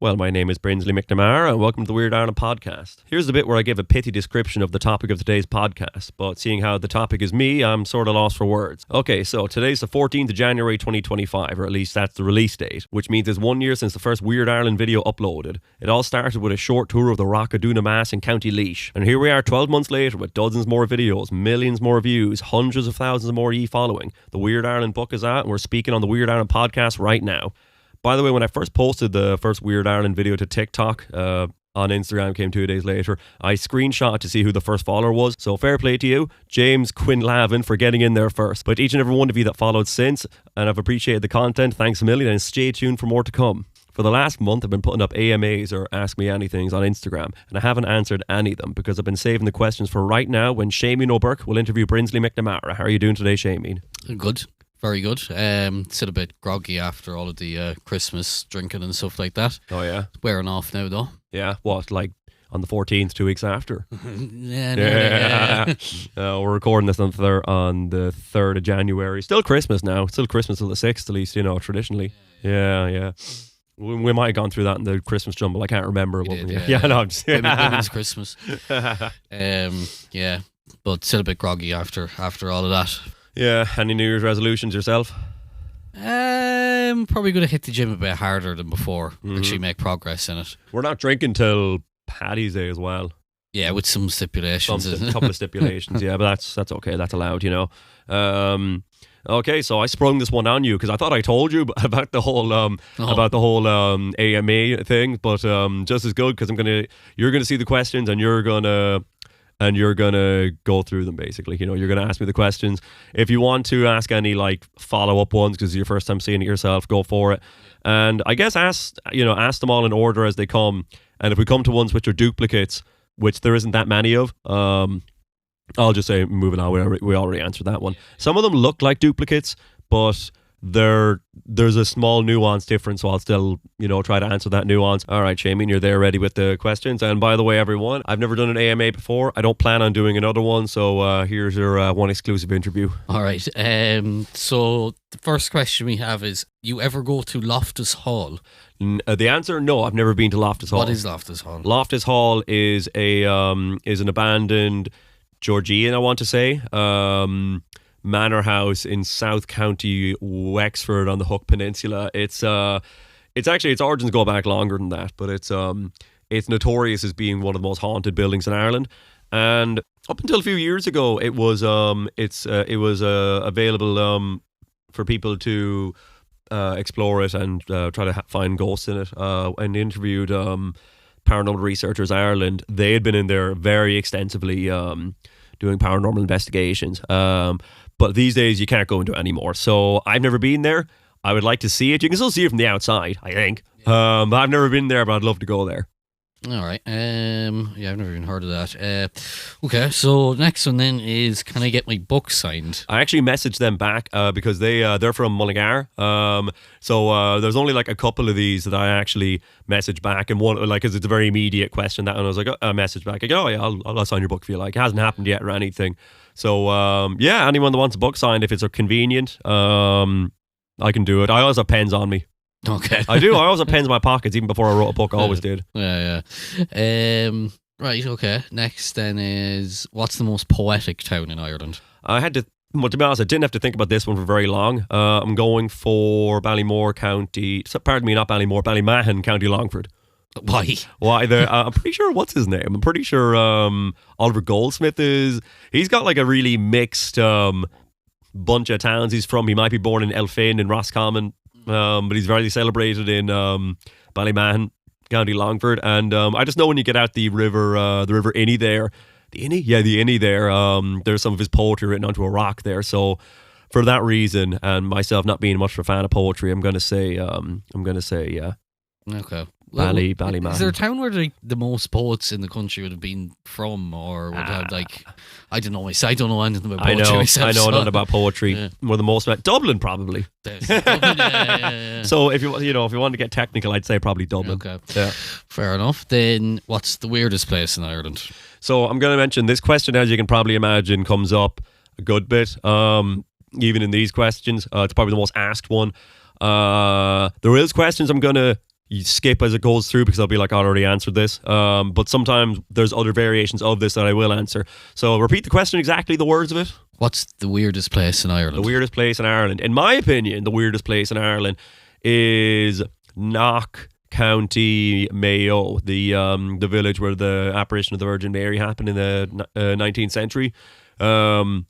Well, my name is Brinsley McNamara, and welcome to the Weird Ireland podcast. Here's the bit where I give a pithy description of the topic of today's podcast, but seeing how the topic is me, I'm sort of lost for words. Okay, so today's the 14th of January 2025, or at least that's the release date, which means it's 1 year since the first Weird Ireland video uploaded. It all started with a short tour of the Rockaduna Mass in County Laois, and here we are 12 months later with dozens more videos, millions more views, hundreds of thousands more following. The Weird Ireland book is out, and we're speaking on the Weird Ireland podcast right now. By the way, when I first posted the first Weird Ireland video to TikTok, on Instagram, came 2 days later, I screenshot to see who the first follower was. So fair play to you, James Quinlavin, for getting in there first. But each and every one of you that followed since, and I've appreciated the content, thanks a million, and stay tuned for more to come. For the last month, I've been putting up AMAs or Ask Me Anythings on Instagram, and I haven't answered any of them because I've been saving the questions for right now when Shameen O'Burke will interview Brinsley McNamara. How are you doing today, Shameen? Good. Very good. Still a bit groggy after all of the Christmas drinking and stuff like that. Oh, yeah? Wearing off now, though. Yeah, what, like on the 14th, 2 weeks after? Yeah. We're recording this on the 3rd of January. Still Christmas now. Still Christmas till the 6th, at least, traditionally. Yeah. We might have gone through that in the Christmas jumble. I can't remember. Women's Christmas. Yeah, but still a bit groggy after all of that. Yeah, any New Year's resolutions yourself? Probably going to hit the gym a bit harder than before. Actually make progress in it. We're not drinking till Paddy's Day as well. Yeah, with some stipulations. A couple of stipulations, yeah, but that's okay. That's allowed, Okay, so I sprung this one on you because I thought I told you about the whole AMA thing, but just as good because you're gonna see the questions and you're gonna go through them basically. You're gonna ask me the questions. If you want to ask any follow-up ones because it's your first time seeing it yourself, go for it. And I guess ask them all in order as they come. And if we come to ones which are duplicates, which there isn't that many of, I'll just say moving on. We already answered that one. Some of them look like duplicates, but there's a small nuance difference, so I'll still try to answer that nuance. All right, Shameen, you're there ready with the questions. And by the way, everyone, I've never done an AMA before. I don't plan on doing another one, so here's your one exclusive interview. All right. So the first question we have is, you ever go to Loftus Hall? The answer, no, I've never been to Loftus Hall. What is Loftus Hall? Loftus Hall is an abandoned Georgian, I want to say, manor house in South County Wexford on the Hook Peninsula. Its origins go back longer than that, but it's notorious as being one of the most haunted buildings in Ireland. And up until a few years ago, it was available for people to explore it and try to find ghosts in it. And interviewed Paranormal Researchers Ireland. They had been in there very extensively doing paranormal investigations. But these days you can't go into it anymore. So I've never been there. I would like to see it. You can still see it from the outside, I think. But I've never been there, but I'd love to go there. All right. Yeah, I've never even heard of that. Okay, so next one then is, can I get my book signed? I actually messaged them back because they're from Mullingar. So there's only a couple of these that I actually messaged back, and one because it's a very immediate question. That one I was like, I messaged back. I go, oh yeah, I'll sign your book if you like. It hasn't happened yet or anything. So yeah, anyone that wants a book signed, if it's convenient, I can do it. I always have pens on me. Okay. I do. I always have pens in my pockets, even before I wrote a book. I always did. Yeah. Right, okay. Next then is, what's the most poetic town in Ireland? To be honest, I didn't have to think about this one for very long. I'm going for Ballymore County. Pardon me, not Ballymore, Ballymahon, County Longford. Why? I'm pretty sure, what's his name? I'm pretty sure Oliver Goldsmith he's got a really mixed bunch of towns he's from. He might be born in Elphin in Roscommon. But he's very celebrated in Ballymahon, County Longford, and I just know when you get out the River Inny there, the Inny there. There's some of his poetry written onto a rock there. So for that reason, and myself not being much of a fan of poetry, I'm gonna say yeah. Okay. Ballymahon. Is there a town where the most poets in the country would have been from, or would have I don't know myself. I don't know anything about poetry myself. I know nothing about poetry. Yeah. More the most about Dublin, probably. Yeah. So if you want to get technical, I'd say probably Dublin. Okay. Yeah. Fair enough. Then what's the weirdest place in Ireland? So I'm going to mention this question, as you can probably imagine, comes up a good bit. Even in these questions, it's probably the most asked one. There is questions I'm going to you skip as it goes through because I'll be like, I already answered this. But sometimes there's other variations of this that I will answer. So repeat the question exactly, the words of it. What's the weirdest place in Ireland? The weirdest place in Ireland. In my opinion, the weirdest place in Ireland is Knock, County Mayo, the village where the apparition of the Virgin Mary happened in the 19th century. Not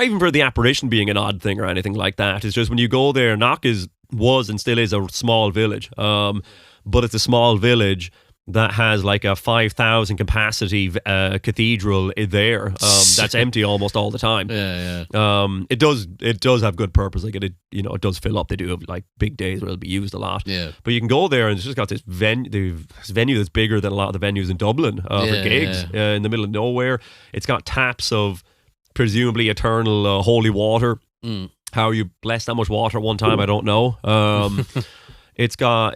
even for the apparition being an odd thing or anything like that. It's just when you go there, Knock was and still is a small village. But it's a small village that has like a 5,000 capacity cathedral there. That's empty almost all the time. Yeah. It does have good purpose. Like it does fill up. They do have like big days where it'll be used a lot. Yeah. But you can go there and it's just got this venue that's bigger than a lot of the venues in Dublin for gigs in the middle of nowhere. It's got taps of presumably eternal holy water. How you bless that much water at one time, I don't know. It's got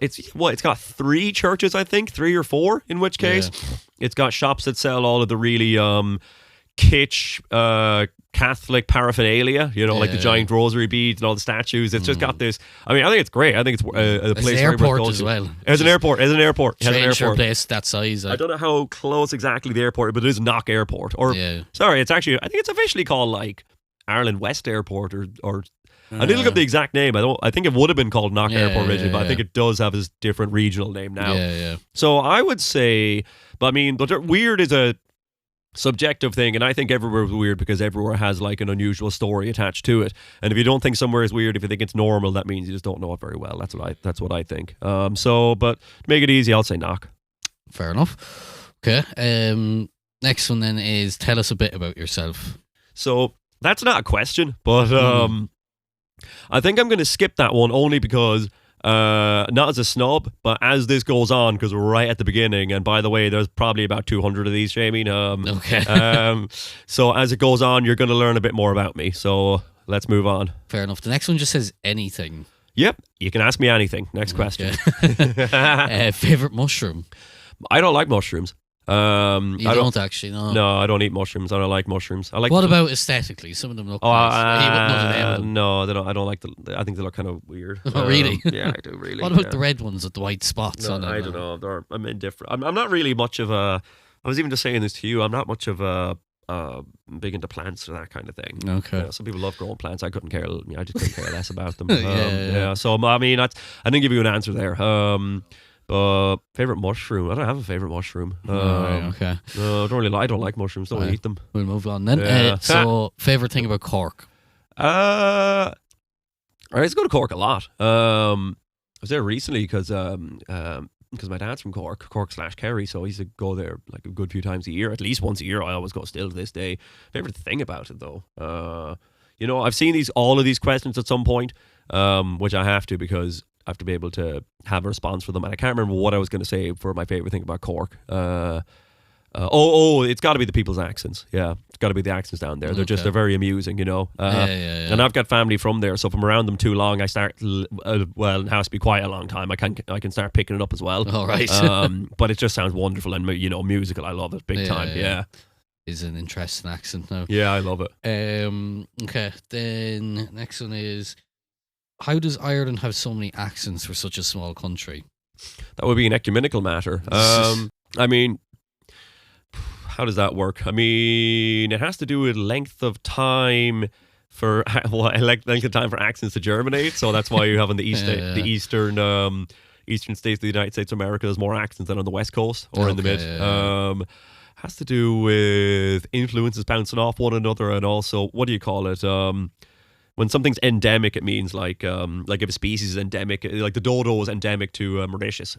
3 churches, I think, 3 or 4. In which case, it's got shops that sell all of the really kitsch Catholic paraphernalia. Like the giant rosary beads and all the statues. It's just got this. I mean, I think it's great. I think it's a place. It's an airport as well. It's an airport. It has an airport. For a place that size. I don't know how close exactly the airport, but it is Knock Airport. Sorry, it's actually. I think it's officially called like Ireland West Airport or. I didn't look up the exact name. I think it would have been called Knock Airport originally, but I think it does have a different regional name now. Yeah. So I would say, but I mean, weird is a subjective thing, and I think everywhere is weird because everywhere has like an unusual story attached to it. And if you don't think somewhere is weird, if you think it's normal, that means you just don't know it very well. That's what I think. But to make it easy, I'll say Knock. Fair enough. Okay. Next one then is tell us a bit about yourself. So that's not a question, but I think I'm going to skip that one only because, not as a snob, but as this goes on, because we're right at the beginning, and by the way, there's probably about 200 of these, Shameen. Okay. So as it goes on, you're going to learn a bit more about me. So let's move on. Fair enough. The next one just says anything. Yep, you can ask me anything. Next question. Favorite mushroom? I don't like mushrooms. You don't actually, no. No, I don't eat mushrooms. I don't like mushrooms. What about aesthetically? Some of them look nice. No, they don't. I don't like I think they look kind of weird. Oh, really? Yeah, I do really. What about the red ones with the white spots on them? I don't know. I'm indifferent. I'm not really much of a. I was even just saying this to you. I'm not much of a big into plants or that kind of thing. Okay. Some people love growing plants. I just couldn't care less about them. Yeah. So I mean, I didn't give you an answer there. Favorite mushroom? I don't have a favorite mushroom. Okay. No, I don't like mushrooms. Don't eat them. We'll move on then. So, favorite thing about Cork? I used to go to Cork a lot. I was there recently because my dad's from Cork/Kerry, so I used to go there like a good few times a year, at least once a year. I always go still to this day. Favorite thing about it though, I've seen all of these questions at some point, which I have to because I have to be able to have a response for them, and I can't remember what I was going to say for my favorite thing about Cork. It's got to be the people's accents. Yeah, it's got to be the accents down there. They're very amusing, And I've got family from there, so if I'm around them too long, I start. It has to be quite a long time. I can start picking it up as well. All right. But it just sounds wonderful and musical. I love it big time. Yeah. Is an interesting accent now. Yeah, I love it. Okay, then next one is. How does Ireland have so many accents for such a small country? That would be an ecumenical matter. I mean, how does that work? I mean, it has to do with length of time for accents to germinate. So that's why you have in the eastern states of the United States of America, there's more accents than on the West Coast or in the mid. Has to do with influences bouncing off one another, and also what do you call it? When something's endemic, it means like if a species is endemic, like the dodo is endemic to Mauritius.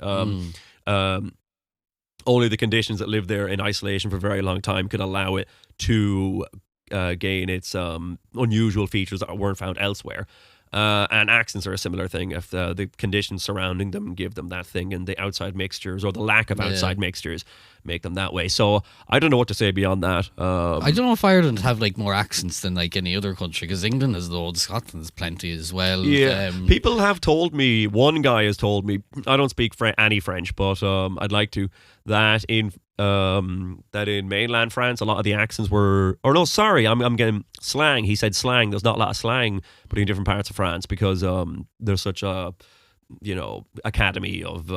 Only the conditions that live there in isolation for a very long time could allow it to gain its unusual features that weren't found elsewhere. And accents are a similar thing. If the conditions surrounding them give them that thing, and the outside mixtures or the lack of outside mixtures make them that way. So I don't know what to say beyond that. I don't know if Ireland have like more accents than like any other country, because England has loads, Scotland has plenty as well. Yeah, people have told me. One guy has told me, I don't speak any French, but I'd like to. That in mainland France, a lot of the accents were. Or no, sorry, I'm getting slang. He said slang. There's not a lot of slang between different parts of France because there's such a academy of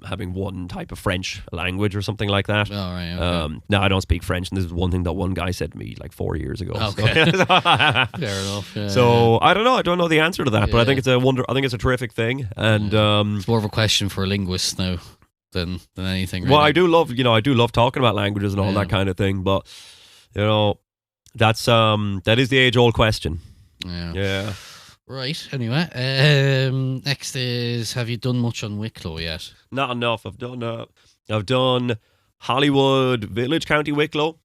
having one type of French language or something like that. All right. Okay. Now I don't speak French, and this is one thing that one guy said to me like 4 years ago. Okay. Fair enough. Yeah, so I don't know. I don't know the answer to that, but I Yeah. think it's I think it's a terrific thing, and It's more of a question for linguists now than anything. Really. well, I do love talking about languages and all Yeah. that kind of thing, but that's that is the age-old question. Yeah. Yeah. Right. Anyway, next is: have you done much on Wicklow yet? Not enough. I've done Hollywood Village, County Wicklow.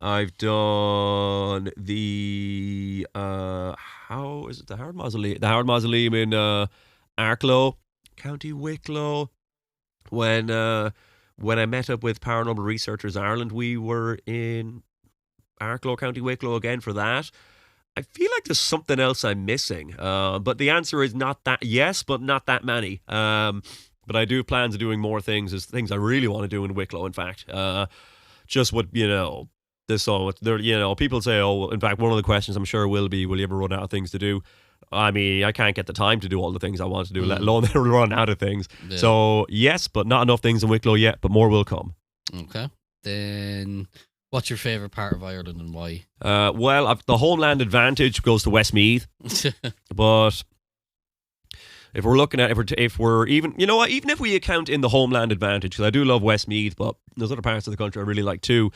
I've done the how is it, the Howard Mausoleum? The Howard Mausoleum in Arklow, County Wicklow. When I met up with Paranormal Researchers Ireland, we were in Arklow, County Wicklow again for that. I feel like there's something else I'm missing, but the answer is not that. Yes, but not that many. But I do have plans of doing more things. There's things I really want to do in Wicklow. In fact, just what there's so much there. People say, oh, well, in fact, one of the questions I'm sure will be, will you ever run out of things to do? I mean, I can't get the time to do all the things I want to do, let alone run out of things. Yeah. So yes, but not enough things in Wicklow yet. But more will come. Okay. Then, what's your favourite part of Ireland and why? Well, the homeland advantage goes to Westmeath, but if we're looking at if we're even even if we account in the homeland advantage, because I do love Westmeath, but there's other parts of the country I really like too.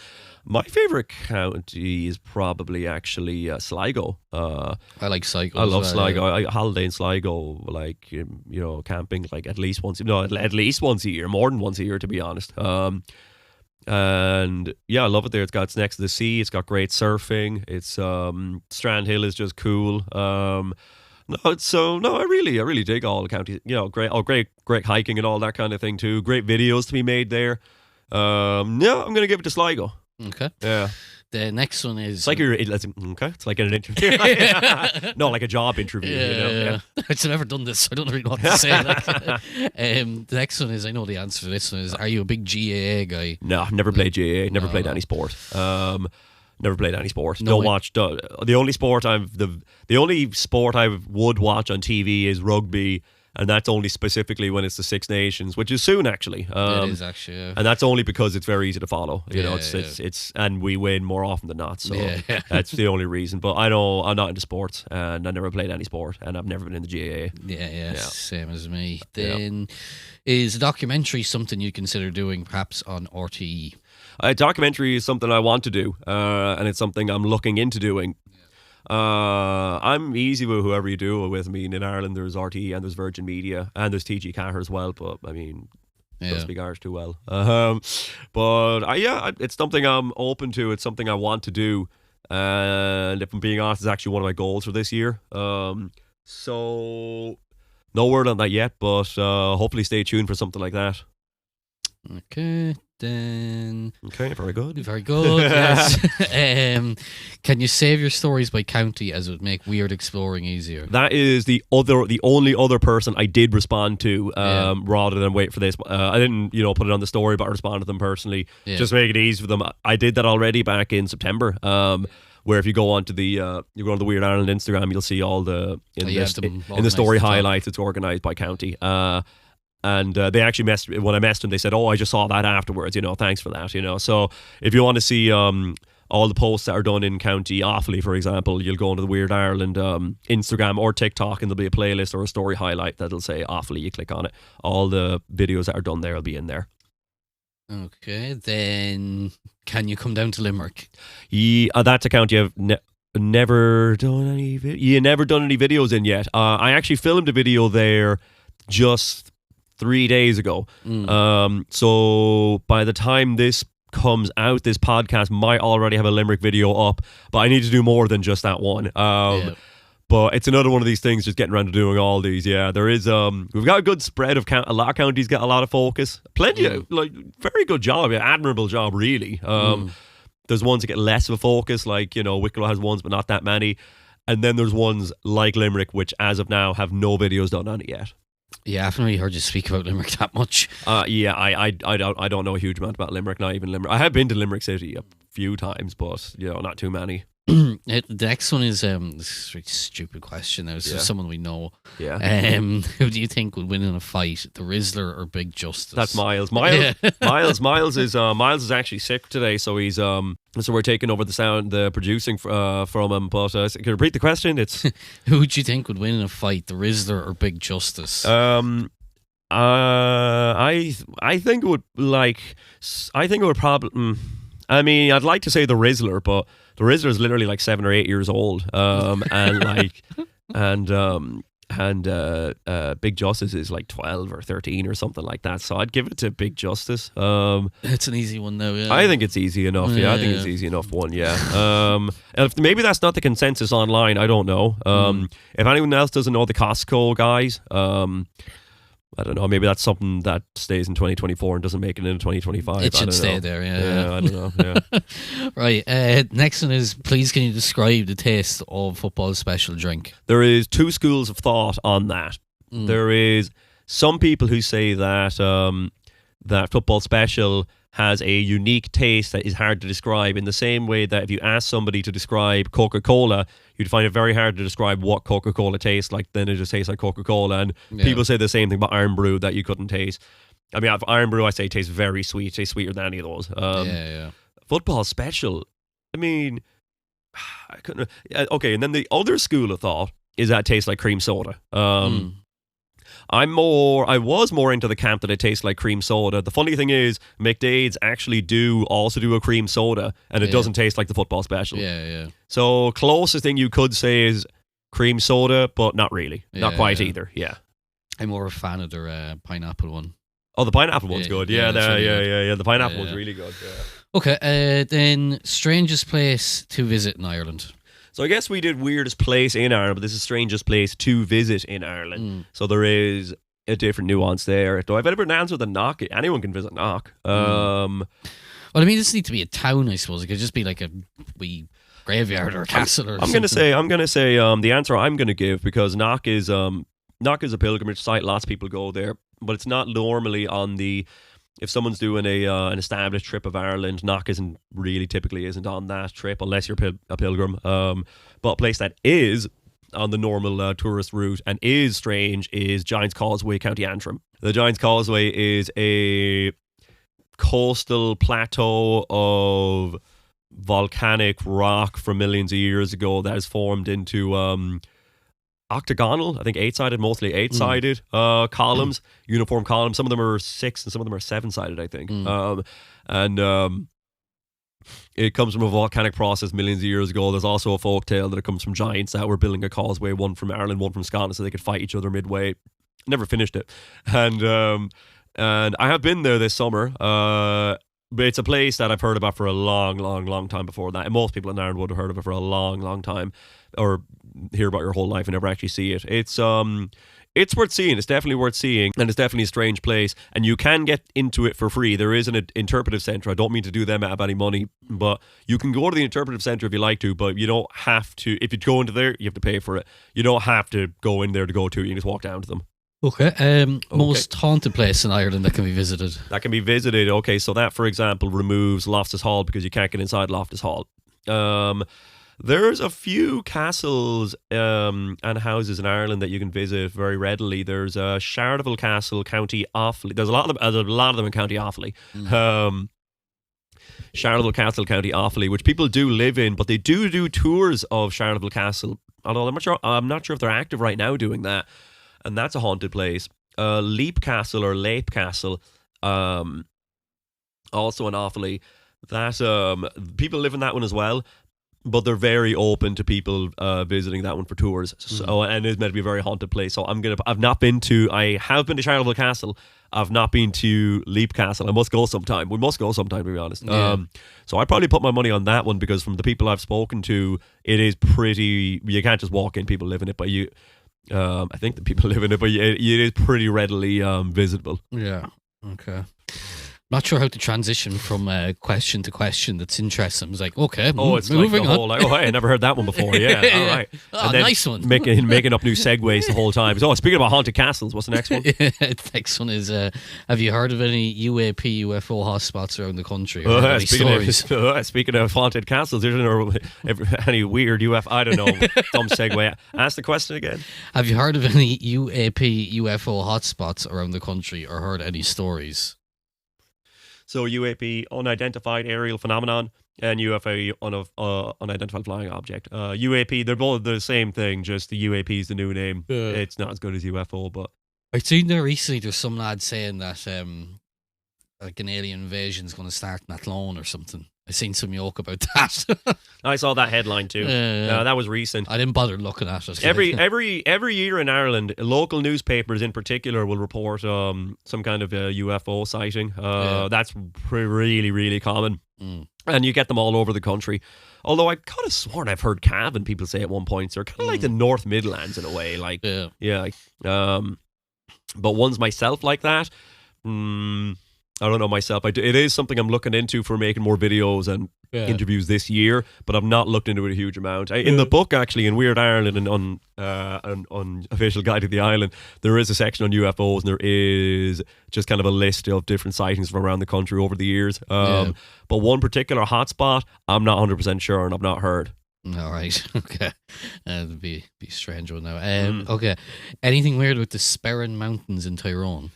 My favourite county is probably actually Sligo. I like Sligo. I love as well, Sligo. yeah. I holiday in Sligo, like camping, like at least once a year, more than once a year, to be honest. And yeah, I love it there. It's next to the sea. It's got great surfing. It's Strand Hill is just cool. I really dig all the counties. Great hiking and all that kind of thing too. Great videos to be made there. I'm gonna give it to Sligo. Okay. Yeah. The next one is It's like it's like an interview. No, like a job interview. Yeah. I've never done this, so I don't really know what to say. The next one is, I know the answer to this one is: are you a big GAA guy? No, I've never played GAA. Never played any sport. Never played any sport. Don't watch. The only sport I would watch on TV is rugby, and that's only specifically when it's the Six Nations, which is soon actually. It is actually, yeah. And that's only because it's very easy to follow. Yeah. It's and we win more often than not. So Yeah. that's the only reason. But I know I'm not into sports, and I never played any sport, and I've never been in the GAA. Yeah, same as me. Then, is a documentary something you consider doing, perhaps on RTE? A documentary is something I want to do, and it's something I'm looking into doing. I'm easy with whoever you do it with. I mean, in Ireland there's RTE and there's Virgin Media and there's TG Cahir as well, but I mean, don't speak Irish too well. It's something I'm open to. It's something I want to do, and if I'm being honest, it's actually one of my goals for this year. So no word on that yet, but hopefully stay tuned for something like that. Okay, then. Okay, very good. Very good. Yes. Can you save your stories by county, as it would make weird exploring easier? That is the only other person I did respond to, rather than wait for this. I didn't, put it on the story, but I responded to them personally, just to make it easy for them. I did that already back in September. Where if you go onto the Weird Ireland Instagram, you'll see all the in the story highlights. It's organised by county. And they actually when I messaged them, they said, "Oh, I just saw that afterwards. Thanks for that." So if you want to see all the posts that are done in County Offaly, for example, you'll go into the Weird Ireland Instagram or TikTok, and there'll be a playlist or a story highlight that'll say Offaly. You click on it, all the videos that are done there will be in there. Okay, then can you come down to Limerick? Yeah, that's a county I've never done any. Never done any videos in yet. I actually filmed a video there just 3 days ago. So by the time this comes out, this podcast might already have a Limerick video up, but I need to do more than just that one. But it's another one of these things, just getting around to doing all these. Yeah, there is. We've got a good spread of a lot of counties get a lot of focus. Plenty of, very good job, admirable job, really. There's ones that get less of a focus, like Wicklow has ones, but not that many. And then there's ones like Limerick, which as of now have no videos done on it yet. Yeah, I haven't really heard you speak about Limerick that much. I don't know a huge amount about Limerick, not even Limerick. I have been to Limerick City a few times, but not too many. The next one is this is a very stupid question. Now, so Yeah. someone we know. Yeah. Who do you think would win in a fight, the Rizzler or Big Justice? That's Miles. Yeah. Miles is actually sick today, so he's so we're taking over the producing from him. But can you repeat the question? It's Who would you think would win in a fight, the Rizzler or Big Justice? I think it would probably. I mean, I'd like to say the Rizzler, but the Rizzler is literally like 7 or 8 years old, and like, and Big Justice is like 12 or 13 or something like that. So I'd give it to Big Justice. It's an easy one though. Yeah. I think it's easy enough. Yeah, I think it's easy enough one. Yeah. And if maybe that's not the consensus online, I don't know. If anyone else doesn't know the Costco guys, I don't know. Maybe that's something that stays in 2024 and doesn't make it into 2025. It should stay there. Yeah, I don't know. Yeah. Right. Next one is, please can you describe the taste of football special drink? There is 2 schools of thought on that. There is some people who say that that football special has a unique taste that is hard to describe, in the same way that if you ask somebody to describe Coca-Cola, you'd find it very hard to describe what Coca-Cola tastes like. Then it just tastes like Coca-Cola. And people say the same thing about Iron Brew, that you couldn't taste. I mean, Iron Brew, I say, tastes very sweet. Tastes sweeter than any of those. Football special, I mean, I couldn't. Okay, and then the other school of thought is that it tastes like cream soda. I was more into the camp that it tastes like cream soda. The funny thing is, McDade's actually also do a cream soda, and it doesn't taste like the football special. Yeah. So closest thing you could say is cream soda, but not really. Not quite either. Yeah. I'm more a fan of their pineapple one. Oh, the pineapple one's good. Yeah, really the pineapple one's really good. Yeah. Okay, then strangest place to visit in Ireland. So I guess we did weirdest place in Ireland, but this is strangest place to visit in Ireland. So there is a different nuance there. Though I've ever answered the Knock. Anyone can visit Knock. Well, I mean, this needs to be a town, I suppose. It could just be like a wee graveyard or a castle or something. I'm gonna say the answer I'm gonna give, because Knock is a pilgrimage site. Lots of people go there, but it's not normally on the. If someone's doing an established trip of Ireland, Knock typically isn't on that trip unless you're a pilgrim. But a place that is on the normal tourist route and is strange is Giant's Causeway, County Antrim. The Giant's Causeway is a coastal plateau of volcanic rock from millions of years ago that has formed into octagonal, I think mostly eight-sided columns, uniform columns. Some of them are 6 and some of them are 7-sided, I think. It comes from a volcanic process millions of years ago. There's also a folk tale that it comes from giants that were building a causeway, one from Ireland, one from Scotland, so they could fight each other midway. Never finished it. And I have been there this summer. But it's a place that I've heard about for a long time before that. And most people in Ireland would have heard of it for a long time, or hear about your whole life and never actually see it. It's worth seeing. It's definitely worth seeing, and it's definitely a strange place. And you can get into it for free. There is an interpretive centre. I don't mean to do them out of any money, but you can go to the interpretive centre if you like to, but you don't have to. If you go into there, you have to pay for it. You don't have to go in there to go to. You can just walk down to them. Okay. Most haunted place in Ireland that can be visited. Okay, so that, for example, removes Loftus Hall because you can't get inside Loftus Hall. There's a few castles and houses in Ireland that you can visit very readily. There's Charleville Castle, County Offaly. There's a lot of them in County Offaly. Charleville Castle, County Offaly, which people do live in, but they do tours of Charleville Castle. Although I'm not sure if they're active right now doing that. And that's a haunted place. Leap Castle or Lape Castle, also in Offaly. That people live in that one as well, but they're very open to people visiting that one for tours. So and it's meant to be a very haunted place. So I have been to Charleville Castle. I've not been to Leap Castle. I must go sometime. We must go sometime, to be honest. Yeah. So I'd probably put my money on that one, because from the people I've spoken to, it is pretty. You can't just walk in. People live in it, but you. I think the people live in it, but it is pretty readily visitable. Yeah. Okay. Not sure how to transition from question to question that's interesting. I was like, okay, it's moving like the whole, on. I never heard that one before. Yeah, all right. Oh, Then nice one. making up new segues the whole time. So, speaking about haunted castles, what's the next one? The next one is, have you heard of any UAP, UFO hotspots around the country? Or any stories? Speaking of haunted castles, is there any weird UFO? I don't know. Dumb segue. Ask the question again. Have you heard of any UAP, UFO hotspots around the country or heard any stories? So UAP, unidentified aerial phenomenon, and UFO, unidentified flying object. UAP, they're both the same thing, just the UAP is the new name. It's not as good as UFO, but... I've seen there recently, there's some lad saying that like an alien invasion is going to start in Athlone or something. I've seen some yoke about that. I saw that headline too. That was recent. I didn't bother looking at it. Every year in Ireland, local newspapers in particular will report some kind of a UFO sighting. That's really, really common. And you get them all over the country. Although I could have sworn I've heard Cavan people say at one point, they're kind of like the North Midlands in a way. Like, but ones myself like that, I don't know myself. It is something I'm looking into for making more videos and interviews this year, but I've not looked into it a huge amount. In the book, actually, in Weird Ireland and on Official Guide to the Island, there is a section on UFOs, and there is just kind of a list of different sightings from around the country over the years. But one particular hotspot, I'm not 100% sure, and I've not heard. All right. Okay. That'd be a strange one now. Okay. Anything weird with the Sperrin Mountains in Tyrone?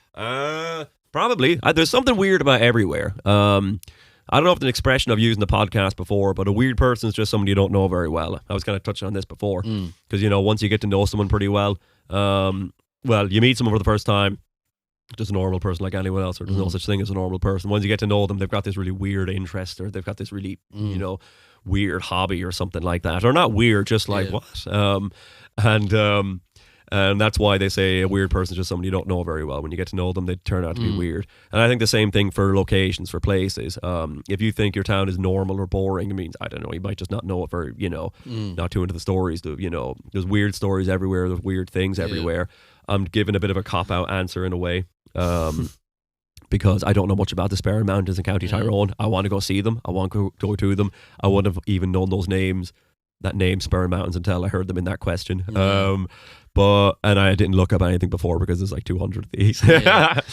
Probably. There's something weird about everywhere. I don't know if it's an expression I've used in the podcast before, but a weird person is just somebody you don't know very well. I was kind of touching on this before. Because, once you get to know someone pretty well, you meet someone for the first time, just a normal person like anyone else, or there's no such thing as a normal person. Once you get to know them, they've got this really weird interest, or they've got this really, weird hobby or something like that. Or not weird, just like, what? And that's why they say a weird person is just somebody you don't know very well. When you get to know them, they turn out to be weird. And I think the same thing for locations, for places. If you think your town is normal or boring, it means, I don't know, you might just not know it very, not too into the stories. There's weird stories everywhere. There's weird things everywhere. I'm giving a bit of a cop-out answer in a way. Because I don't know much about the Sperrin Mountains in County Tyrone. I want to go see them. I want to go to them. I wouldn't have even known that name Sperrin Mountains, until I heard them in that question. And I didn't look up anything before because there's like 200 of these. I've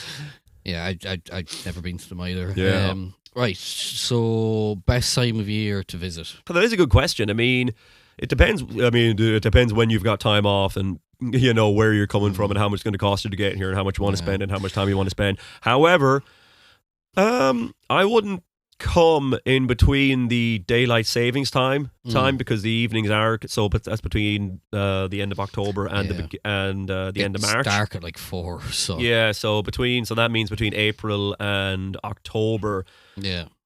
never been to them either. Yeah. Right, so best time of year to visit? That is a good question. I mean, it depends. It depends when you've got time off and, where you're coming from and how much it's going to cost you to get here and how much you want to spend and how much time you want to spend. However, I wouldn't come in between the daylight savings time because the evenings are but that's between the end of October and the end of March. It's dark at like 4, so that means between April and October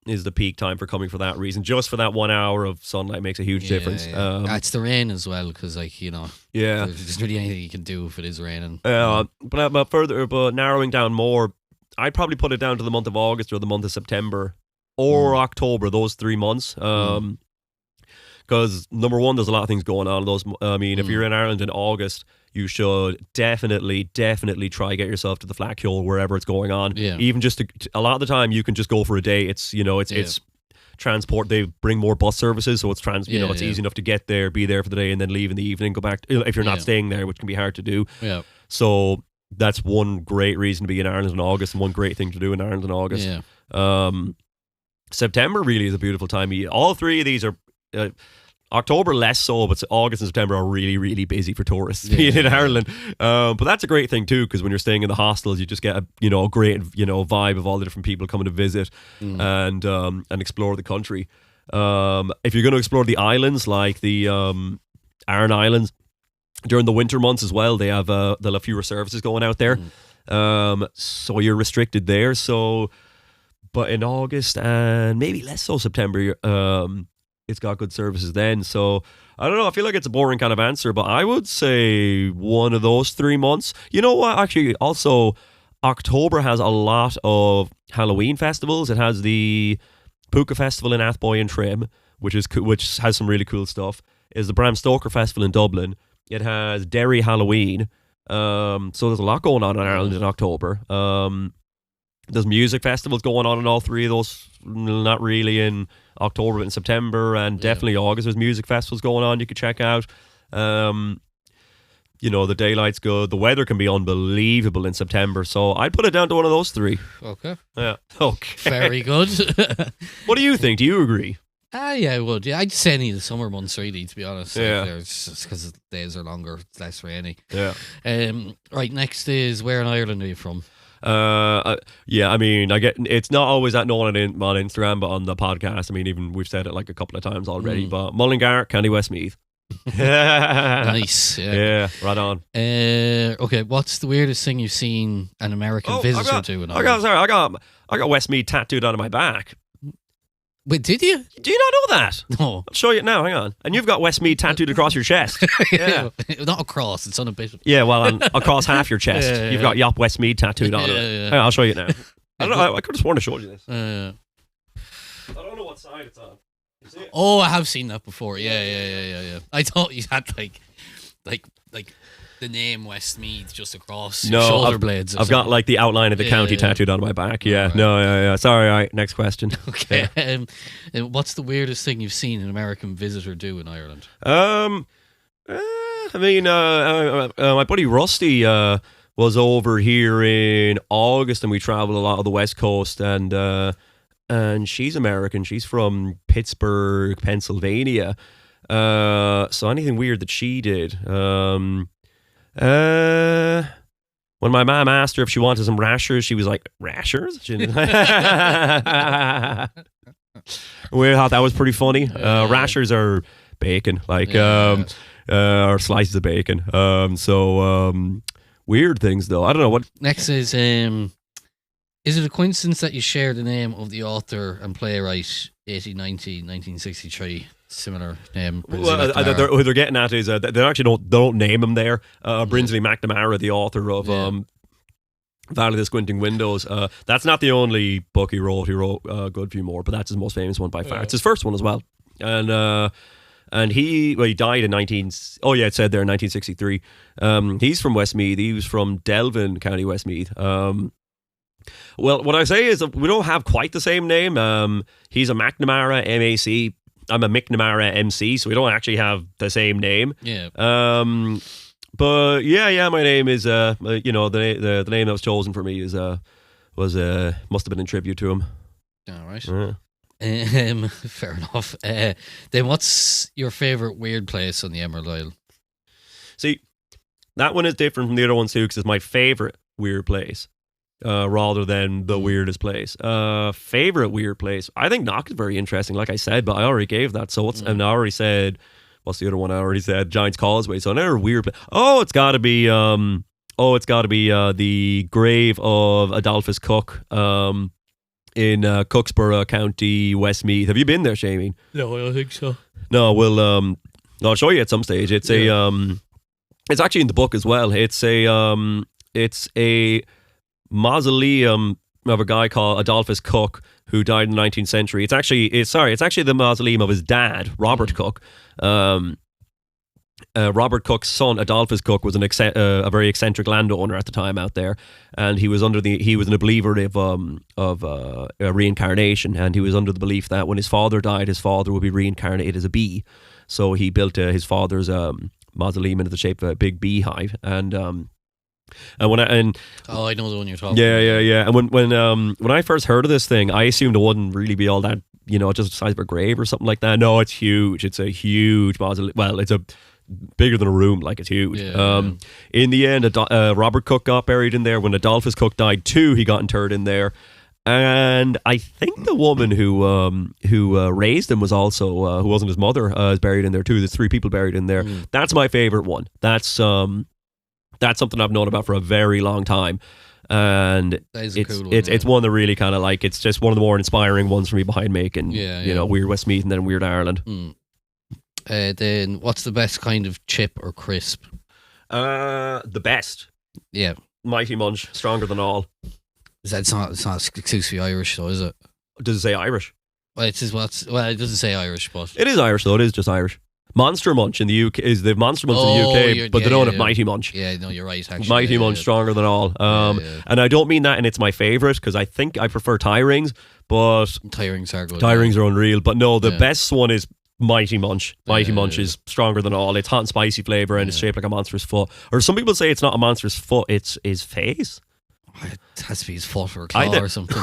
is the peak time for coming for that reason. Just for that 1 hour of sunlight makes a huge difference. It's the rain as well, because there's really anything you can do if it is raining. But narrowing down more, I'd probably put it down to the month of August or the month of September or October, those 3 months. Because number one, there's a lot of things going on. If you're in Ireland in August, you should definitely try get yourself to the Flackhole, wherever it's going on. Even just a lot of the time, you can just go for a day. It's it's transport. They bring more bus services, so it's it's easy enough to get there, be there for the day, and then leave in the evening. Go back if you're not staying there, which can be hard to do. So that's one great reason to be in Ireland in August, and one great thing to do in Ireland in August. September really is a beautiful time of year. All three of these are October less so, but August and September are really, really busy for tourists being in Ireland. But that's a great thing too, because when you're staying in the hostels, you just get a great vibe of all the different people coming to visit and explore the country. If you're going to explore the islands, like the Aran Islands, during the winter months as well, they'll have fewer services going out there. So you're restricted there. But in August and maybe less so September, it's got good services then. So I don't know. I feel like it's a boring kind of answer, but I would say one of those 3 months. You know what? Actually, also October has a lot of Halloween festivals. It has the Puka Festival in Athboy and Trim, which has some really cool stuff. Is the Bram Stoker Festival in Dublin. It has Derry Halloween. So there's a lot going on in Ireland in October. There's music festivals going on in all three of those. Not really in October, but in September and definitely August. There's music festivals going on you could check out. You know, the daylight's good. The weather can be unbelievable in September. So I'd put it down to one of those three. Okay. Yeah. Okay. Very good. What do you think? Do you agree? Yeah, I would. Yeah, I'd say any of the summer months, really, to be honest. Yeah. Just because the days are longer, it's less rainy. Yeah. Right, next is, where in Ireland are you from? Yeah, I mean, it's not always that known on Instagram, but on the podcast, I mean, even we've said it like a couple of times already, but Mullingar, County Westmeath. Nice. Yeah, right on. Okay, what's the weirdest thing you've seen an American visitor do in Ireland? I got Westmeath tattooed onto my back. Wait, did you? Do you not know that? No. I'll show you it now, hang on. And you've got Westmeath tattooed across your chest. Yeah. Not across, it's on a bit. Yeah, well, across half your chest. You've got Yop Westmeath tattooed on it. Hang on, I'll show you it now. I don't know, I could have sworn I showed you this. I don't know what side it's on. You see it? Oh, I have seen that before. Yeah. I thought you had like the name Westmeath just across your shoulder blades. I've got like the outline of the county tattooed on my back. Yeah. Right. No, yeah. Sorry, all right. Next question. Okay. What's the weirdest thing you've seen an American visitor do in Ireland? I mean, my buddy Rusty was over here in August, and we traveled a lot of the West Coast, and she's American. She's from Pittsburgh, Pennsylvania. So anything weird that she did? When my mom asked her if she wanted some rashers, she was like, "Rashers?" We thought that was pretty funny. Rashers are bacon, like or slices of bacon. Weird things though. I don't know what. Next is it a coincidence that you share the name of the author and playwright 1890, 1963? Similar name. Well, who they're getting at is they actually don't name him there. Brinsley McNamara, the author of Valley of the Squinting Windows. That's not the only book he wrote. He wrote a good few more, but that's his most famous one by far. It's his first one as well. And he died in it said there in 1963. He's from Westmeath. He was from Delvin, County Westmeath. Well, what I say is that we don't have quite the same name. He's a McNamara, M-A-C. I'm a McNamara MC, so we don't actually have the same name. Yeah. But my name is the name that was chosen for me must have been in tribute to him. All right. Fair enough. Then what's your favourite weird place on the Emerald Isle? See, that one is different from the other ones too, because it's my favourite weird place. Rather than the weirdest place. Favorite weird place. I think Knock is very interesting, like I said, but I already gave that. So and I already said, what's the other one? I already said Giant's Causeway. So another weird place. It's got to be the grave of Adolphus Cook in Cooksborough, County Westmeath. Have you been there, Shameen? No, I don't think so. No, I'll show you at some stage. It's it's actually in the book as well. It's a mausoleum of a guy called Adolphus Cook who died in the 19th century. It's actually the mausoleum of his dad, Robert Cook. Robert Cook's son, Adolphus Cook, was a very eccentric landowner at the time out there, and he was a believer of reincarnation, and he was under the belief that when his father died, his father would be reincarnated as a bee. So he built his father's mausoleum into the shape of a big beehive, and I know the one you're talking about. Yeah. And when I first heard of this thing, I assumed it wouldn't really be all that, just the size of a grave or something like that. No, it's huge. It's a huge mausoleum. Well, it's bigger than a room, like it's huge. Yeah. In the end, Robert Cook got buried in there. When Adolphus Cook died too, he got interred in there. And I think the woman who raised him was also who wasn't his mother is buried in there too. There's 3 people buried in there. That's my favorite one. That's something I've known about for a very long time, and it's one that really kind of like, it's just one of the more inspiring ones for me behind making Weird Westmeath and then Weird Ireland. Then what's the best kind of chip or crisp? The best. Yeah. Mighty Munch, stronger than all. It's not exclusively Irish though, is it? Does it say Irish? Well, it doesn't say Irish, but it is Irish though. It is just Irish. Monster Munch in the UK is the Monster Munch in the UK, but they don't have Mighty Munch. Yeah, no, you're right. Actually, Mighty Munch stronger than all. And I don't mean that, and it's my favorite because I think I prefer tie rings, but tie rings are good. Tie rings are unreal, but no, the best one is Mighty Munch. Mighty Munch is stronger than all. It's hot and spicy flavor, and it's shaped like a monster's foot. Or some people say it's not a monster's foot; it's his face. It has to be his foot or claw or something.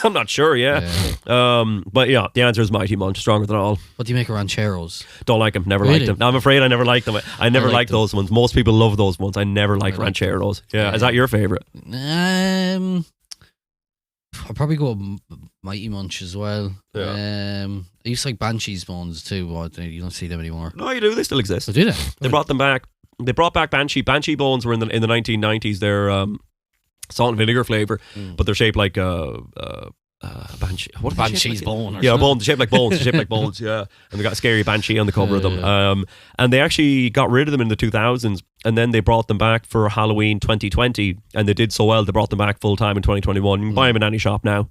I'm not sure, but yeah, the answer is Mighty Munch, stronger than all. What do you make of rancheros? Don't like them, never liked them. I'm afraid I never liked them. I never liked those ones. Most people love those ones. I never liked rancheros. Yeah, is that your favourite? I'll probably go with Mighty Munch as well. Yeah. I used to like Banshee's bones too, but you don't see them anymore. No, you do. They still exist. Oh, do they? They brought them back. They brought back Banshee bones were in the 1990s. They're salt and vinegar flavor, but they're shaped like banshee. What Banshee's bone? Yeah, bones shaped like bones. Shaped like bones. Yeah, and they got a scary banshee on the cover of them. And they actually got rid of them in the 2000s, and then they brought them back for Halloween 2020, and they did so well they brought them back full time in 2021. You can buy them in any shop now.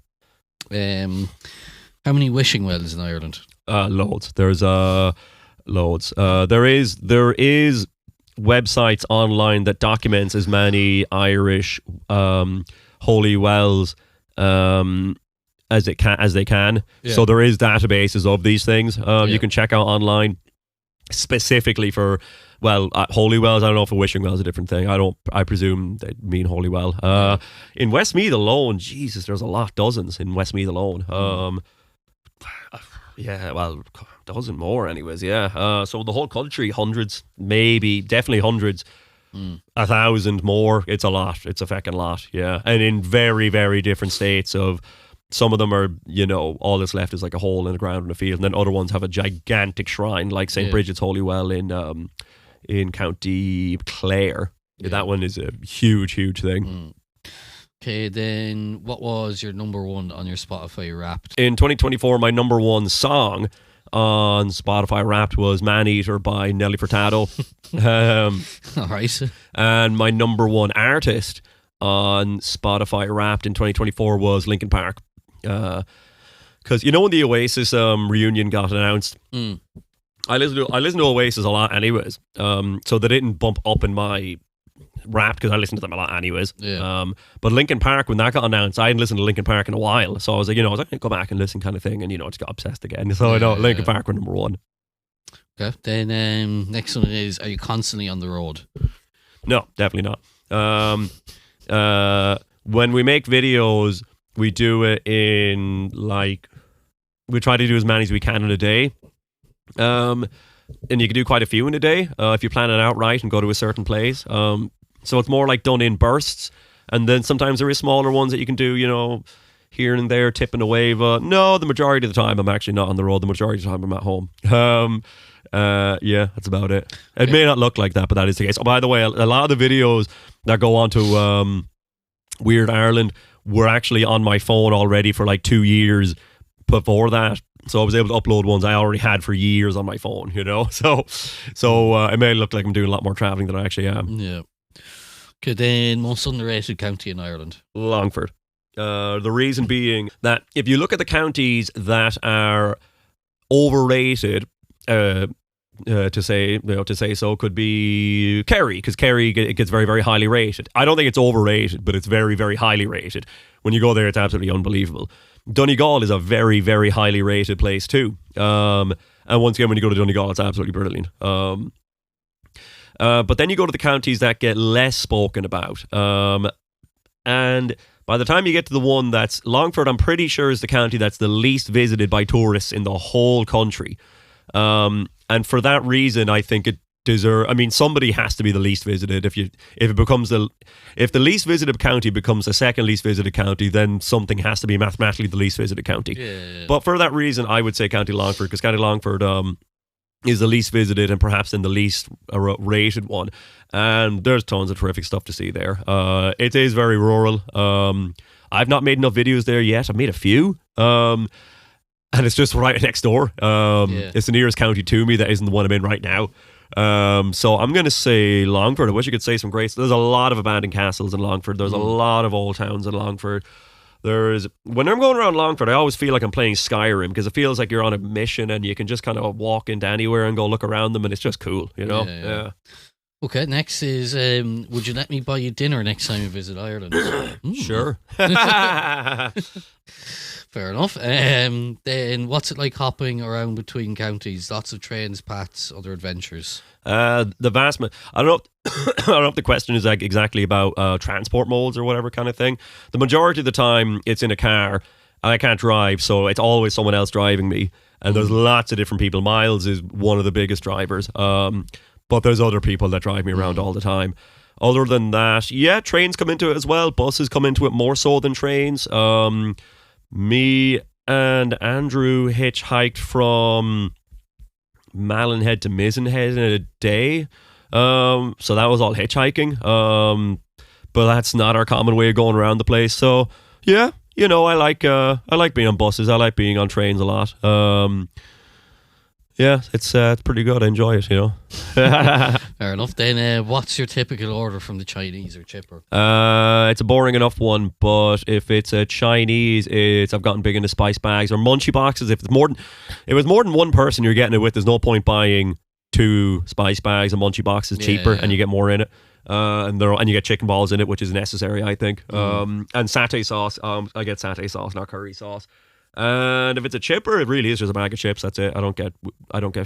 How many wishing wells in Ireland? Loads. There's loads. There is websites online that documents as many Irish holy wells as they can. Yeah. So there is databases of these things. You can check out online specifically for holy wells. I don't know if a wishing well is a different thing. I presume they mean holy well. In Westmeath alone, Jesus, there's a lot, dozens in Westmeath alone. Dozen more anyways, so the whole country, hundreds, maybe, definitely hundreds, 1,000 more. It's a lot. It's a fucking lot, and in very, very different states of, some of them are, all that's left is like a hole in the ground in a field, and then other ones have a gigantic shrine, like St. Bridget's Holy Well in County Clare. That one is a huge, huge thing. Okay, then what was your number one on your Spotify Wrapped? In 2024, my number one song on Spotify Wrapped was Man Eater by Nelly Furtado. All right. And my number one artist on Spotify Wrapped in 2024 was Linkin Park. Because when the Oasis reunion got announced, I listen to Oasis a lot anyways. So they didn't bump up in my Wrapped because I listened to them a lot anyways. But Linkin Park, when that got announced, I hadn't listened to Linkin Park in a while, so I was like, I was going to go back and listen kind of thing, and just got obsessed again. So I know Linkin Park were number one. Okay, then next one is, are you constantly on the road? No, definitely not. When we make videos, we do it in we try to do as many as we can in a day. And you can do quite a few in a day if you plan it out right and go to a certain place. So it's more like done in bursts, and then sometimes there is smaller ones that you can do, here and there, tipping away. But no, the majority of the time I'm actually not on the road. The majority of the time I'm at home. That's about it. It may not look like that, but that is the case. Oh, by the way, a lot of the videos that go on to Weird Ireland were actually on my phone already for like 2 years before that. So I was able to upload ones I already had for years on my phone, So it may look like I'm doing a lot more travelling than I actually am. Yeah. Okay, then most underrated county in Ireland? Longford. The reason being that if you look at the counties that are overrated, to say so, could be Kerry, because Kerry gets very, very highly rated. I don't think it's overrated, but it's very, very highly rated. When you go there, it's absolutely unbelievable. Donegal is a very, very highly rated place too. And once again, when you go to Donegal, it's absolutely brilliant. But then you go to the counties that get less spoken about. And by the time you get to the one that's Longford, I'm pretty sure is the county that's the least visited by tourists in the whole country. And for that reason, I think it deserves. I mean, somebody has to be the least visited. If the least visited county becomes the second least visited county, then something has to be mathematically the least visited county. Yeah. But for that reason, I would say County Longford, because County Longford is the least visited and perhaps then the least rated one. And there's tons of terrific stuff to see there. It is very rural. I've not made enough videos there yet. I've made a few. And it's just right next door. It's the nearest county to me that isn't the one I'm in right now. So I'm going to say Longford. I wish I could say some great. There's a lot of abandoned castles in Longford. There's a lot of old towns in Longford. when I'm going around Longford, I always feel like I'm playing Skyrim because it feels like you're on a mission and you can just kind of walk into anywhere and go look around them, and it's just cool, you know? Yeah. Okay, next is, would you let me buy you dinner next time you visit Ireland? Sure. Fair enough. Then what's it like hopping around between counties? Lots of trains, paths, other adventures. I don't know. I don't know if the question is like exactly about transport modes or whatever kind of thing. The majority of the time, it's in a car. And I can't drive, so it's always someone else driving me. And there's lots of different people. Miles is one of the biggest drivers. But there's other people that drive me around all the time. Other than that, yeah, trains come into it as well. Buses come into it more so than trains. Me and Andrew hitchhiked from Mallinhead to Mizenhead in a day. So that was all hitchhiking. But that's not our common way of going around the place. So yeah, you know, I like being on buses. I like being on trains a lot. Yeah, it's pretty good. I enjoy it, you know. Fair enough. Then what's your typical order from the Chinese or chipper? It's a boring enough one, but if it's a Chinese, I've gotten big into spice bags or munchie boxes. If it's more than one person you're getting it with, there's no point buying 2 spice bags and munchie boxes cheaper, and you get more in it. And you get chicken balls in it, which is necessary, I think. And satay sauce. I get satay sauce, not curry sauce. And if it's a chipper, it really is just a bag of chips. That's it. I don't get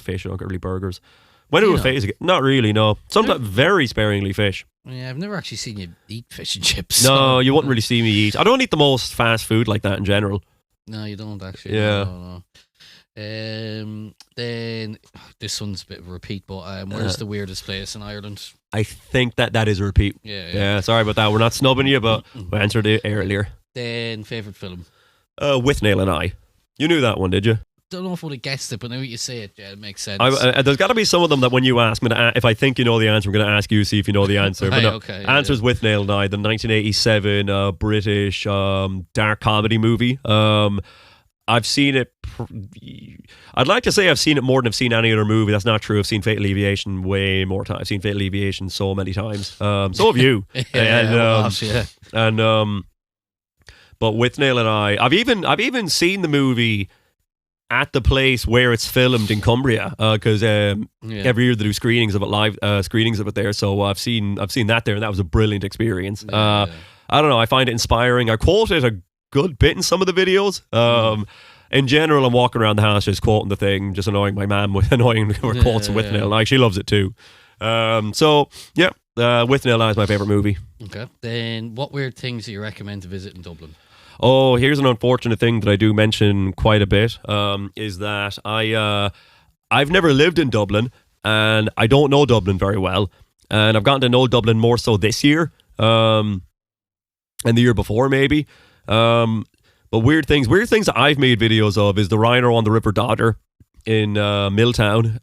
fish. I don't get really burgers. When do a phase again? Not really. No. Sometimes very sparingly fish. Yeah, I've never actually seen you eat fish and chips. No, you wouldn't really see me eat. I don't eat the most fast food like that in general. No, you don't actually. Yeah. No. Then this one's a bit of a repeat, but where's the weirdest place in Ireland? I think that is a repeat. Yeah. Sorry about that. We're not snubbing you, but we answered it earlier. Then favourite film? With Nail and I. You knew that one, did you? Don't know if I would have guessed it, but now you say it, yeah, it makes sense. There's got to be some of them that when you ask me, if I think you know the answer, I'm going to ask you, see if you know the answer. But no, answer's With Nail and I, the 1987 British dark comedy movie. I've seen it. I'd like to say I've seen it more than I've seen any other movie. That's not true. I've seen Fatal Aviation way more times. I've seen Fatal Aviation so many times. So have you. But With Nail and I, I've even seen the movie at the place where it's filmed in Cumbria, because every year they do screenings of it live, screenings of it there. So I've seen that there, and that was a brilliant experience. I don't know. I find it inspiring. I quote it a good bit in some of the videos. In general, I'm walking around the house just quoting the thing, just annoying my mum with annoying quotes of With Nail and I. She loves it too. So yeah, With Nail and I is my favorite movie. Okay. Then what weird things do you recommend to visit in Dublin? Oh, here's an unfortunate thing that I do mention quite a bit, is that I've never lived in Dublin, and I don't know Dublin very well, and I've gotten to know Dublin more so this year, and the year before maybe. But weird things that I've made videos of is the Rhino on the River Dodder in Milltown,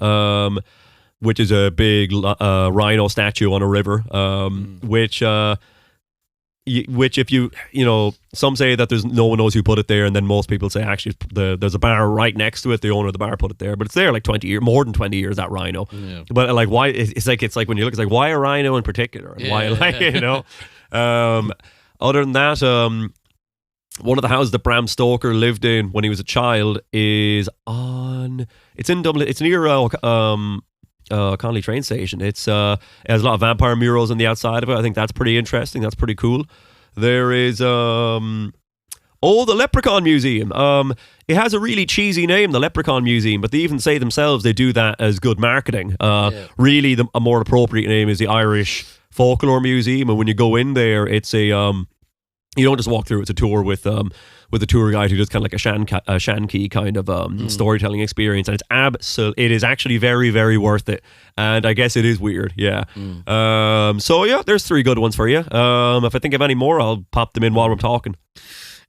which is a big rhino statue on a river, which if you know, some say that there's no one knows who put it there, and then most people say actually there's a bar right next to it. The owner of the bar put it there, but it's there like 20 years, more than 20 years, that rhino. Yeah. But like, why? It's like when you look, it's like, why a rhino in particular? And why, like, you know? Other than that, one of the houses that Bram Stoker lived in when he was a child it's in Dublin. It's near Connolly train station. It has a lot of vampire murals on the outside of it. I think that's pretty interesting. That's pretty cool. There is the Leprechaun Museum. It has a really cheesy name, the Leprechaun Museum, but they even say themselves they do that as good marketing. Really, a more appropriate name is the Irish Folklore Museum, and when you go in there, it's a you don't just walk through. It's a tour with a tour guide who does kind of like a Shanky kind of storytelling experience, and it is actually very, very worth it. And I guess it is weird, yeah. So yeah, there's 3 good ones for you. If I think of any more, I'll pop them in while I'm talking.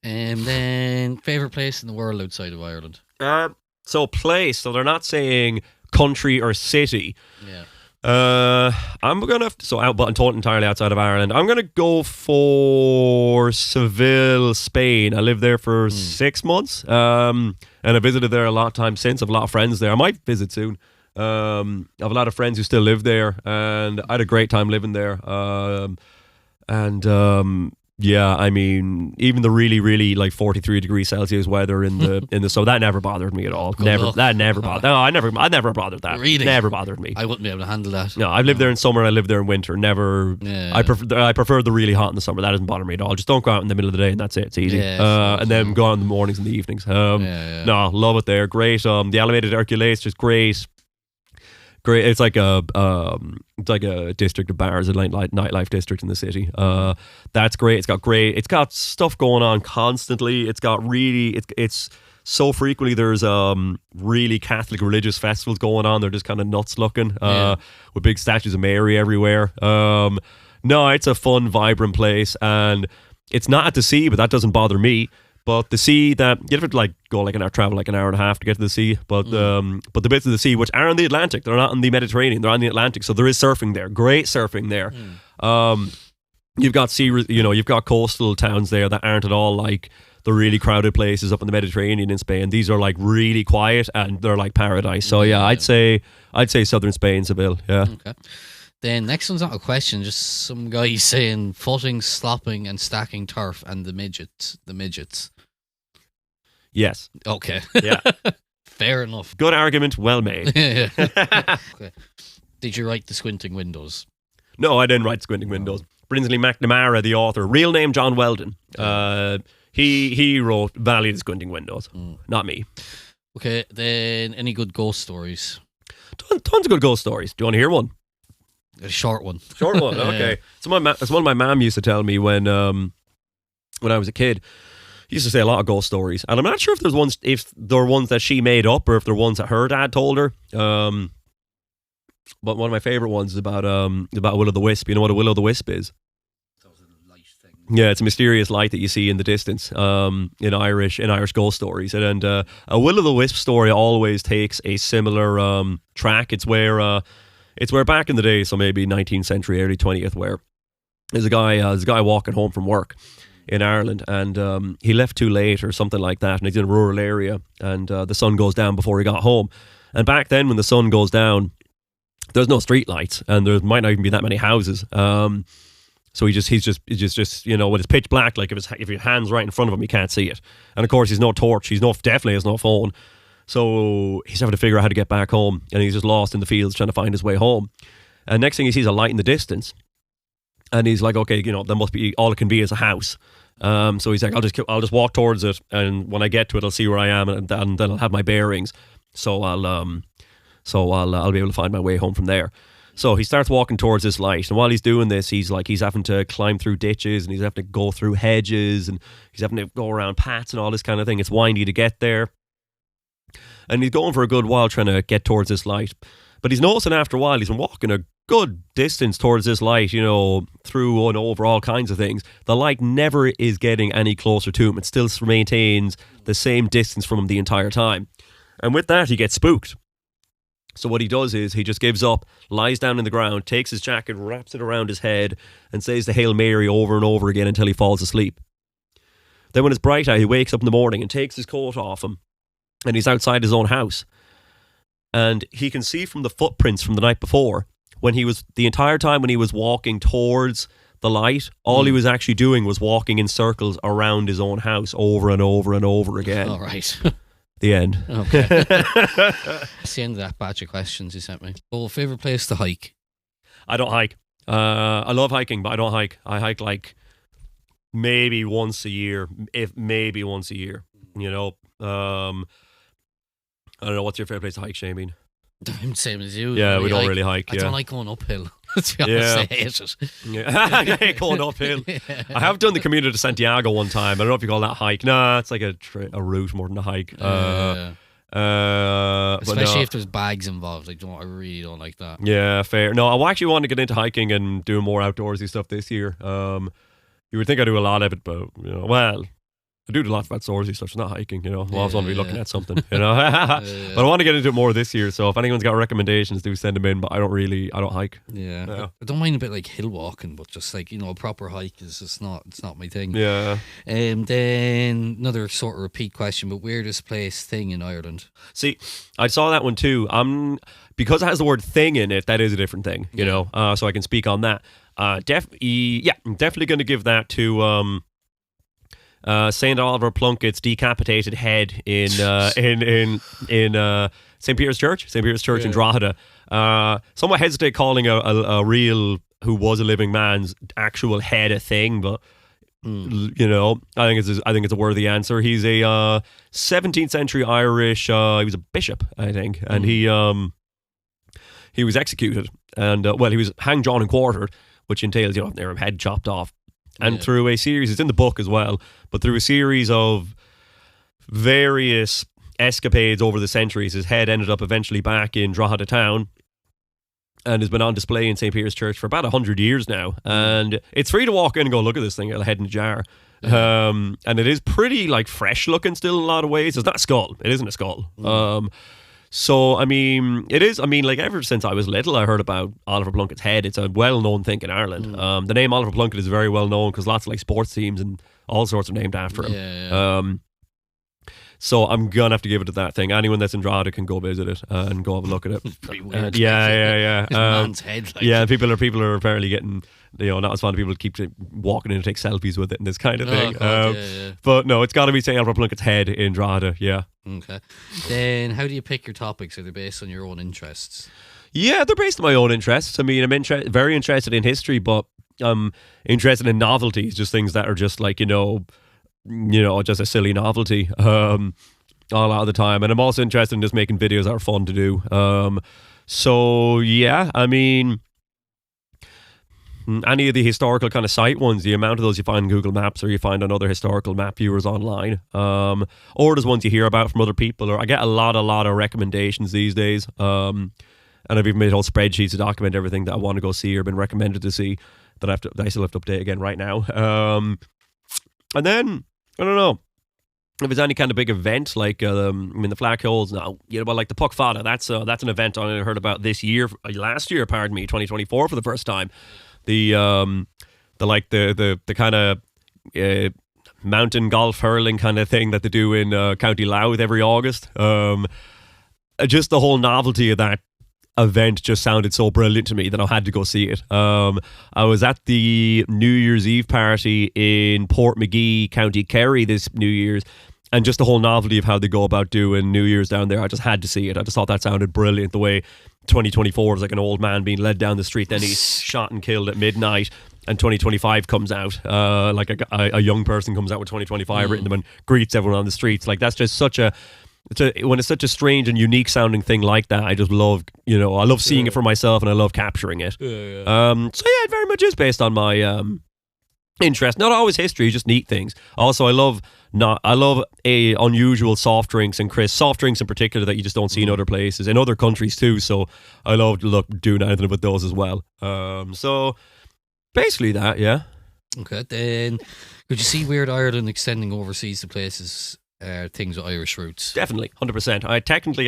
And then favorite place in the world outside of Ireland. So place. So they're not saying country or city. Yeah. I'm gonna entirely outside of Ireland. I'm gonna go for Seville, Spain. I lived there for 6 months, and I visited there a lot of times since. I have a lot of friends there. I might visit soon. I have a lot of friends who still live there, and I had a great time living there. Yeah, I mean, even the really, really like 43 degrees Celsius weather in the summer, that never bothered me at all. That never bothered. No, I never bothered that. Really? Never bothered me. I wouldn't be able to handle that. No, I've lived there in summer. I lived there in winter. Never. Yeah. I prefer the really hot in the summer. That doesn't bother me at all. Just don't go out in the middle of the day, and that's it. It's easy. And then go out in the mornings and the evenings. No, love it there. Great. The elevated Hercules, just great. Great. It's like a district of bars, a nightlife district in the city. That's great. It's got stuff going on constantly. It's so frequently there's really Catholic religious festivals going on. They're just kind of nuts looking, with big statues of Mary everywhere. No, it's a fun, vibrant place, and it's not at the sea, but that doesn't bother me. But the sea, that you have to like go like an hour, travel like an hour and a half to get to the sea. But the bits of the sea which are in the Atlantic, they're not in the Mediterranean, they're on the Atlantic. So there is surfing there, great surfing there. You've got you've got coastal towns there that aren't at all like the really crowded places up in the Mediterranean in Spain. These are like really quiet and they're like paradise. So yeah, I'd say southern Spain, Seville. Yeah. Okay. Then next one's not a question, just some guy saying footing, slopping, and stacking turf, and the midgets. Yes. Okay. Yeah. Fair enough. Good argument, well made. Okay. Did you write the Squinting Windows? No, I didn't write Squinting Windows. Brinsley McNamara, the author, real name John Weldon. He wrote Valley of the Squinting Windows. Not me. Okay. Then any good ghost stories? Tons of good ghost stories. Do you want to hear one? A short one. Short one, okay. It's one my mum used to tell me when I was a kid. He used to say a lot of ghost stories, and I'm not sure if they're ones that she made up or if they're ones that her dad told her. But one of my favourite ones is about Will o' the Wisp. You know what a Will o' the Wisp is? Yeah, it's a mysterious light that you see in the distance in Irish ghost stories, and a Will o' the Wisp story always takes a similar track. It's where back in the day, so maybe 19th century, early 20th, where there's a guy walking home from work in Ireland, and he left too late or something like that, and he's in a rural area, and the sun goes down before he got home. And back then, when the sun goes down, there's no street lights, and there might not even be that many houses. So he's just when it's pitch black, like if your hand's right in front of him, you can't see it. And of course, he's no torch, definitely has no phone. So he's having to figure out how to get back home, and he's just lost in the fields trying to find his way home. And next thing he sees a light in the distance, and he's like, okay, there must be, all it can be is a house. So he's like, I'll just walk towards it, and when I get to it, I'll see where I am, and then I'll have my bearings. So I'll be able to find my way home from there. So he starts walking towards this light, and while he's doing this, he's having to climb through ditches, and he's having to go through hedges, and he's having to go around paths and all this kind of thing. It's windy to get there. And he's going for a good while trying to get towards this light. But he's noticing after a while, he's been walking a good distance towards this light, through and over all kinds of things. The light never is getting any closer to him. It still maintains the same distance from him the entire time. And with that, he gets spooked. So what he does is he just gives up, lies down in the ground, takes his jacket, wraps it around his head, and says the Hail Mary over and over again until he falls asleep. Then when it's bright out, he wakes up in the morning and takes his coat off him. And he's outside his own house. And he can see from the footprints from the night before, the entire time when he was walking towards the light, all he was actually doing was walking in circles around his own house over and over and over again. All right. The end. Okay. That's the end of that batch of questions you sent me. Oh, favourite place to hike? I don't hike. I love hiking, but I don't hike. I hike like maybe once a year, I don't know, what's your favourite place to hike, Shameen? I'm the same as you. Yeah, we don't really hike. I don't like going uphill. To be honest, I hate it. Yeah, going uphill. Yeah. I have done the Camino de Santiago one time. I don't know if you call that hike. Nah, it's like a route more than a hike. Especially if there's bags involved. I really don't like that. Yeah, fair. No, I actually want to get into hiking and doing more outdoorsy stuff this year. You would think I do a lot of it, but I do a lot of outdoorsy stuff. It's not hiking, I always want to be looking at something, But I want to get into it more this year. So if anyone's got recommendations, do send them in. But I don't hike. Yeah. I don't mind a bit like hill walking, but just like a proper hike is just it's not my thing. Yeah. Then another sort of repeat question, but weirdest place thing in Ireland. See, I saw that one too. Because it has the word thing in it, that is a different thing, so I can speak on that. definitely going to give that to St. Oliver Plunkett's decapitated head in St. Peter's Church in Drogheda. Somewhat hesitate calling a real who was a living man's actual head a thing, but you know, I think it's a worthy answer. He's a 17th century Irish. He was a bishop, I think, and he was executed, and he was hanged, drawn, and quartered, which entails their head chopped off. And through a series, it's in the book as well, but through a series of various escapades over the centuries, his head ended up eventually back in Drogheda town and has been on display in St. Peter's Church for about 100 years now. And it's free to walk in and go, look at this thing, a head in a jar. And it is pretty fresh looking still in a lot of ways. It's not a skull. It isn't a skull. So, I mean, it is. I mean, ever since I was little, I heard about Oliver Plunkett's head. It's a well-known thing in Ireland. The name Oliver Plunkett is very well known because lots of sports teams and all sorts are named after him. So I'm gonna have to give it to that thing. Anyone that's in Drogheda can go visit it and go have a look at it. Pretty weird. Yeah. Man's head. Yeah, people are apparently getting not as fond of people to keep walking in and take selfies with it and this kind of thing. God, But no, it's got to be St. Albert Plunkett's head in Drogheda. Yeah. Okay. Then how do you pick your topics? Are they based on your own interests? Yeah, they're based on my own interests. I mean, I'm very interested in history, but I'm interested in novelties, just things that are just just a silly novelty a lot of the time. And I'm also interested in just making videos that are fun to do. So yeah, I mean, any of the historical kind of site ones, the amount of those you find in Google Maps or you find on other historical map viewers online, or there's ones you hear about from other people, or I get a lot of recommendations these days. And I've even made whole spreadsheets to document everything that I want to go see or been recommended to see that I still have to update again right now. And then I don't know if it's any kind of big event the Flag Holes now, the Puck Fada. That's an event I heard about last year, 2024 for the first time. The kind of mountain golf hurling kind of thing that they do in County Louth every August. Just the whole novelty of that event just sounded so brilliant to me that I had to go see it. I was at the New Year's Eve party in Portmagee, County Kerry this New Year's, and just the whole novelty of how they go about doing New Year's down there, I just had to see it. I just thought that sounded brilliant, the way 2024 is like an old man being led down the street, then he's shot and killed at midnight, and 2025 comes out, a young person comes out with 2025 written them and greets everyone on the streets. That's just when it's such a strange and unique sounding thing like that, I just love, I love seeing it for myself and I love capturing it. It very much is based on my interest. Not always history, just neat things. Also, I love unusual soft drinks and crisp soft drinks in particular that you just don't see in other places, in other countries too. So I love doing anything with those as well. So basically that, yeah. Okay, then could you see Weird Ireland extending overseas to places? Things with Irish roots. Definitely, 100%. I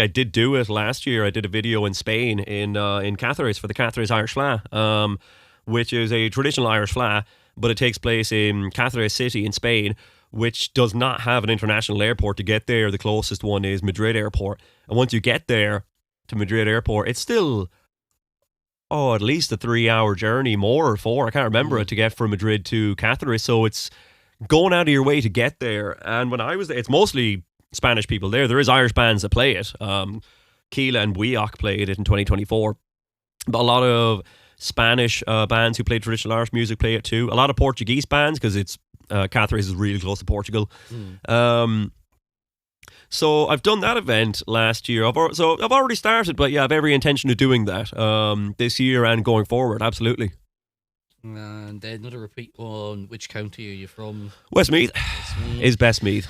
did do it last year. I did a video in Spain in Cáceres for the Cáceres Irish Fleadh, which is a traditional Irish Fleadh, but it takes place in Cáceres city in Spain, which does not have an international airport. To get there, the closest one is Madrid Airport. And once you get there to Madrid Airport, it's still at least a 3-hour journey, more or 4. I can't remember it, to get from Madrid to Cáceres. So it's going out of your way to get there. And when I was there, it's mostly Spanish people there. There is Irish bands that play it. Keela and Weoch played it in 2024. But a lot of Spanish bands who play traditional Irish music play it too. A lot of Portuguese bands, because it's Cáceres is really close to Portugal. So I've done that event last year. I've already started, but yeah, I've every intention of doing that this year and going forward. Absolutely. And then another repeat one. Which county are you from? Westmeath is Bestmeath.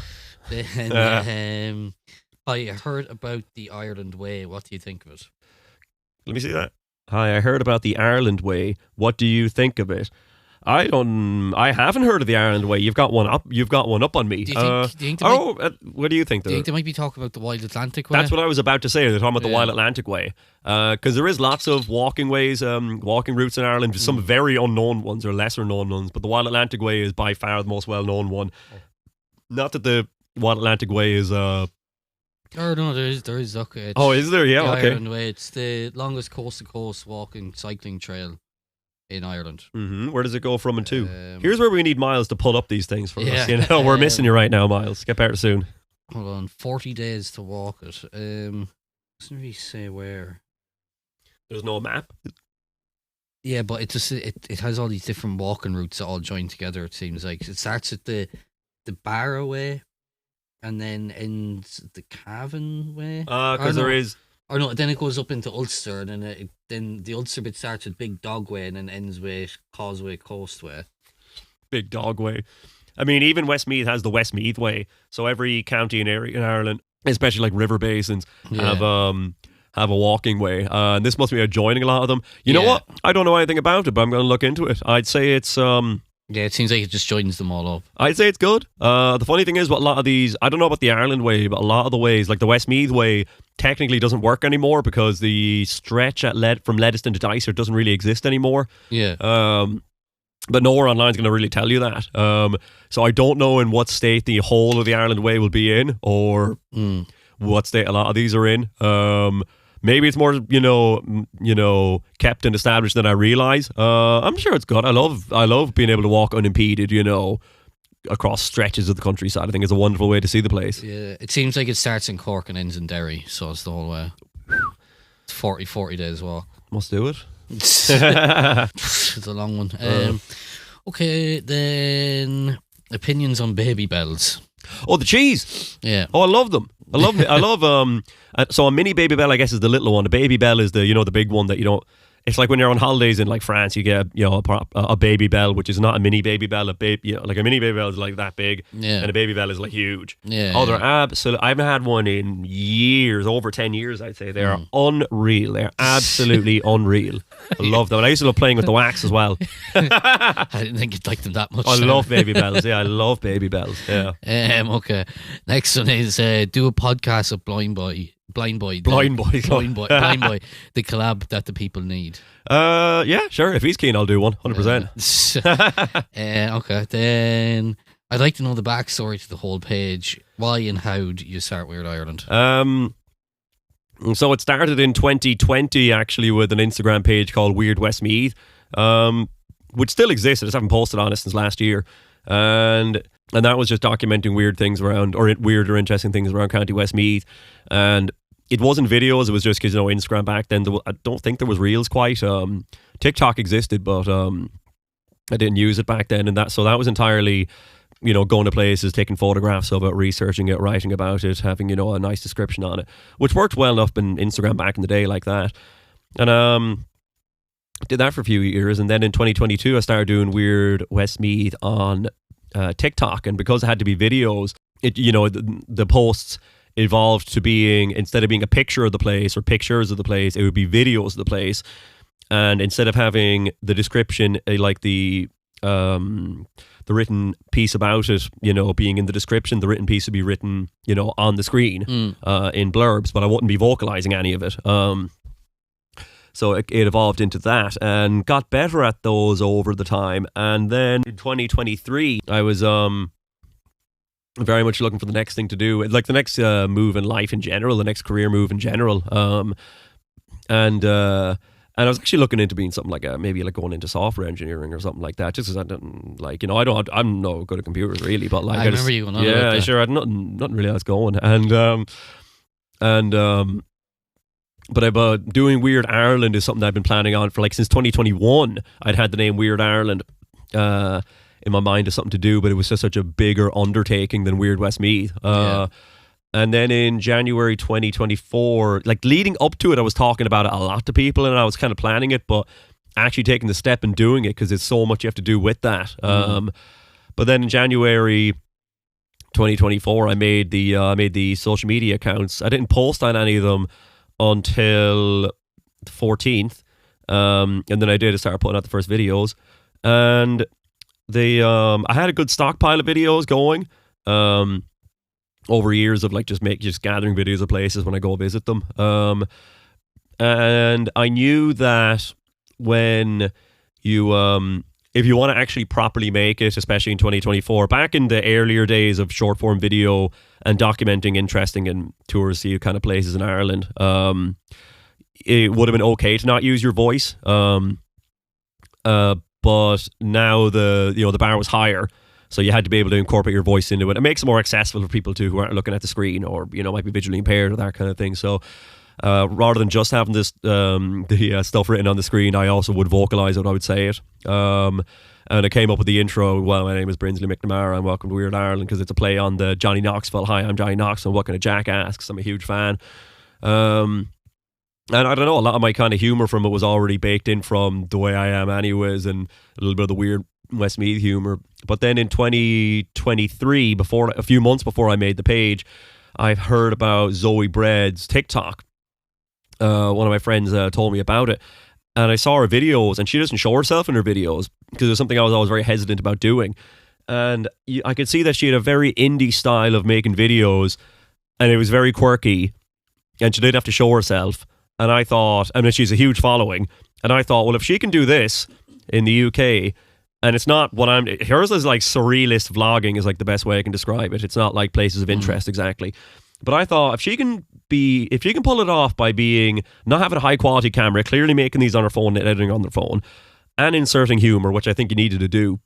Then I heard about the Ireland Way. What do you think of it? Let me see that. Hi, I heard about the Ireland Way. What do you think of it? I haven't heard of the Ireland Way. You've got one up on me. Do you think what do you think? Do you think they might be talking about the Wild Atlantic Way? That's what I was about to say. They're talking about the Wild Atlantic Way. Because there is lots of walking ways, walking routes in Ireland. Some very unknown ones or lesser known ones. But the Wild Atlantic Way is by far the most well known one. Not that the Wild Atlantic Way is... Oh no, there is. Okay. Oh, is there? Yeah, the okay. Ireland Way. It's the longest coast-to-coast walking cycling trail in Ireland. Where does it go from and to? Here's where we need Miles to pull up these things for Yeah. us. You know, we're missing you right now, Miles. Get better soon. Hold on, 40 days to walk it. Doesn't really say where. There's no map. Yeah, but it has all these different walking routes that all join together. It seems like it starts at the Barrow way, and then ends the Cavan way. Because there is. Or no, then it goes up into Ulster, and then the Ulster bit starts with Big Dog Way, and then ends with Causeway Coast Way. Big Dog Way. I mean, even Westmeath has the Westmeath Way. So every county and area in Ireland, especially like river basins, have a walking way. And this must be adjoining a lot of them. You know what? I don't know anything about it, but I'm going to look into it. I'd say it's... Yeah, it seems like it just joins them all up. I'd say it's good. The funny thing is, what a lot of these, I don't know about the Ireland way, but a lot of the ways, like the Westmeath way, technically doesn't work anymore because the stretch from Leddiston to Dyser doesn't really exist anymore. Yeah. But nowhere online is going to really tell you that. So I don't know in what state the whole of the Ireland way will be in, or what state a lot of these are in. Maybe it's more, kept and established than I realise. I'm sure it's good. I love being able to walk unimpeded, across stretches of the countryside. I think it's a wonderful way to see the place. Yeah, it seems like it starts in Cork and ends in Derry, so it's the whole way. It's 40 days walk. Must do it. It's a long one. Okay, then opinions on baby bells. Oh, the cheese. Yeah. Oh, I love them. I love so a mini Baby Bell, I guess, is the little one. The Baby Bell is the big one that you don't. It's like when you're on holidays in like France, you get a Baby Bell, which is not a mini Baby Bell. Like a mini Baby Bell is like that big, and a Baby Bell is like huge. Yeah. Oh, they're absolutely. I haven't had one in years, over 10 years, I'd say. They are unreal. They're absolutely unreal. I love them. And I used to love playing with the wax as well. I didn't think you'd like them that much. I love Baby Bells. Yeah, I love Baby Bells. Yeah. Okay. Next one is do a podcast of Blind Boy, the collab that the people need. Yeah, sure. If he's keen, I'll do one. 100%. Okay, then I'd like to know the backstory to the whole page. Why and how do you start Weird Ireland? So it started in 2020 actually with an Instagram page called Weird Westmeath, which still exists. I just haven't posted on it since last year, and that was just documenting weird things around, or weird or interesting things around County Westmeath. And it wasn't videos, it was just because Instagram back then, I don't think there was Reels quite. TikTok existed, but I didn't use it back then, and that was entirely going to places, taking photographs of it, researching it, writing about it, having a nice description on it, which worked well enough in Instagram back in the day like that. And did that for a few years, and then in 2022 I started doing Weird Westmeath on TikTok, and because it had to be videos, the posts evolved to being, instead of being a picture of the place or pictures of the place, it would be videos of the place. And instead of having the description, like the written piece about it, being in the description, the written piece would be written, on the screen in blurbs, but I wouldn't be vocalizing any of it. So it evolved into that and got better at those over the time. And then in 2023, I was very much looking for the next thing to do, like the next move in life in general, the next career move in general. And I was actually looking into being something like maybe like going into software engineering or something like that, just because I didn't I'm no good at computers really, but like I remember you going on yeah, about that. sure, I had nothing really else going, but doing Weird Ireland is something I've been planning on for like since 2021. I'd had the name Weird Ireland in my mind as something to do, but it was just such a bigger undertaking than Weird Westmeath. And then in January 2024, like leading up to it, I was talking about it a lot to people, and I was kind of planning it, but actually taking the step and doing it, because there's so much you have to do with that. But then in January 2024, I made the social media accounts. I didn't post on any of them until the 14th, and then I started putting out the first videos, and I had a good stockpile of videos going over years of like just gathering videos of places when I go visit them, and I knew that when you if you want to actually properly make it, especially in 2024, back in the earlier days of short form video and documenting interesting and touristy kind of places in Ireland, it would have been okay to not use your voice. But now the bar was higher, so you had to be able to incorporate your voice into it. It makes it more accessible for people too who aren't looking at the screen or might be visually impaired or that kind of thing. So rather than just having this the stuff written on the screen, I also would vocalize it. I would say it. And I came up with the intro. Well, my name is Brinsley McNamara and welcome to Weird Ireland, because it's a play on the Johnny Knoxville. Hi, I'm Johnny Knoxville. What kind of jackass? Because I'm a huge fan. And I don't know, a lot of my kind of humour from it was already baked in from the way I am anyways, and a little bit of the weird Westmeath humour. But then in 2023, a few months before I made the page, I've heard about Zoe Bread's TikTok. One of my friends told me about it, and I saw her videos, and she doesn't show herself in her videos because it was something I was always very hesitant about doing. And I could see that she had a very indie style of making videos, and it was very quirky, and she didn't have to show herself. And I thought, and she's a huge following, and I thought, well, if she can do this in the UK, and it's not hers is like surrealist vlogging is like the best way I can describe it. It's not like places of interest exactly. But I thought if she can pull it off by not having a high quality camera, clearly making these on her phone, editing on their phone, and inserting humor, which I think you needed to do,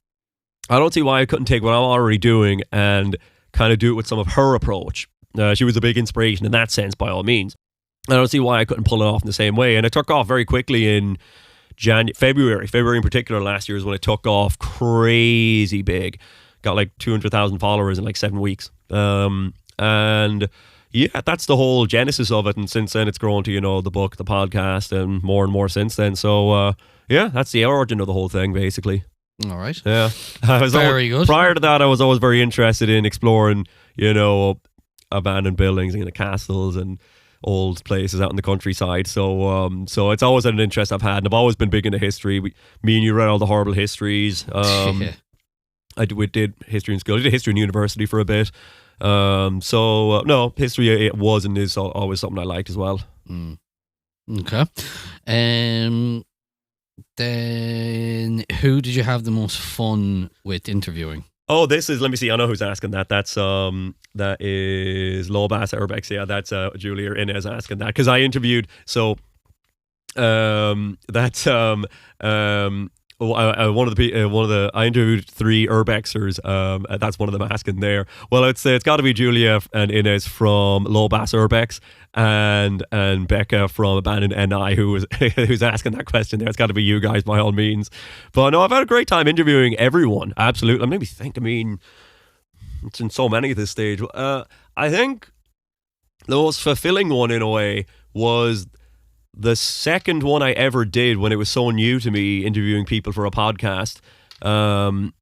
I don't see why I couldn't take what I'm already doing and kind of do it with some of her approach. She was a big inspiration in that sense, by all means. I don't see why I couldn't pull it off in the same way. And it took off very quickly in February in particular last year is when it took off crazy big. Got like 200,000 followers in like 7 weeks. And yeah, that's the whole genesis of it. And since then it's grown to, the book, the podcast, and more since then. So yeah, that's the origin of the whole thing basically. All right. Yeah. Very good. Prior to that, I was always very interested in exploring, abandoned buildings and castles and old places out in the countryside. So it's always an interest I've had, and I've always been big into history. Me and you read all the horrible histories. We did history in school. I did history in university for a bit. No, history it was and is always something I liked as well. Okay. Then who did you have the most fun with interviewing? Oh, this is, let me see, I know who's asking that. That is Lobas Urbex. Yeah, that's Julia Inez asking that, because I interviewed, I interviewed 3 Urbexers. That's one of them asking there. Well, it's got to be Julia and Inez from Lobas Urbex and Becca from Abandoned NI who's asking that question there. It's got to be you guys by all means. But no, I've had a great time interviewing everyone. Absolutely. It's in so many at this stage. I think the most fulfilling one in a way was the second one I ever did when it was so new to me, interviewing people for a podcast. And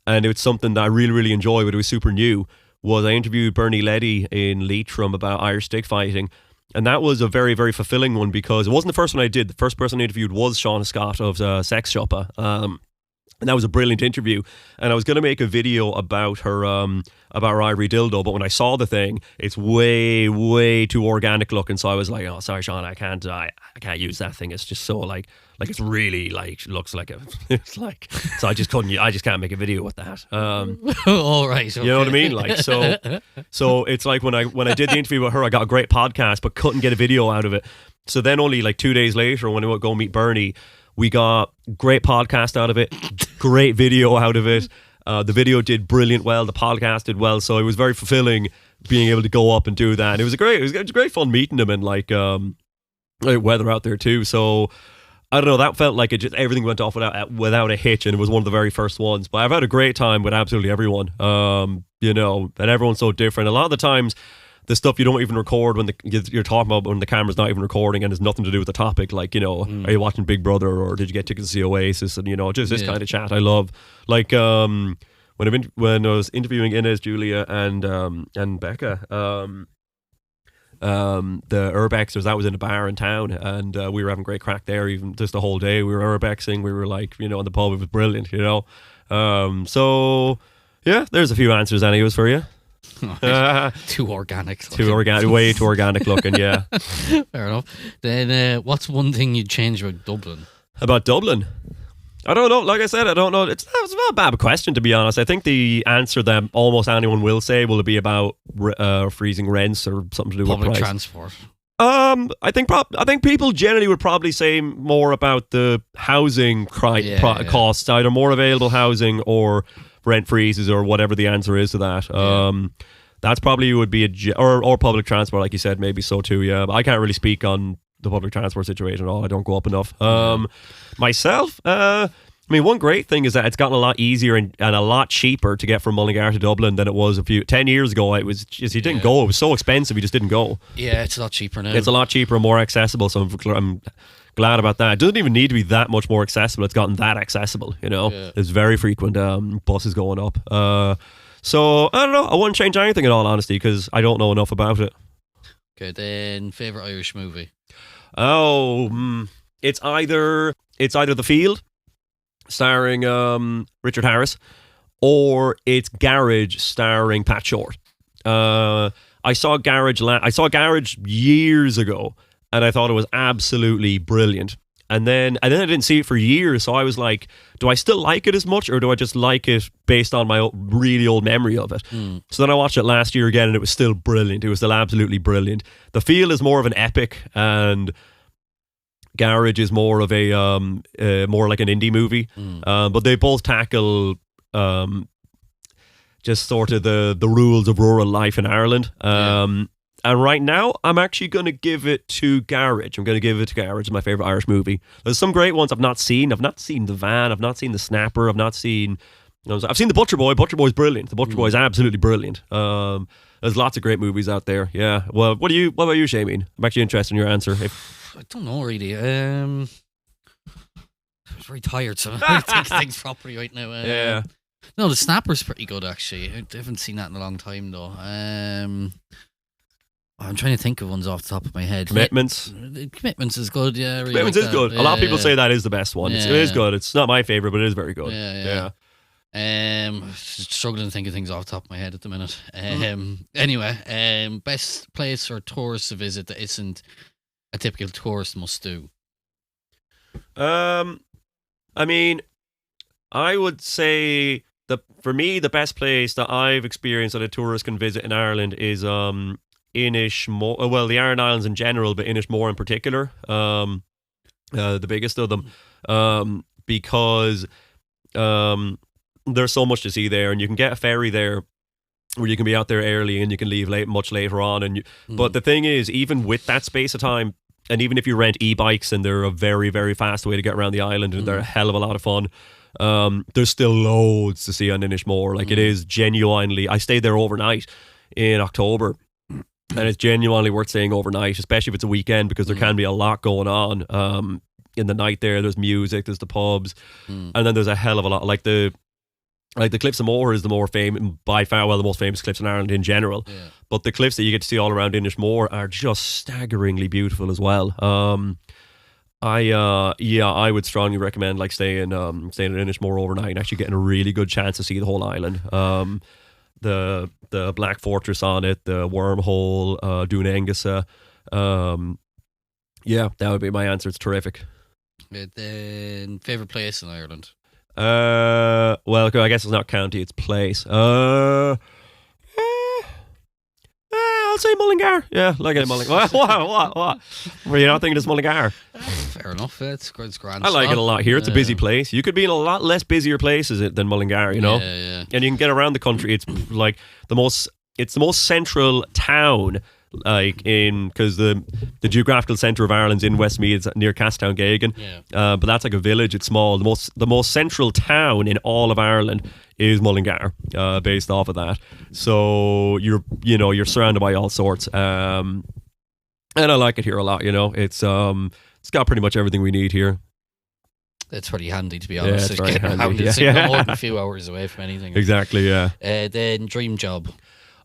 it was something that I really, really enjoyed, but it was super new, was I interviewed Bernie Leddy in Leitrim about Irish stick fighting. And that was a very, very fulfilling one because it wasn't the first one I did. The first person I interviewed was Sean Scott of Sex Shoppa. And that was a brilliant interview. And I was going to make a video about her ivory dildo, but when I saw the thing, it's way, way too organic looking. So I was like, "Oh, sorry, Sean, I can't use that thing. It's just so like it's really looks like it's like." So I just can't make a video with that. All right, okay. You know what I mean? Like so it's like when I did the interview with her, I got a great podcast, but couldn't get a video out of it. So then only like 2 days later, when I went to go meet Bernie, we got great podcast out of it, great video out of it. The video did brilliant well. The podcast did well. So it was very fulfilling being able to go up and do that. And it was great fun meeting him and like weather out there too. So I don't know. That felt like everything went off without a hitch, and it was one of the very first ones. But I've had a great time with absolutely everyone. And everyone's so different. A lot of the times, the stuff you don't even record when you're talking about when the camera's not even recording and has nothing to do with the topic, like, are you watching Big Brother or did you get tickets to see Oasis, and just this kind of chat I love. Like when I was interviewing Inez, Julia and Becca, the Urbexers, that was in a bar in town, and we were having great crack there, even just the whole day. We were Urbexing, we were like, in the pub, it was brilliant, so yeah, there's a few answers anyways for you. Too organic. Way too organic looking, yeah. Fair enough. Then what's one thing you'd change about Dublin? About Dublin? I don't know. Like I said, I don't know. It's not a bad question, to be honest. I think the answer that almost anyone will say will be about freezing rents or something to do with public price. transport. I think people generally would probably say more about the housing costs, either more available housing or rent freezes or whatever the answer is to that. That's probably would be or public transport, like you said, maybe so too. Yeah, but I can't really speak on the public transport situation at all. I don't go up enough. Myself, I mean, one great thing is that it's gotten a lot easier and a lot cheaper to get from Mullingar to Dublin than it was 10 years ago. It was just, you didn't go. It was so expensive, you just didn't go. Yeah, it's a lot cheaper now. It's a lot cheaper and more accessible, so I'm glad about that. It doesn't even need to be that much more accessible. It's gotten that accessible, you know. Yeah. There's very frequent buses going up. So, I don't know. I wouldn't change anything in all honesty because I don't know enough about it. Okay, then, favourite Irish movie? It's either The Field, starring Richard Harris, or it's Garage starring Pat Short. I saw Garage years ago, and I thought it was absolutely brilliant. And then I didn't see it for years, so I was like, do I still like it as much, or do I just like it based on my really old memory of it? So then I watched it last year again, and it was still brilliant. It was still absolutely brilliant. The Field is more of an epic, and Garage is more of a more like an indie movie. But they both tackle just sort of the rules of rural life in Ireland. And right now, I'm actually going to give it to Garage. I'm going to give it to Garage. It's my favourite Irish movie. There's some great ones I've not seen. I've not seen The Van. I've not seen The Snapper. I've not seen... I've seen The Butcher Boy. Butcher Boy's brilliant. The Butcher Boy is absolutely brilliant. There's lots of great movies out there. Yeah. Well, what about you, Shameen? I'm actually interested in your answer. I don't know, really. I was very tired, so I think things properly right now. Yeah. No, The Snapper's pretty good, actually. I haven't seen that in a long time, though. I'm trying to think of ones off the top of my head. Commitments. Commitments is good, yeah. Really Commitments is good. A lot of people say that is the best one. It is good. It's not my favourite, but it is very good. Yeah. Struggling to think of things off the top of my head at the minute. Anyway, best place for tourists to visit that isn't a typical tourist must do. I mean, I would say for me the best place that I've experienced that a tourist can visit in Ireland is Inishmore. Well, the Aran Islands in general, but Inishmore in particular, the biggest of them, because there's so much to see there, and you can get a ferry there where you can be out there early and you can leave much later on. But the thing is, even with that space of time, and even if you rent e-bikes, and they're a very, very fast way to get around the island, and they're a hell of a lot of fun, there's still loads to see on Inishmore. Like, it is genuinely... I stayed there overnight in October, and it's genuinely worth staying overnight, especially if it's a weekend, because there can be a lot going on in the night there. There's music, there's the pubs, and then there's a hell of a lot. Like the Cliffs of Moher is the more famous, by far, the most famous cliffs in Ireland in general. Yeah. But the cliffs that you get to see all around Inishmore are just staggeringly beautiful as well. I would strongly recommend staying at Inishmore overnight and actually getting a really good chance to see the whole island. The Black Fortress on it, the Wormhole, Dún Aengusa. That would be my answer. It's terrific. Then favourite place in Ireland? Well, I guess it's not county, it's place. I'll say Mullingar. Yeah, like a Mullingar. What? Were you not thinking it's Mullingar? Fair enough. It's grand. I like it a lot here. It's a busy place. You could be in a lot less busier places than Mullingar, you know? Yeah. And you can get around the country. It's like the most central town, because the geographical centre of Ireland's in Westmeath, near Castown-Gagan. Yeah. But that's like a village. It's small. The most central town in all of Ireland is Mullingar, based off of that. So you're surrounded by all sorts. And I like it here a lot. You know, it's got pretty much everything we need here. It's pretty handy, to be honest. Yeah, it's very handy. It's more than a few hours away from anything. Exactly. Yeah. Then dream job.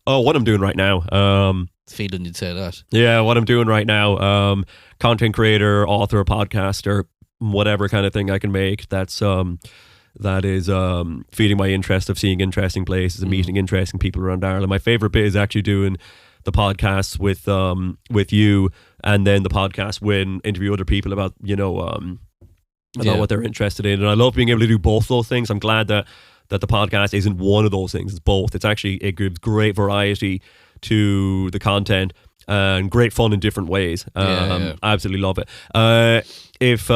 Oh, what I'm doing right now. Feeling you'd say that. Yeah, what I'm doing right now. Content creator, author, podcaster, whatever kind of thing I can make. That is feeding my interest of seeing interesting places and meeting interesting people around Ireland. My favourite bit is actually doing the podcasts with you, and then the podcast when interview other people about what they're interested in. And I love being able to do both those things. I'm glad that the podcast isn't one of those things. It's both. It's actually, it gives great variety to the content, and great fun in different ways. I absolutely love it. If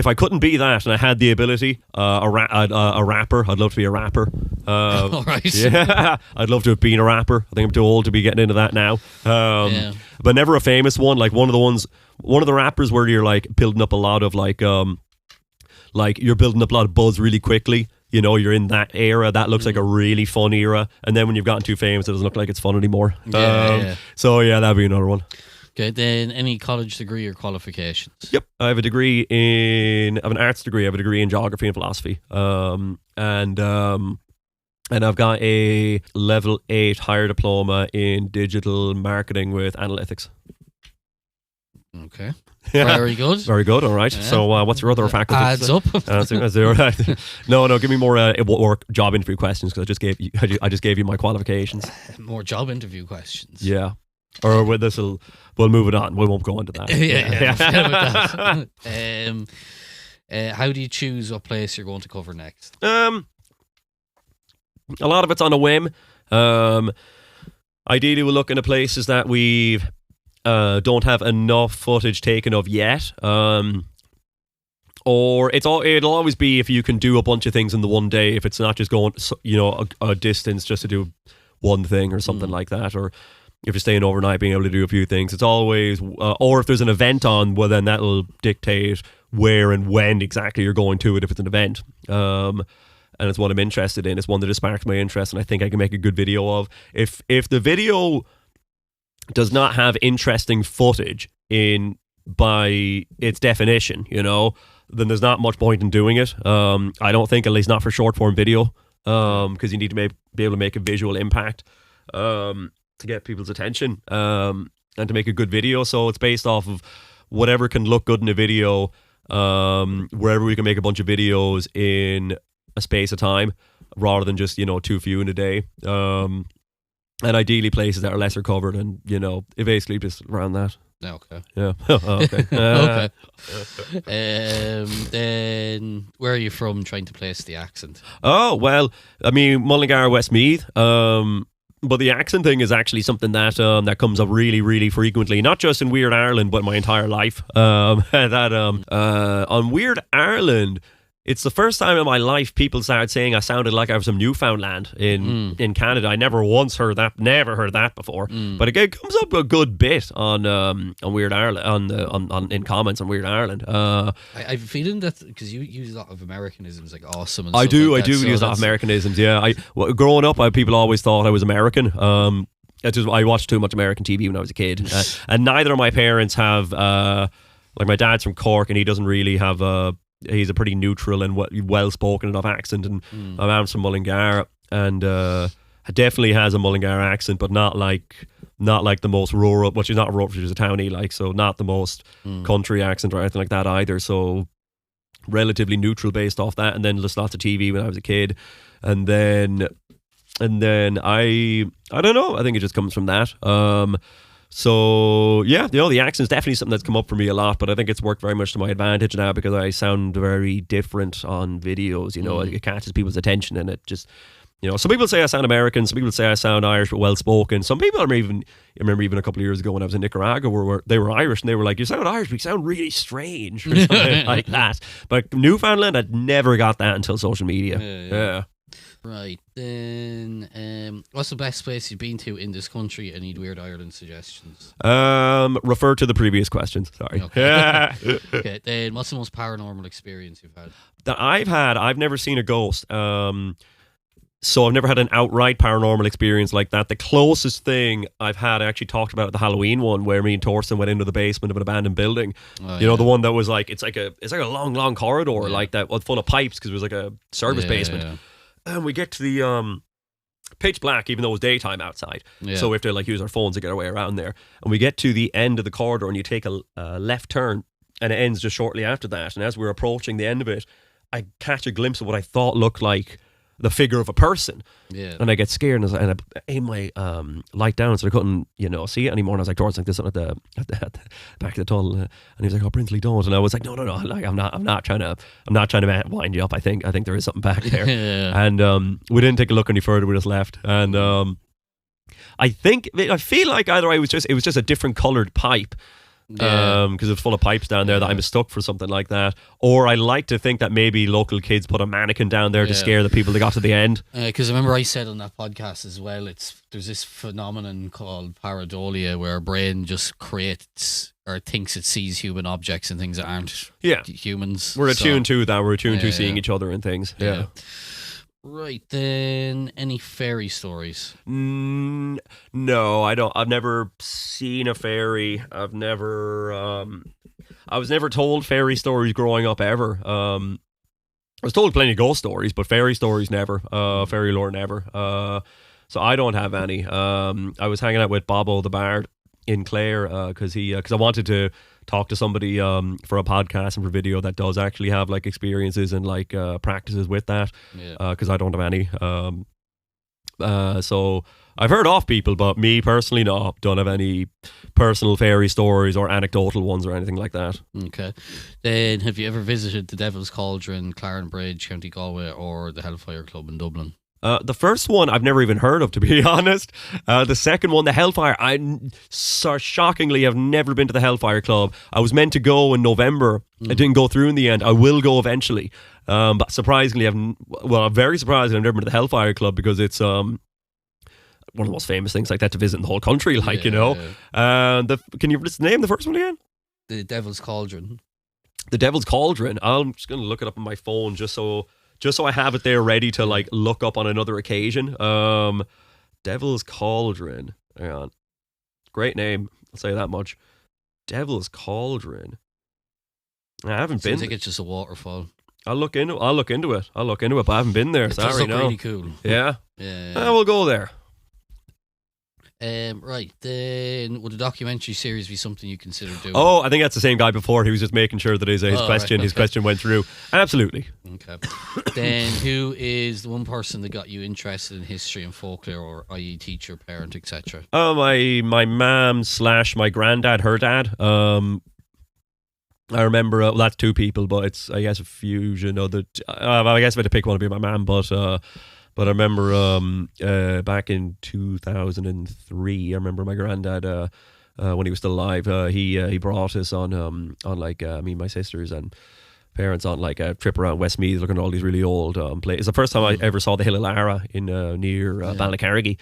I couldn't be that and I had the ability, a rapper, I'd love to be a rapper. All right. Yeah, I'd love to have been a rapper. I think I'm too old to be getting into that now. But never a famous one, like one of the rappers where you're like building up a lot of like you're building up a lot of buzz really quickly. You know, you're in that era. That looks like a really fun era. And then when you've gotten too famous, it doesn't look like it's fun anymore. So yeah, that'd be another one. Okay, then any college degree or qualifications? Yep, I have an arts degree. I have a degree in geography and philosophy. And I've got a level 8 higher diploma in digital marketing with analytics. Okay. Very good. Very good. All right. Yeah. So, what's your other faculty? Adds up. No. Give me more work job interview questions because I just gave you my qualifications. More job interview questions. Yeah. Or we'll move it on. We won't go into that. Forget about that. How do you choose what place you're going to cover next? A lot of it's on a whim. Ideally, we'll look into places that we don't have enough footage taken of yet. Or it'll always be if you can do a bunch of things in the one day. If it's not just going, a distance just to do one thing or something like that, or if you're staying overnight, being able to do a few things. It's always, or if there's an event on, well, then that'll dictate where and when exactly you're going to it if it's an event. And it's one I'm interested in. It's one that has sparked my interest and I think I can make a good video of. If the video does not have interesting footage by its definition, then there's not much point in doing it. I don't think, at least not for short form video, because you need to be able to make a visual impact. To get people's attention and to make a good video. So it's based off of whatever can look good in a video, wherever we can make a bunch of videos in a space of time rather than just, too few in a day. And ideally places that are lesser covered and, basically just around that. Okay. Yeah. Okay. Okay. Then where are you from, trying to place the accent? Oh, well, I mean, Mullingar, Westmeath. But the accent thing is actually something that comes up really, really frequently, not just in Weird Ireland, but my entire life. On Weird Ireland, it's the first time in my life people started saying I sounded like I was from Newfoundland in Canada. I never once heard that, before. But it comes up a good bit on Weird Ireland, in comments on Weird Ireland. I have a feeling that because you use a lot of Americanisms like awesome. And I do so use a lot of Americanisms. Yeah, growing up, people always thought I was American. I watched too much American TV when I was a kid, and neither of my parents have. Like my dad's from Cork, and he doesn't really have he's a pretty neutral and well-spoken enough accent, and my mom's from Mullingar, and definitely has a Mullingar accent, but not like the most rural. Well, she's not rural; she's a townie, so not the most country accent or anything like that either. So relatively neutral based off that, and then just lots of TV when I was a kid, and then I don't know. I think it just comes from that. So yeah, the accent's definitely something that's come up for me a lot, but I think it's worked very much to my advantage now because I sound very different on videos. It catches people's attention, and it just, some people say I sound American, some people say I sound Irish but well spoken. Some people I remember even a couple of years ago when I was in Nicaragua where they were Irish and they were like, "You sound Irish, but you sound really strange," or something like that. But Newfoundland, I'd never got that until social media. Yeah. Right, then what's the best place you've been to in this country? I need Weird Ireland suggestions. Refer to the previous questions. Sorry. Okay. Okay, then what's the most paranormal experience you've had? That I've never seen a ghost. So I've never had an outright paranormal experience like that. The closest thing I've had, I actually talked about at the Halloween one, where me and Torsten went into the basement of an abandoned building. The one that was like it's like a long corridor like that, full of pipes because it was like a service basement. Yeah. And we get to the pitch black, even though it was daytime outside. Yeah. So we have to use our phones to get our way around there. And we get to the end of the corridor, and you take a left turn, and it ends just shortly after that. And as we're approaching the end of it, I catch a glimpse of what I thought looked like the figure of a person. Yeah. And I get scared, and I aim my light down so I couldn't, see it anymore. And I was like, "George, like this at the back of the tunnel." And he was like, "Oh, Brinsley, don't." And I was like, "No. Like, I'm not trying to wind you up. I think there is something back there." Yeah. And we didn't take a look any further. We just left. And I feel like either it was just a different coloured pipe. Because it's full of pipes down there that I mistook for something like that. Or I like to think that maybe local kids put a mannequin down there to scare the people that got to the end. Because I remember I said on that podcast as well, there's this phenomenon called pareidolia where our brain just creates or thinks it sees human objects and things that aren't humans. We're attuned to that. We're attuned to seeing each other and things. Yeah. Right, then, any fairy stories? No, I don't. I've never seen a fairy. I've never. I was never told fairy stories growing up ever. I was told plenty of ghost stories, but fairy stories never. Fairy lore never. So I don't have any. I was hanging out with Bobo the Bard in Clare because I wanted to talk to somebody for a podcast and for video that does actually have like experiences and like practices with that because I don't have any. So I've heard of people, but me personally, no, don't have any personal fairy stories or anecdotal ones or anything like that. Okay. Then have you ever visited the Devil's Cauldron, Clarenbridge, County Galway, or the Hellfire Club in Dublin? The first one I've never even heard of, to be honest. The second one, the Hellfire, I shockingly have never been to the Hellfire Club. I was meant to go in November. It didn't go through in the end. I will go eventually. But surprisingly, I'm very surprised I've never been to the Hellfire Club because it's one of the most famous things like that to visit in the whole country, like, you know. Can you just name the first one again? The Devil's Cauldron. The Devil's Cauldron. I'm just going to look it up on my phone just so I have it there ready to like look up on another occasion. Devil's Cauldron. Hang on. Great name. I'll say that much. Devil's Cauldron. I haven't been. I think it's just a waterfall. I'll look into it. But I haven't been there. It Sorry, does look no. really cool. Yeah. Yeah. We'll go there. Right, then would a documentary series be something you consider doing? Oh, I think that's the same guy before. He was just making sure that his question went through. Absolutely. Okay. Then who is the one person that got you interested in history and folklore, or i.e. teacher, parent, etc.? My mum / my granddad, her dad. I remember, that's two people, but it's, I guess, a fusion of the, I guess if I had to pick one, it'd be my mum, but I remember back in 2003, I remember my granddad, when he was still alive, he brought us on like me and my sisters and parents on like a trip around Westmeath, looking at all these really old places. It's the first time I ever saw the Hill of Lara in near Ballycarrigy.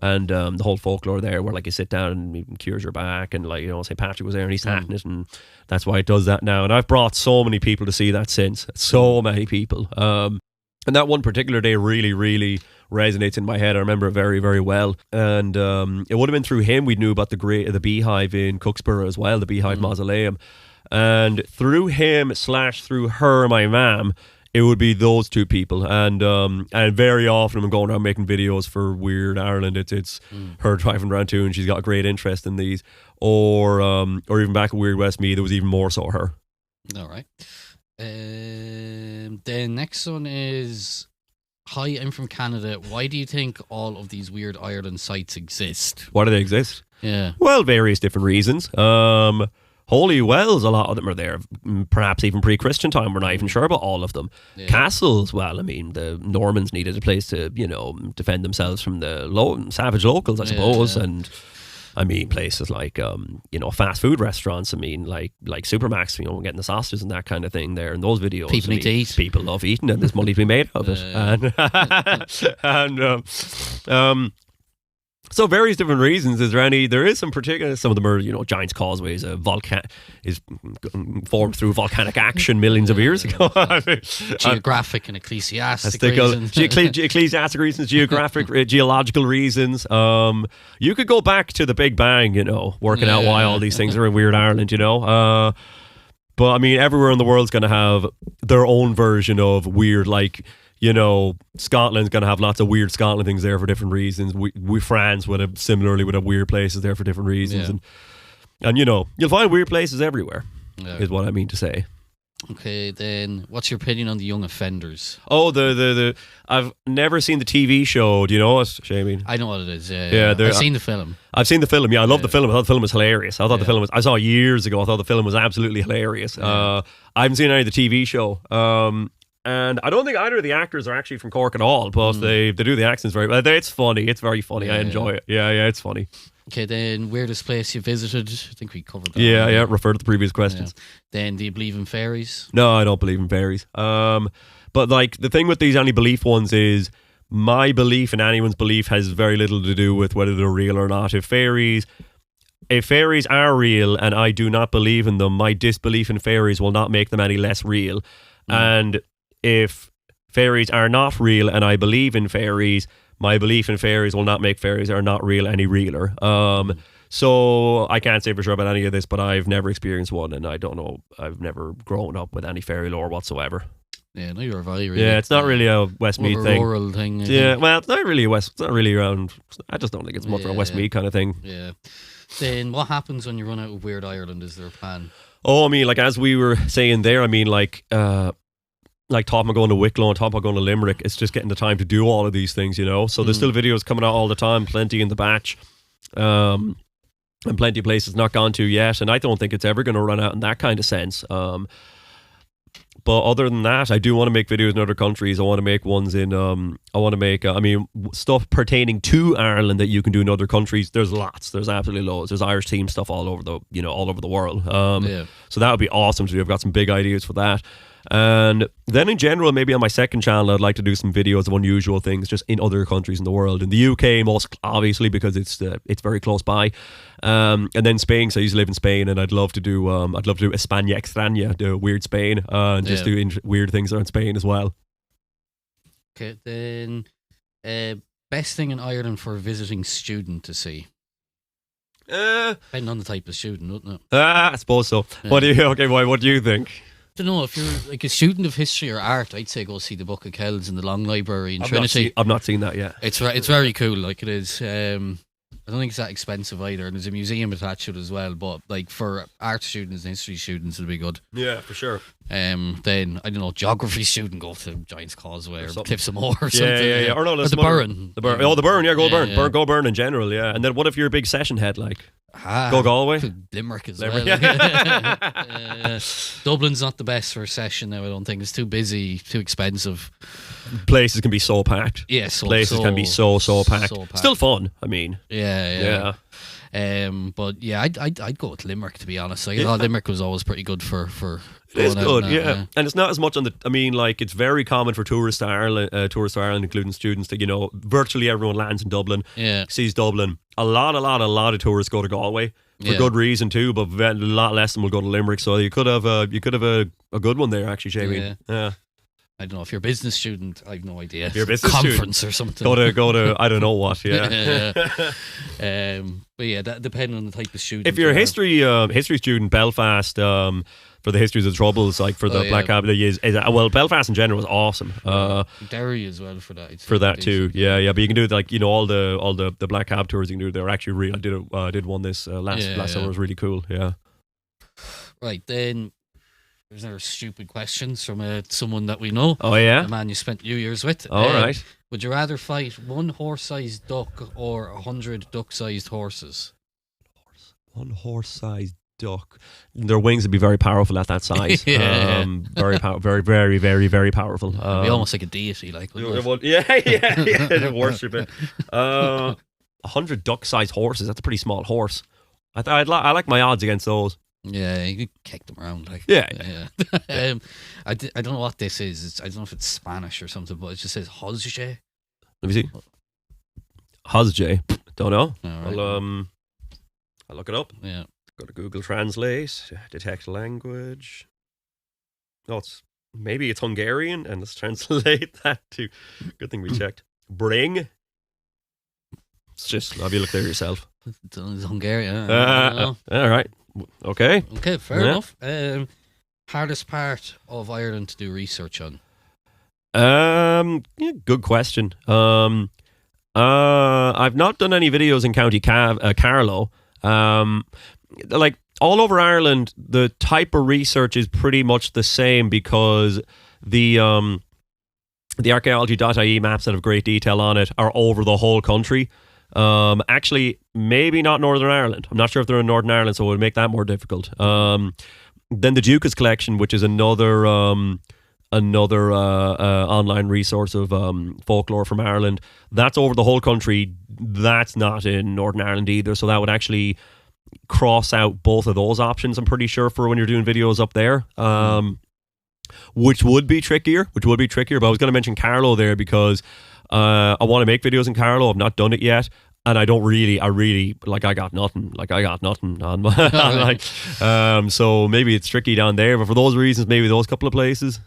And the whole folklore there, where like you sit down and it cures your back, and like, you know, St. Patrick was there and he sat in it, and that's why it does that now. And I've brought so many people to see that since, so many people. And that one particular day really, really resonates in my head. I remember it very, very well. And it would have been through him we knew about the Beehive in Cooksborough as well, the Beehive Mausoleum. And through him / through her, my mum, it would be those two people. And very often I'm going around making videos for Weird Ireland. It's her driving around too, and she's got a great interest in these. Or even back at Weird Westmeath, there was even more so her. All right. The next one is, hi, I'm from Canada. Why do you think all of these Weird Ireland sites exist? Why do they exist? Yeah. Well, various different reasons. Holy wells, a lot of them are there. Perhaps even pre-Christian time. We're not even sure about all of them. Yeah. Castles, well, I mean, the Normans needed a place to, you know, defend themselves from the savage locals, I suppose. And I mean, places like, you know, fast food restaurants. I mean, like Supermax, you know, getting the sausages and that kind of thing there in those videos. People need to eat. People love eating, and there's money to be made of it. So various different reasons. There is some particular, some of them are, you know, Giant's Causeway is formed through volcanic action millions of years ago. Geographic and ecclesiastic reasons. Ecclesiastic reasons, geological reasons. You could go back to the Big Bang, you know, working out why all these things are in Weird Ireland, you know. But I mean, everywhere in the world's going to have their own version of weird, like, you know, Scotland's going to have lots of weird Scotland things there for different reasons. France would have weird places there for different reasons. And you know, you'll find weird places everywhere, is what I mean to say. Okay, then what's your opinion on the Young Offenders? Oh, the I've never seen the TV show. Do you know it, Shameen? I know what it is. Yeah. I've seen the film. I've seen the film. Yeah, I love the film. I thought the film was hilarious. I saw it years ago. I thought the film was absolutely hilarious. I haven't seen any of the TV show. And I don't think either of the actors are actually from Cork at all, but they do the accents very well. It's funny. It's very funny. I enjoy it. Yeah, it's funny. Okay, then weirdest place you visited? I think we covered that. Yeah. Refer to the previous questions. Yeah. Then, do you believe in fairies? No, I don't believe in fairies. But like the thing with these any belief ones is my belief and anyone's belief has very little to do with whether they're real or not. If fairies are real and I do not believe in them, my disbelief in fairies will not make them any less real. And if fairies are not real and I believe in fairies, my belief in fairies will not make fairies are not real any realer. So I can't say for sure about any of this, but I've never experienced one, and I don't know. I've never grown up with any fairy lore whatsoever. Yeah, neither have I really. Yeah, it's not really a Westmead thing. Rural thing. Yeah, well, it's not really It's not really around. I just don't think it's much of a Westmead kind of thing. Yeah. Then what happens when you run out of Weird Ireland? Is there a plan? Oh, I mean, like as we were saying there, I mean, like talking about going to Wicklow and talking about going to Limerick, it's just getting the time to do all of these things, you know. So there's still videos coming out all the time, plenty in the batch, and plenty of places not gone to yet. And I don't think it's ever going to run out in that kind of sense. But other than that, I do want to make videos in other countries. I want to make ones in. I want to make. Stuff pertaining to Ireland that you can do in other countries. There's lots. There's absolutely loads. There's Irish team stuff all over the world. So that would be awesome to do. I've got some big ideas for that. And then in general, maybe on my second channel, I'd like to do some videos of unusual things just in other countries in the world. In the UK, most obviously, because it's very close by. And then Spain, so I used to live in Spain, and I'd love to do España Extraña, the weird Spain, and just do weird things around Spain as well. Okay, then best thing in Ireland for a visiting student to see? Depending on the type of student, wouldn't it? I suppose so. Yeah. What do you think? I don't know, if you're like a student of history or art, I'd say go see the Book of Kells in the Long Library in Trinity. I've not seen that yet. It's very cool. Like it is. I don't think it's that expensive either, and there's a museum attached to it as well. But like for art students and history students, it'll be good. Yeah, for sure. Then I don't know, geography student, go to Giant's Causeway or Cliffs of Moher or something. Yeah. Or no, the Burren. The Burren. Oh, the Burren. Yeah, go Burren. Go Burren in general. Yeah. And then what if you're a big session head like? Go Galway? Limerick as well. Dublin's not the best for a session now, I don't think. It's too busy, too expensive. Places can be so packed. Yeah, places can be so packed. Still fun, I mean. Yeah. But yeah, I'd go with Limerick, to be honest. I thought Limerick was always pretty good for it's good, and it's not as much on the. I mean, like it's very common for tourists to Ireland, including students, that virtually everyone lands in Dublin, sees Dublin. A lot of tourists go to Galway for good reason too, but a lot less than will go to Limerick. So you could have a good one there, actually, Shameen. Yeah. I don't know, if you're a business student, I have no idea. You're a business conference student. or something. Go to I don't know what. Yeah. But yeah, that depending on the type of student. If you're a history student, Belfast, for the histories of the Troubles, like for the Black Cab, Belfast in general is awesome. Derry as well for that. For that too, yeah. But you can do like all the Black Cab tours you can do. They're actually real. I did one this last summer. It was really cool. Yeah. Right then. There's another stupid questions from someone that we know. Oh, yeah? The man you spent New Year's with. All right. Would you rather fight one horse-sized duck or 100 duck-sized horses? One horse-sized duck. Their wings would be very powerful at that size. Very, very, very, very powerful. It'd be almost like a deity, like. Yeah. Worship it. 100 duck-sized horses. That's a pretty small horse. I like my odds against those. Yeah, you could kick them around. Like, yeah. I don't know what this is. I don't know if it's Spanish or something, but it just says Hozje. Let me see. Hozje. Don't know. Right. I'll look it up. Yeah. Go to Google Translate. Detect language. No, maybe it's Hungarian, and let's translate that to. Good thing we checked. Bring. It's just have you look there yourself. It's Hungarian. All right. Okay, fair enough. Hardest part of Ireland to do research on? Good question. I've not done any videos in County Carlow. Like all over Ireland, the type of research is pretty much the same because the archaeology.ie maps that have great detail on it are over the whole country. Actually, maybe not Northern Ireland. I'm not sure if they're in Northern Ireland, so it would make that more difficult. Then the Duca's collection, which is another another online resource of folklore from Ireland. That's over the whole country. That's not in Northern Ireland either. So that would actually cross out both of those options, I'm pretty sure, for when you're doing videos up there. Which would be trickier. But I was going to mention Carlow there because I want to make videos in Carlow. I've not done it yet. And I really, like, I got nothing on my, so maybe it's tricky down there, but for those reasons, maybe those couple of places.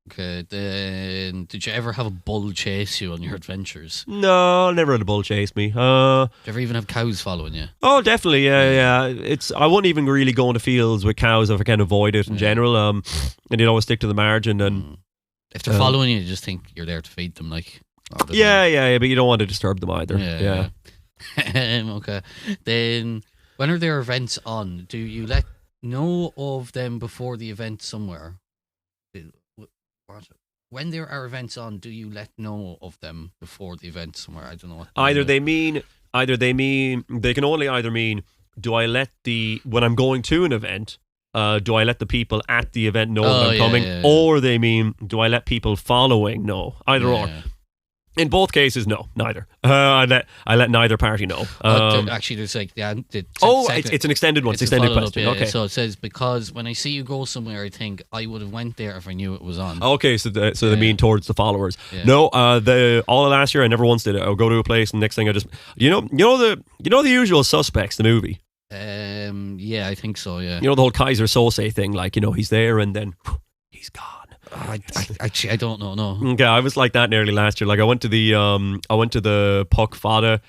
Okay, then did you ever have a bull chase you on your adventures? No, never had a bull chase me. Did you ever even have cows following you? Oh, definitely, yeah. I wouldn't even really go into fields with cows if I can avoid it in general. And you'd always stick to the margin. And if they're following you just think you're there to feed them, like. Yeah, but you don't want to disturb them either. Yeah. Okay. Then, when are there events on? Do you let know of them before the event somewhere? When there are events on, do you let know of them before the event somewhere? I don't know what. Either they mean they can only either mean, do I let when I'm going to an event, do I let the people at the event know that I'm coming, or they mean, do I let people following know? Either or. In both cases, no, neither. I let neither party know. Actually, there's like it's an extended one. It's extended question. Okay, so it says, because when I see you go somewhere, I think I would have went there if I knew it was on. Okay, so they mean towards the followers. Yeah. No, all of last year I never once did it. I'll go to a place and next thing I just you know the Usual Suspects, the movie. Yeah, I think so. Yeah, you know the whole Kaiser Sose thing, like, you know, he's there and then he's gone. Actually, I don't know. No. Okay, I was like that nearly last year. Like I went to the Puck Fada.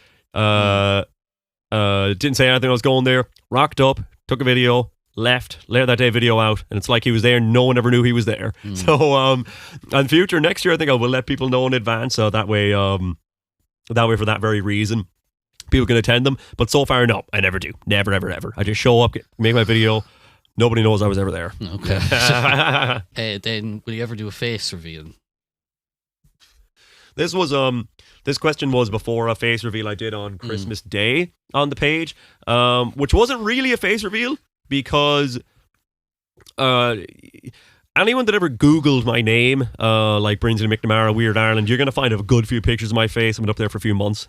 Didn't say anything. I was going there. Rocked up, took a video, left, laid that day video out, and it's like he was there. No one ever knew he was there. So, in future, next year, I think I will let people know in advance. So that way, for that very reason, people can attend them. But so far, no, I never do. Never, ever, ever. I just show up, make my video. Nobody knows I was ever there. Okay. Then will you ever do a face reveal? This question was before a face reveal I did on Christmas Day on the page, which wasn't really a face reveal because anyone that ever Googled my name, like Brinsley McNamara, Weird Ireland, you're going to find a good few pictures of my face. I've been up there for a few months.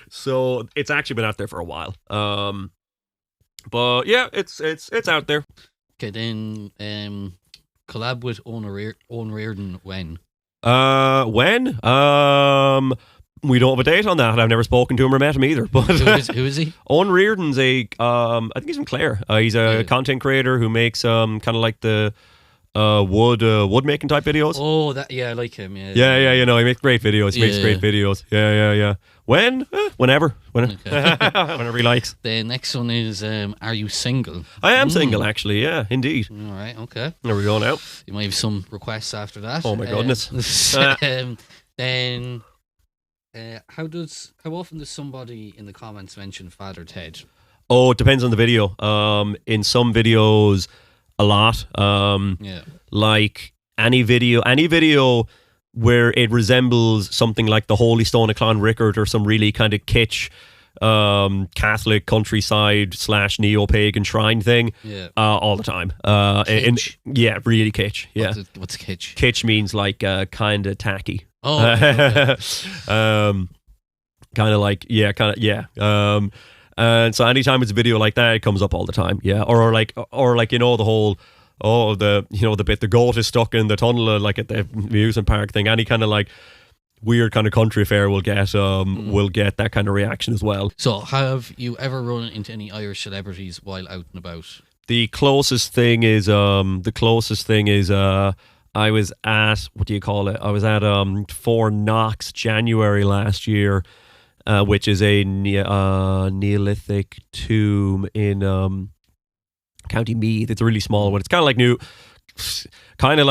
So it's actually been out there for a while. But yeah, it's out there. Okay, then collab with Owen Reardon when? When? We don't have a date on that. I've never spoken to him or met him either. But who is he? Owen Reardon's I think he's from Clare. He's a content creator who makes kind of like the wood making type videos. Oh, I like him. Yeah. You know, he makes great videos. He makes great videos. Yeah. When? Whenever he likes. The next one is, are you single? I am single, actually. Yeah, indeed. All right. Okay. There we go now. You might have some requests after that. Oh my goodness. Then, how often does somebody in the comments mention Father Ted? Oh, it depends on the video. In some videos, a lot. Like any video where it resembles something like the Holy Stone of Clonrickard or some really kind of kitsch Catholic countryside / neo-pagan shrine thing. All the time. Really kitsch. Yeah. What's kitsch? Kitsch means like kind of tacky. Oh. Okay. Kind of like and so anytime it's a video like that, it comes up all the time. Yeah. Or like you know, the whole the bit the goat is stuck in the tunnel, like at the amusement park thing. Any kind of like weird kind of country fair will get that kind of reaction as well. So have you ever run into any Irish celebrities while out and about? The closest thing is I was at, what do you call it? I was at Four Knox January last year, which is a Neolithic tomb in County Meath. It's a really small one. It's kind of like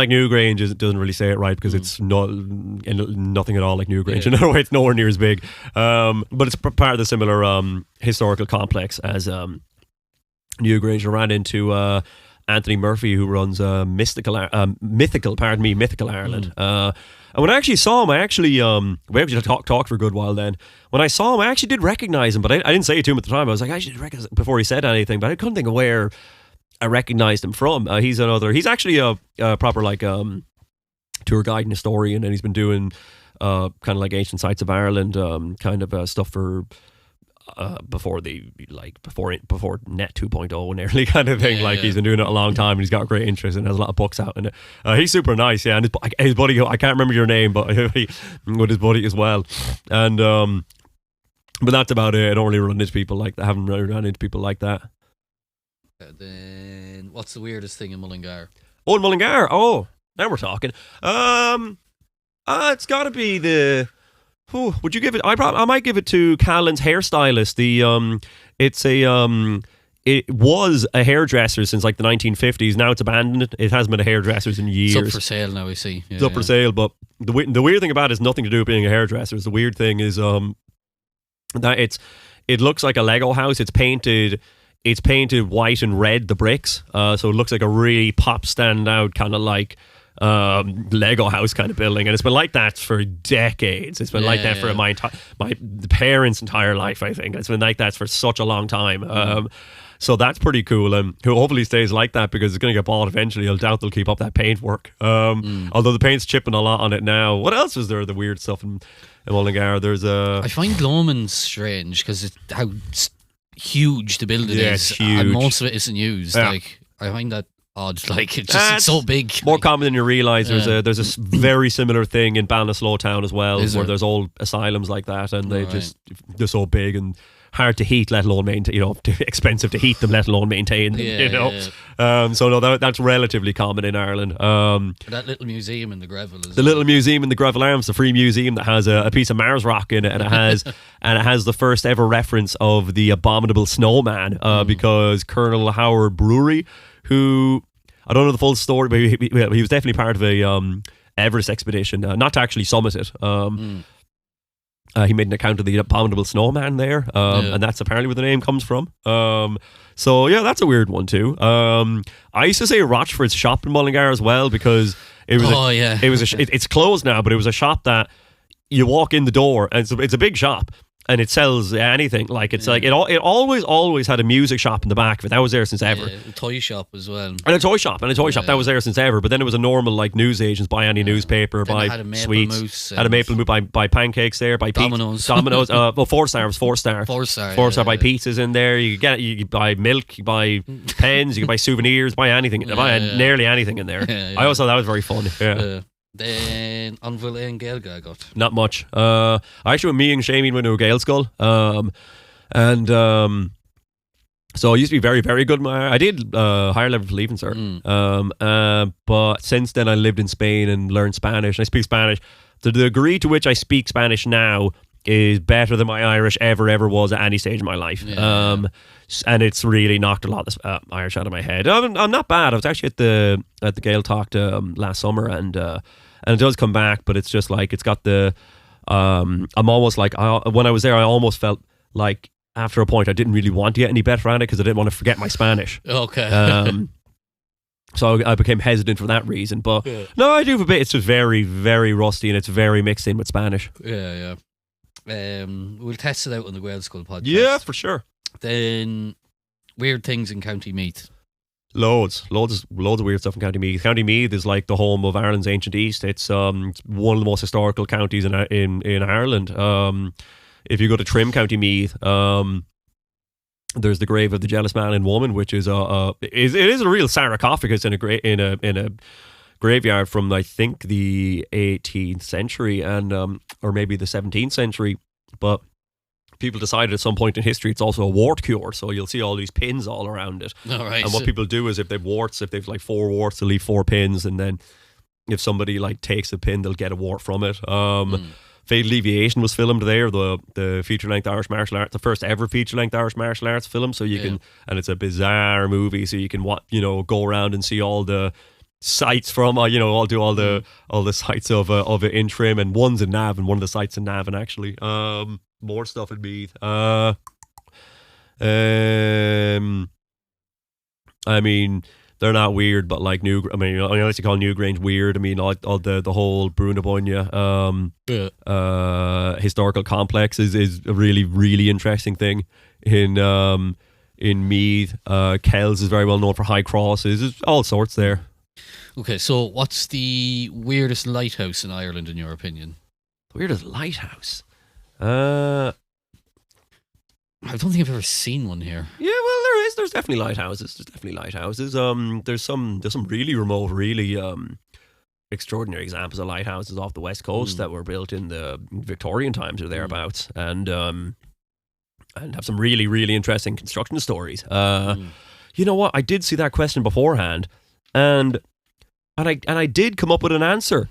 Newgrange. It doesn't really say it right because it's not nothing at all like Newgrange. In other way, it's nowhere near as big. But it's part of the similar historical complex as Newgrange. I ran into Anthony Murphy, who runs Mythical Ireland. And when I actually saw him, we actually talked for a good while then. When I saw him, I actually did recognize him, but I didn't say it to him at the time. I was like, I should recognize him before he said anything, but I couldn't think of where I recognized him from. He's actually a proper like tour guide and historian, and he's been doing kind of like ancient sites of Ireland kind of stuff for before Net 2.0 and early kind of thing. He's been doing it a long time, and he's got great interest and has a lot of books out in it. He's super nice, yeah. And his buddy, I can't remember your name, but with his buddy as well. And but that's about it. I don't really run into people like that. I haven't really run into people like that. Then what's the weirdest thing in Mullingar? Oh, in Mullingar. Oh, now we're talking. It's got to be the. Would you give it? I might give it to Callan's hairstylist. It was a hairdresser since like the 1950s. Now it's abandoned. It hasn't been a hairdresser in years. It's up for sale now. I see. It's up for sale, but the weird thing about it is nothing to do with being a hairdresser. The weird thing is that it looks like a Lego house. It's painted white and red, the bricks. So it looks like a really pop standout kind of like Lego house kind of building, and it's been like that for decades. It's been like that for my parents' entire life. I think it's been like that for such a long time. So that's pretty cool, and hopefully stays like that because it's going to get bought eventually. I doubt they'll keep up that paintwork. Although the paint's chipping a lot on it now. What else is there? The weird stuff in Mullingar. There's I find Lomond's strange because how huge the building is, it's huge. And most of it isn't used. I find that odd. It's so big. More common than you realise. There's a very similar thing in Ballinasloe as well, where there's old asylums like that, and they're so big and hard to heat, let alone maintain. Expensive to heat them, let alone maintain them. So no, that's relatively common in Ireland. That little museum in the Gravel is little museum in the Gravel Arms, the free museum that has a piece of Mars rock in it, and it has the first ever reference of the abominable snowman, because Colonel Howard Brewery, who I don't know the full story, but he was definitely part of a Everest expedition, not to actually summit it. He made an account of the abominable snowman there, and that's apparently where the name comes from. So yeah, that's a weird one too. I used to say Rochford's shop in Mullingar as well, because it was it's closed now, but it was a shop that you walk in the door and it's a big shop. And it sells anything. Like it always had a music shop in the back of it. That was there since ever. A toy shop as well. And a toy shop that was there since ever. But then it was a normal like newsagents, buy any newspaper, buy sweets. Had a maple mousse, buy pancakes there, buy Domino's. Domino's. Well, 4 Star was 4 Star. 4 Star. 4 Star. Buy pizzas in there. You buy milk. You buy pens. You can buy souvenirs. Buy anything. Buy nearly anything in there. I always thought that was very fun. Then on Lane Gaeilge I got not much. Actually, me and Shameen went to a Gael school, and so I used to be very, very good. I did higher level for leaving cert, but since then I lived in Spain and learned Spanish. And I speak Spanish. The degree to which I speak Spanish now is better than my Irish ever was at any stage of my life. And it's really knocked a lot of Irish out of my head. I'm not bad. I was actually at the Gael Talk last summer, and it does come back, but it's just like it's got the I'm almost like when I was there, I almost felt like after a point I didn't really want to get any better at it because I didn't want to forget my Spanish. Okay. So I became hesitant for that reason. But no, I do have a bit. It's just very, very rusty, and it's very mixed in with Spanish. Yeah. We'll test it out on the Gael School podcast. Yeah, for sure. Then weird things in County Meath. Loads of weird stuff in County Meath. County Meath is like the home of Ireland's ancient East. It's one of the most historical counties in Ireland. If you go to Trim, County Meath, there's the grave of the jealous man and woman, which is it is a real sarcophagus in a graveyard from I think the 18th century and or maybe the 17th century, but people decided at some point in history it's also a wart cure, so you'll see all these pins all around it. And what people do is if they've like 4 warts, they'll leave 4 pins, and then if somebody like takes a pin, they'll get a wart from it. Fatal Deviation was filmed there, the feature-length Irish martial arts, the first ever feature-length Irish martial arts film. So you can, and it's a bizarre movie, so you can go around and see all the sites from all the sites of it in Trim, and one's in Navan, and one of the sites in Navan actually. More stuff in Meath. I mean, they're not weird, but like I like to call Newgrange weird. I mean, all the whole Brunabonia historical complex is a really, really interesting thing in in Meath. Kells is very well known for high crosses. There's all sorts there. Okay, so what's the weirdest lighthouse in Ireland, in your opinion? The weirdest lighthouse? I don't think I've ever seen one here. Yeah, well, there is. There's definitely lighthouses. There's some really remote, really extraordinary examples of lighthouses off the west coast that were built in the Victorian times or thereabouts, and have some really, really interesting construction stories. You know what? I did see that question beforehand, and I did come up with an answer.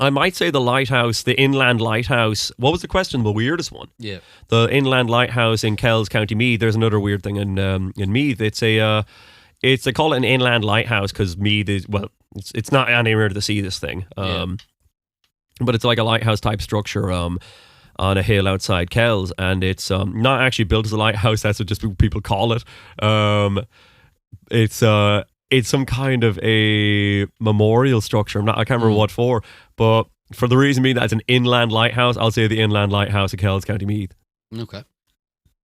I might say the lighthouse, the inland lighthouse. What was the question? The weirdest one. Yeah. The inland lighthouse in Kells, County Meath. There's another weird thing in Meath. They call it an inland lighthouse because Meath is, well, it's not anywhere to the sea, this thing. But it's like a lighthouse type structure on a hill outside Kells, and it's not actually built as a lighthouse. That's what just people call it. It's some kind of a memorial structure. I can't remember what for, but for the reason being that it's an inland lighthouse, I'll say the inland lighthouse of Kells, County Meath. Okay.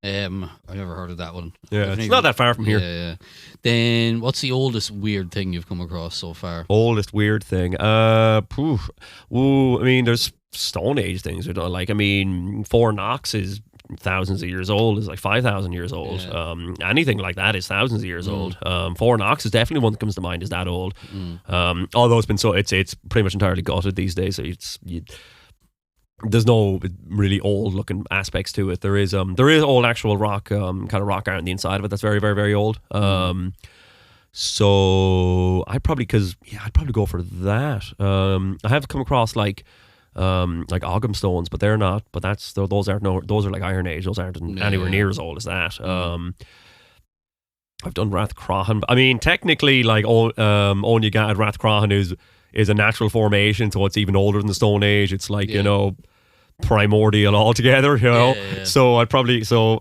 I've never heard of that one. Yeah, it's not that far from here. Yeah. Then what's the oldest weird thing you've come across so far? Oldest weird thing? I mean, there's Stone Age things. Fort Knox is thousands of years old, is like 5,000 years old. Yeah. Anything like that is thousands of years old. Fort Knox is definitely one that comes to mind, is that old. Although it's pretty much entirely gutted these days, so there's no really old looking aspects to it. There is old actual rock, kind of rock art on the inside of it that's very, very, very old. So I'd probably go for that. I have come across like Ogham stones, but they're not. But those are like Iron Age. Those aren't anywhere near as old as that. I've done Rathcroghan. I mean, technically, like Onegad at Rathcroghan is a natural formation, so it's even older than the Stone Age. It's like primordial altogether. Yeah. So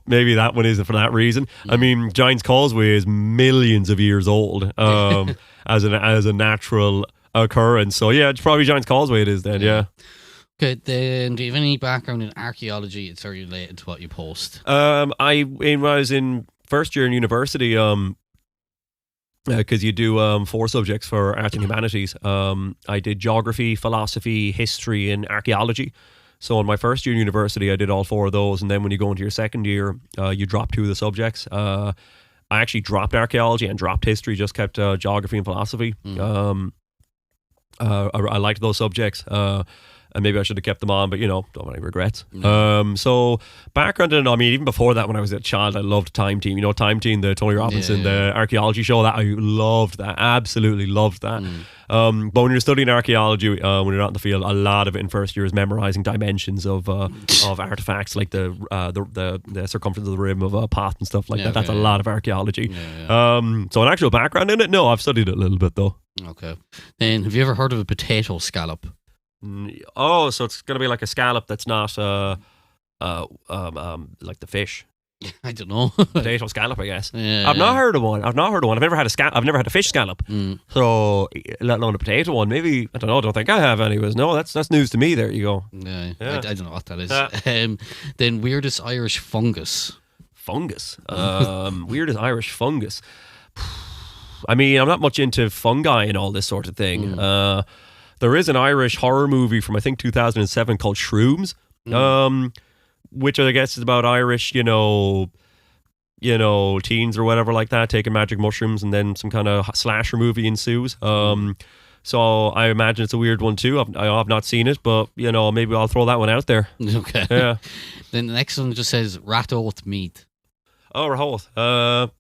maybe that one isn't for that reason. I mean, Giant's Causeway is millions of years old as a natural occurrence. So yeah, it's probably Giant's Causeway. It is then. Yeah. Okay, then do you have any background in archaeology? It's very related to what you post. When I was in first year in university, because you do 4 subjects for art and humanities. I did geography, philosophy, history, and archaeology. So in my first year in university, I did all 4 of those, and then when you go into your second year, you drop 2 of the subjects. I actually dropped archaeology and dropped history, just kept geography and philosophy. I liked those subjects, and maybe I should have kept them on, but don't have any regrets. So background, even before that, when I was a child, I loved Time Team. Time Team, the Tony Robinson, the archaeology show. That I loved that, absolutely loved that. But when you're studying archaeology, when you're out in the field, a lot of it in first year is memorizing dimensions of artifacts, like the circumference of the rim of a pot and stuff like that. That's a lot of archaeology. So an actual background in it, no, I've studied it a little bit though. Okay. Then have you ever heard of a potato scallop? Oh, so it's going to be like a scallop that's not like the fish. I don't know. Potato scallop, I guess. I've not heard of one. I've never had a fish scallop. So let alone a potato one. Maybe I don't know. I don't think I have anyways. No, that's news to me. There you go. Yeah. I don't know what that is. Then weirdest Irish fungus. Weirdest Irish fungus. I mean, I'm not much into fungi and all this sort of thing. There is an Irish horror movie from I think 2007 called Shrooms, which I guess is about Irish, teens or whatever like that taking magic mushrooms, and then some kind of slasher movie ensues. So I imagine it's a weird one too. I have not seen it, but maybe I'll throw that one out there. Okay. Yeah. Then the next one just says Ratoath Meath. Oh, Ratoath.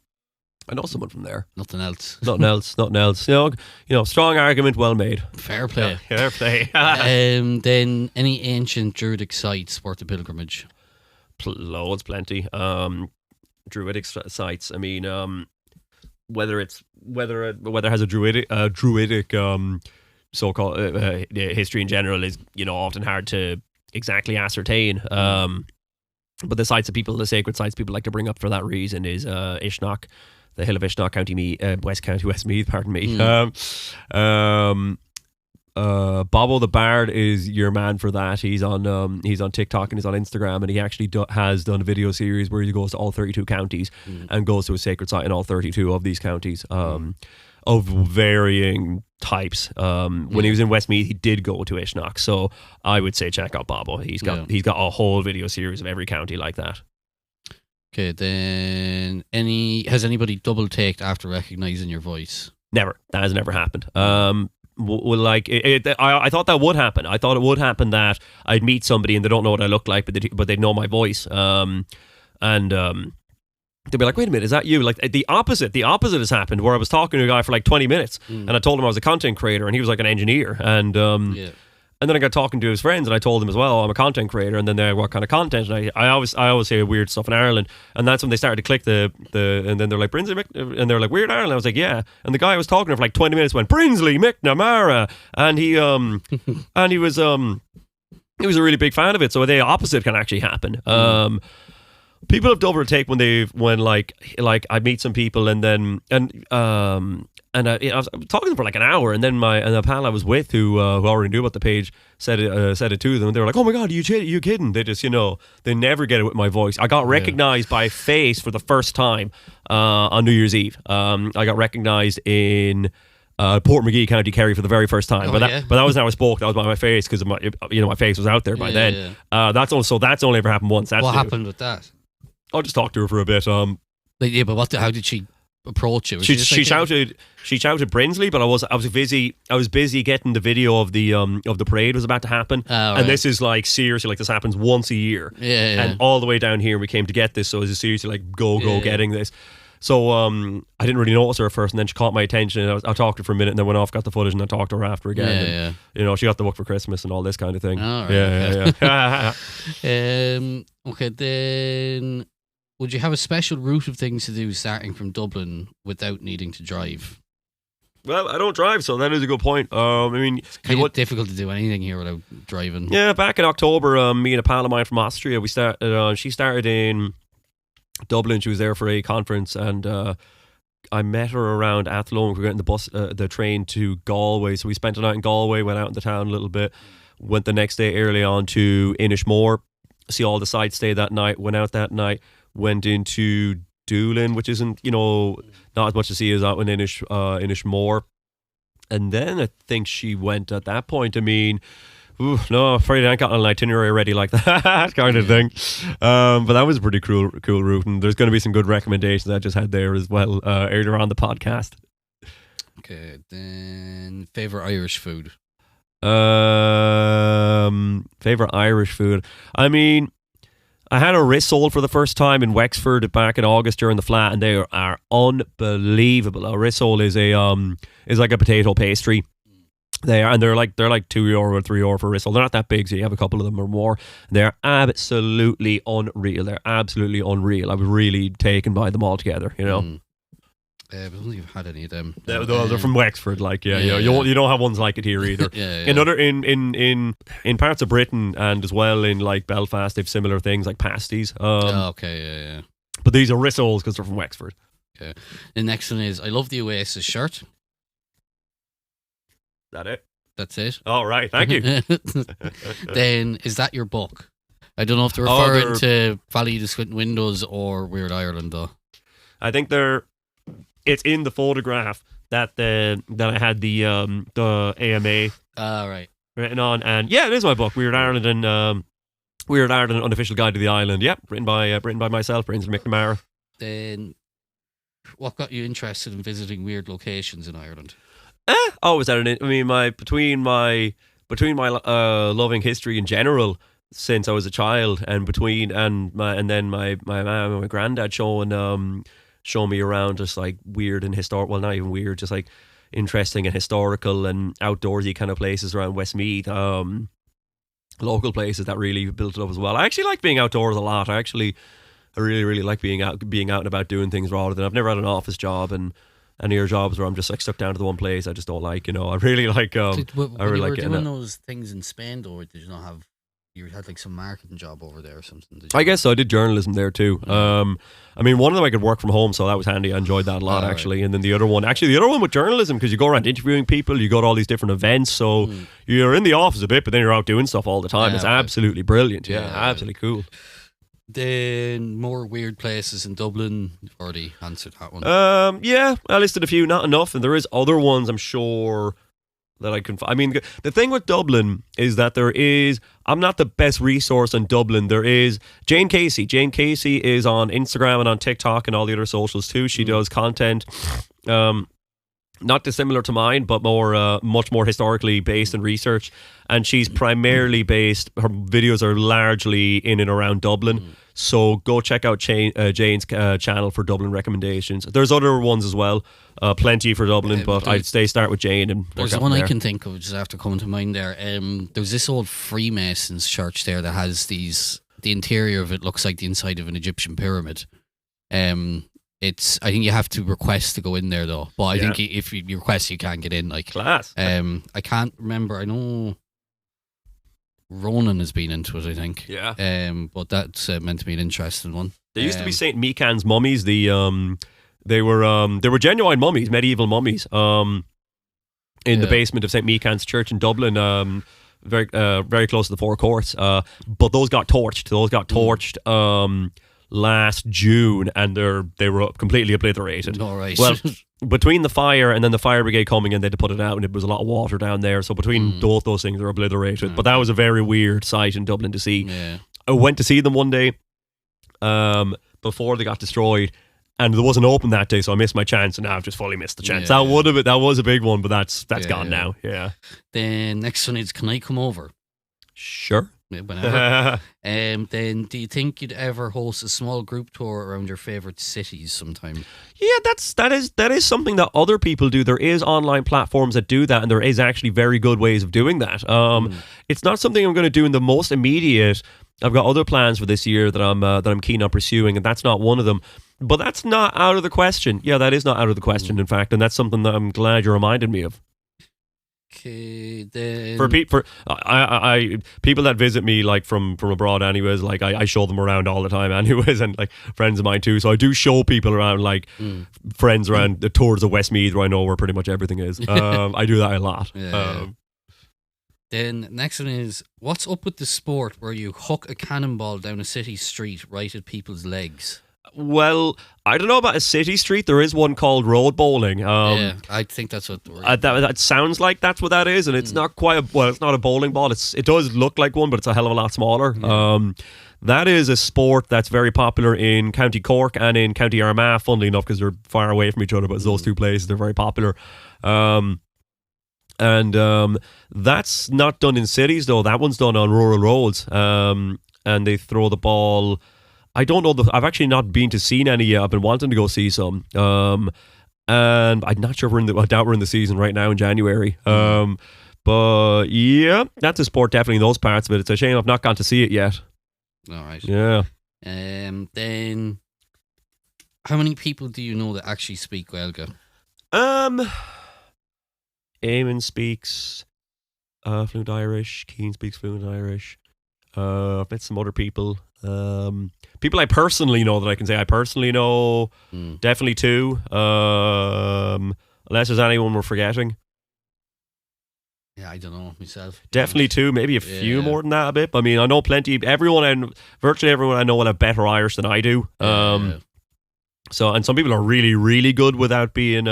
I know someone from there. Nothing else. Strong argument, well made. Fair play. Yeah, fair play. Then any ancient druidic sites worth a pilgrimage? Plenty. Druidic sites. I mean, whether it has a druidic so-called history in general is often hard to exactly ascertain. But the sacred sites people like to bring up for that reason is Ishnock. The hill of Ishnock, West Meath, pardon me. Bobo the Bard is your man for that. He's on TikTok and he's on Instagram, and he actually has done a video series where he goes to all 32 counties and goes to a sacred site in all 32 of these counties, of varying types. When he was in Westmeath, he did go to Ishnock, so I would say check out Bobo. He's got a whole video series of every county like that. Okay, then has anybody double taked after recognizing your voice? Never. That has never happened. I thought that would happen. I thought it would happen that I'd meet somebody and they don't know what I look like, but they know my voice. And they'd be like, "Wait a minute, is that you?" Like the opposite has happened, where I was talking to a guy for like 20 minutes, and I told him I was a content creator, and he was like an engineer, and then I got talking to his friends, and I told them as well, I'm a content creator, and then they're what kind of content? And I always say weird stuff in Ireland, and that's when they started to click and then they're like Brinsley and they're like Weird Ireland. I was like, yeah, and the guy I was talking to for like 20 minutes went Brinsley McNamara, and he was a really big fan of it. So the opposite can actually happen. People have double take when I meet some people and I was talking to them for like an hour, and then the pal I was with who already knew about the page said it to them, and they were like, "Oh my god, are you kidding?" They just they never get it with my voice. I got recognized by face for the first time on New Year's Eve. I got recognized in Portmagee, County Kerry for the very first time, but that wasn't how I spoke. That was by my face, because my face was out there by then. That's only ever happened once. What happened with that? I just talked to her for a bit. But how did she approach it? She shouted Brinsley, but I was busy getting the video of the parade was about to happen, and this is like seriously, like this happens once a year, and all the way down here we came to get this, so it was seriously like go getting this. So I didn't really notice her at first, and then she caught my attention, and I talked to her for a minute, and then went off, got the footage, and I talked to her after again. She got the book for Christmas and all this kind of thing. Okay, then would you have a special route of things to do starting from Dublin without needing to drive? Well, I don't drive, so that is a good point. It's kind of difficult to do anything here without driving. Yeah, back in October, me and a pal of mine from Austria, we started. She started in Dublin. She was there for a conference, and I met her around Athlone. We were getting the train to Galway, so we spent a night in Galway, went out in the town a little bit, went the next day early on to Inishmore, see all the sites, stayed that night, went out that night, went into Doolin, which isn't, not as much to see as out in Inishmore. And then I think she went at that point. No, I'm afraid I ain't got an itinerary ready like that kind of thing. But that was a pretty cool route, and there's going to be some good recommendations I just had there as well earlier on the podcast. Okay, then favorite Irish food. Favorite Irish food. I had a rissole for the first time in Wexford back in August during the flat, and they are unbelievable. A rissole is like a potato pastry. They're like €2 or €3 for a rissole. They're not that big, so you have a couple of them or more. They're absolutely unreal. I was really taken by them all together. I don't think I've had any of them. They're from Wexford, you don't have ones like it here either. In parts of Britain, and as well in like Belfast, they've similar things like pasties. But these are rissoles because they're from Wexford. Okay. The next one is I love the Oasis shirt. That it? That's it. All right, thank you. Then is that your book? I don't know if they're referring to Valley of the Squinting Windows or Weird Ireland though. I think it's in the photograph that I had the AMA written on, and it is my book, Weird Ireland and Weird Ireland: Unofficial Guide to the Island. Yep, written by myself, Brinsley McNamara. Then, what got you interested in visiting weird locations in Ireland? Always had between my loving history in general since I was a child, and then my mom and my granddad show me around just like weird and historic, well, not even weird, just like interesting and historical and outdoorsy kind of places around Westmeath, local places that really built it up as well. I actually like being outdoors a lot. I really, really like being out and about doing things, rather than, I've never had an office job, and any other jobs where I'm just like stuck down to the one place I just don't like, I really like I really like doing those things in Spain though, or did you not have you had like some marketing job over there or something. Did you? I guess so. I did journalism there too. I mean, one of them I could work from home, so that was handy. I enjoyed that a lot, actually. Right. And then the other one with journalism, because you go around interviewing people, you go to all these different events, so you're in the office a bit, but then you're out doing stuff all the time. It's absolutely brilliant. Yeah, absolutely cool. Then more weird places in Dublin. You've already answered that one. Yeah, I listed a few, not enough, and there is other ones I'm sure that I can. I mean, the thing with Dublin is that I'm not the best resource in Dublin. There is Jane Casey. Jane Casey is on Instagram and on TikTok and all the other socials too. She does content, not dissimilar to mine, but much more historically based in research. And she's primarily based. Her videos are largely in and around Dublin. So go check out Jane's channel for Dublin recommendations. There's other ones as well, plenty for Dublin, but I'd start with Jane. And there's one I can think of just after coming to mind there. There's this old Freemasons church there that has the interior of it looks like the inside of an Egyptian pyramid. I think you have to request to go in there though, but I think if you request, you can't get in. Like class. I can't remember. I know Ronan has been into it, I think. Yeah. But that's meant to be an interesting one. There used to be Saint Meekan's mummies. They were genuine mummies, medieval mummies. In the basement of Saint Meekan's Church in Dublin. Very close to the Four Courts. But those got torched. Last June, and they were completely obliterated. All right. Well, between the fire and then the fire brigade coming in, they had to put it out, and it was a lot of water down there. So between both those things, they were obliterated. But that was a very weird sight in Dublin to see. Yeah. I went to see them one day before they got destroyed, and there wasn't open that day, so I missed my chance, and now I've just fully missed the chance. That was a big one, but that's gone now. Yeah. The next one is, can I come over? Sure. Whenever. Then do you think you'd ever host a small group tour around your favourite cities sometime? Yeah, that is something that other people do. There is online platforms that do that, and there is actually very good ways of doing that. It's not something I'm going to do in the most immediate. I've got other plans for this year that I'm keen on pursuing, and that's not one of them. But that's not out of the question. Yeah, that is not out of the question, in fact, and that's something that I'm glad you reminded me of. Okay, then for people that visit me like from abroad, anyways, like I show them around all the time, anyways, and like friends of mine too. So I do show people around, like friends around the tours of Westmeath, where I know where pretty much everything is. I do that a lot. Yeah. Then next one is, what's up with the sport where you hook a cannonball down a city street right at people's legs? Well, I don't know about a city street. There is one called road bowling. Yeah, I think that's what the word. That sounds like that's what that is, and it's not quite it's not a bowling ball. It does look like one, but it's a hell of a lot smaller. That is a sport that's very popular in County Cork and in County Armagh, funnily enough, because they're far away from each other, but it's those two places, they're very popular. And that's not done in cities, though. That one's done on rural roads, and they throw the ball. I don't know. I've actually not been to see any yet. I've been wanting to go see some. And I'm not sure I doubt we're in the season right now in January. But yeah, that's a sport definitely in those parts of it. It's a shame I've not gone to see it yet. All right. Yeah. Then, how many people do you know that actually speak Gaeilge? Eamon speaks fluent Irish. Keane speaks fluent Irish. I've met some other people. People I personally know that I can say I personally know. Definitely two. Unless there's anyone we're forgetting. Yeah, I don't know myself. Definitely two, maybe a few more than that a bit. I mean, I know plenty. Virtually everyone I know will have better Irish than I do. So, and some people are really, really good without being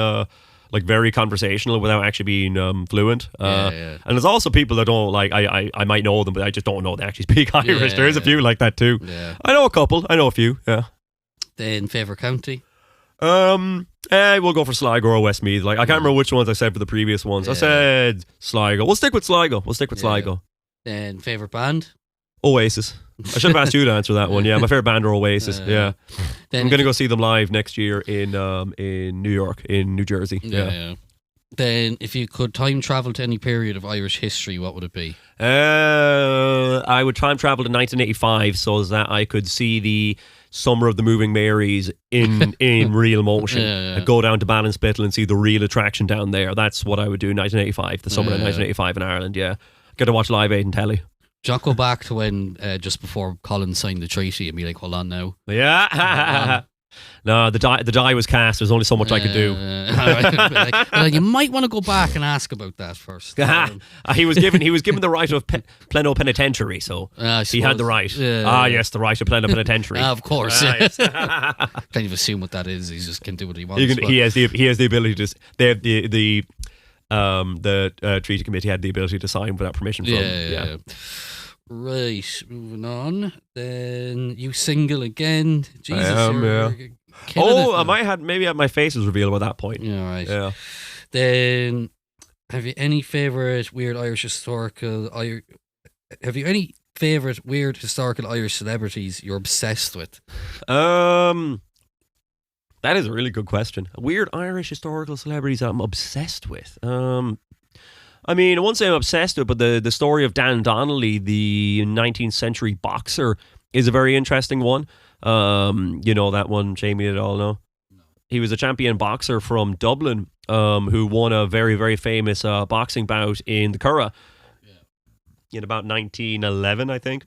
like very conversational, without actually being fluent. And there's also people that don't like. I might know them, but I just don't know they actually speak Irish. There is a few like that too. Yeah. I know a couple. I know a few. Yeah. Then favourite county? We'll go for Sligo or Westmeath. Like I can't remember which ones I said for the previous ones. I said Sligo. We'll stick with Sligo. Then favourite band? Oasis. I should have asked you to answer that one. Yeah, my favourite band are Oasis. Yeah. I'm going to go see them live next year in New York, in New Jersey. Yeah. Then, if you could time travel to any period of Irish history, what would it be? I would time travel to 1985 so that I could see the Summer of the Moving Marys in real motion. I'd go down to Ballinspittle and see the real attraction down there. That's what I would do in 1985, the summer of 1985 in Ireland, yeah. Get to watch Live Aid and telly. Just go back to when just before Colin signed the treaty and be like, hold on now. Yeah. No, the die was cast. There's only so much I could do. Like, you might want to go back and ask about that first. He was given the right of pleno penitentiary, so he had the right. Yes, the right of pleno penitentiary. Of course. Yes. Kind of assume what that is. He just can do what he wants. He has the ability to. They have the treaty committee had the ability to sign without permission from. Yeah. Right, moving on. Then you single again. Jesus, I am, I might have my face was revealed by that point. Yeah, right. Yeah. Then, have you any favorite weird Irish historical? Have you any favorite weird historical Irish celebrities you're obsessed with? That is a really good question. Weird Irish historical celebrities I'm obsessed with. I mean, I won't say I'm obsessed with, but the story of Dan Donnelly, the 19th century boxer, is a very interesting one. You know that one, Shameen, at all? No? He was a champion boxer from Dublin who won a very, very famous boxing bout in the Curragh in about 1911, I think.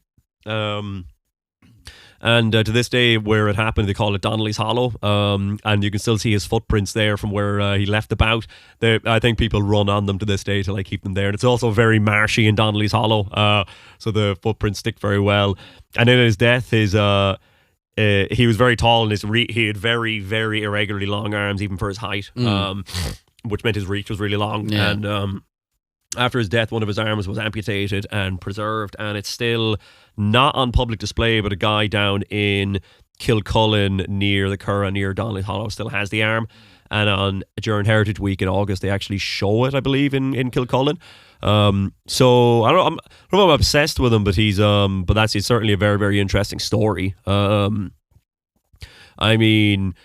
And to this day, where it happened, they call it Donnelly's Hollow. And you can still see his footprints there from where he left the bout. I think people run on them to this day to like keep them there. And it's also very marshy in Donnelly's Hollow, so the footprints stick very well. And in his death, he was very tall, and he had very, very irregularly long arms, even for his height, which meant his reach was really long. Yeah. And after his death, one of his arms was amputated and preserved, and it's still not on public display, but a guy down in Kilcullen near the Curragh, near Donnelly's Hollow, still has the arm. And during Heritage Week in August, they actually show it, I believe, in Kilcullen. So I don't know if I'm obsessed with him, but he's certainly a very, very interesting story. I mean,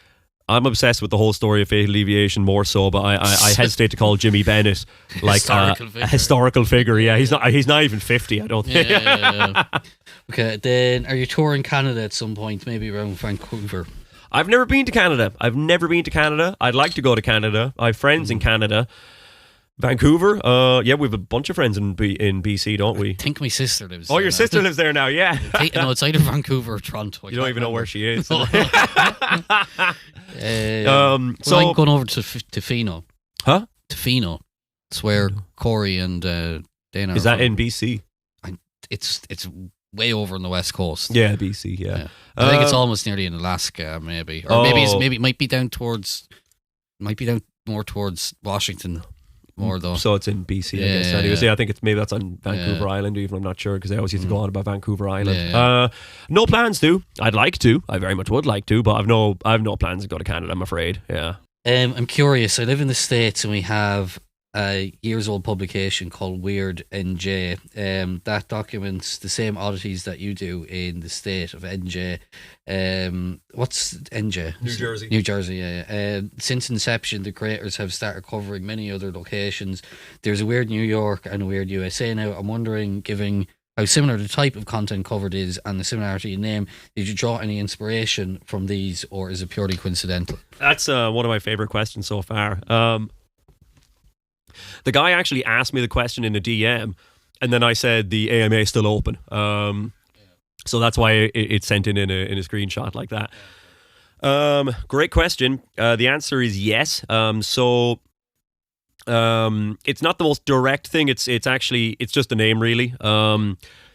I'm obsessed with the whole story of Fatal Deviation more so, but I hesitate to call Jimmy Bennett like a historical figure. Yeah, he's not even 50, I don't think. Yeah. Okay, then are you touring Canada at some point, maybe around Vancouver? I've never been to Canada. I'd like to go to Canada. I have friends in Canada. Vancouver? Yeah, we have a bunch of friends in BC, don't we? I think my sister lives there. Oh, your sister lives there now, yeah. No, it's either Vancouver or Toronto. You don't even know where she is. So I'm going over to Fino. Huh? To Fino. It's where Corey and Dana is that in BC? It's way over on the west coast. Yeah, BC, yeah. I think it's almost nearly in Alaska, maybe. Or maybe it might be down more towards Washington. More though. So it's in BC, I guess. Anyways, I think maybe that's on Vancouver Island, even. I'm not sure, because they always used to go on about Vancouver Island. No plans to. I'd like to. I very much would like to, but I've no plans to go to Canada, I'm afraid. Yeah. I'm curious. I live in the States, and we have a years-old publication called Weird NJ. That documents the same oddities that you do in the state of NJ. What's NJ? New Jersey, yeah. Since inception, the creators have started covering many other locations. There's a Weird New York and a Weird USA now. I'm wondering, given how similar the type of content covered is and the similarity in name, did you draw any inspiration from these, or is it purely coincidental? That's one of my favorite questions so far. The guy actually asked me the question in a DM, and then I said the AMA is still open. So that's why it's sent in a screenshot like that. Great question. The answer is yes. So it's not the most direct thing. It's just a name, really.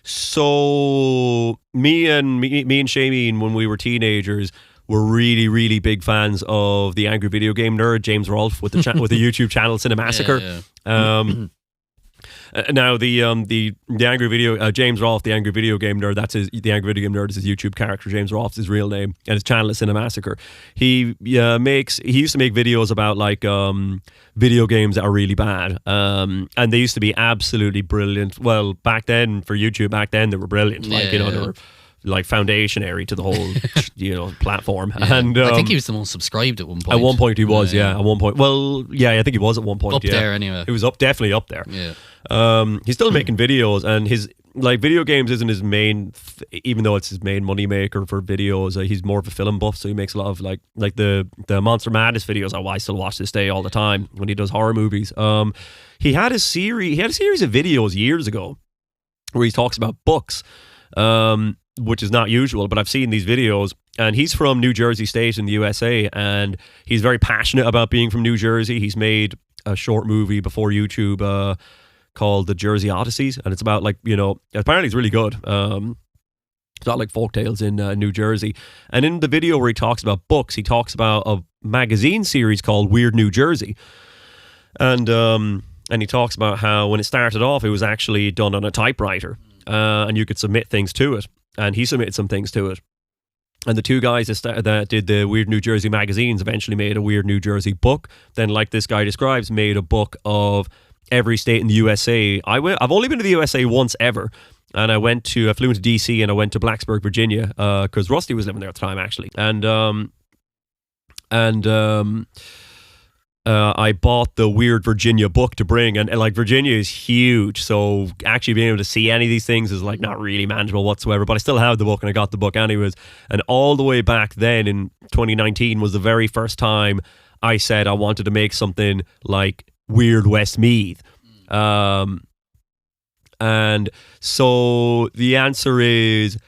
So me and Shameen, when we were teenagers, were really, really big fans of the angry video game nerd James Rolfe with the YouTube channel Cinemassacre. Now the angry video James Rolfe, the angry video game nerd, the angry video game nerd is his YouTube character. James Rolfe's his real name, and his channel is Cinemassacre. He used to make videos about like video games that are really bad, and they used to be absolutely brilliant. Well, back then for YouTube, they were brilliant. They were like foundationary to the whole platform. And I think he was the most subscribed at one point. At one point he was, at one point. Well, I think he was at one point. Up there anyway. He was definitely up there. Yeah. He's still making videos, and his video games isn't his main, even though it's his main money maker for videos. He's more of a film buff, so he makes a lot of like the Monster Madness videos. I still watch this day all the time when he does horror movies. He had a series of videos years ago. where he talks about books, which is not usual, but I've seen these videos. And he's from New Jersey State in the USA, and he's very passionate about being from New Jersey. He's made a short movie before YouTube called The Jersey Odysseys, and it's about, like, you know, apparently it's really good. It's not like folktales in New Jersey. And in the video where he talks about books, he talks about a magazine series called Weird New Jersey. And he talks about how when it started off, it was actually done on a typewriter, and you could submit things to it. And he submitted some things to it. And the two guys that did the Weird New Jersey magazines eventually made a Weird New Jersey book. Then, like this guy describes, made a book of every state in the USA. I've only been to the USA once ever. And I flew into DC, and I went to Blacksburg, Virginia, because Rusty was living there at the time, actually. And I bought the Weird Virginia book to bring, and like, Virginia is huge, so actually being able to see any of these things is like not really manageable whatsoever. But I still have the book, and I got the book anyways. And all the way back then in 2019 was the very first time I said I wanted to make something like Weird Westmeath. And so the answer is,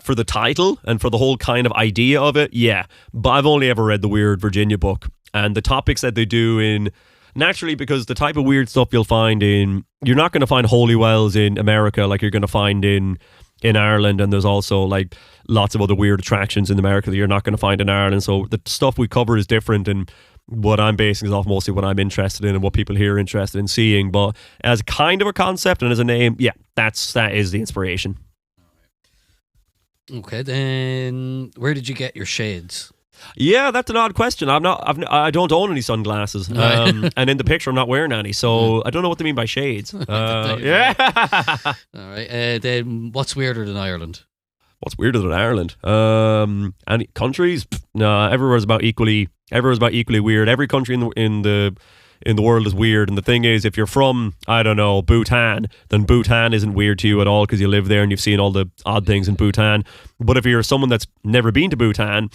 for the title and for the whole kind of idea of it, yeah. But I've only ever read the Weird Virginia book, and the topics that they do naturally, because the type of weird stuff you're not going to find holy wells in America like you're going to find in Ireland, and there's also like lots of other weird attractions in America that you're not going to find in Ireland. So the stuff we cover is different, and what I'm basing is off mostly what I'm interested in and what people here are interested in seeing. But as kind of a concept and as a name, yeah, that is the inspiration. Okay, then where did you get your shades? Yeah, that's an odd question. I don't own any sunglasses, and in the picture I'm not wearing any, so I don't know what they mean by shades. Yeah. All right. Then what's weirder than Ireland? What's weirder than Ireland? Any countries? No, everywhere's about equally weird. Every country in the world is weird. And the thing is, if you're from, I don't know, Bhutan, then Bhutan isn't weird to you at all because you live there and you've seen all the odd things in Bhutan. But if you're someone that's never been to Bhutan,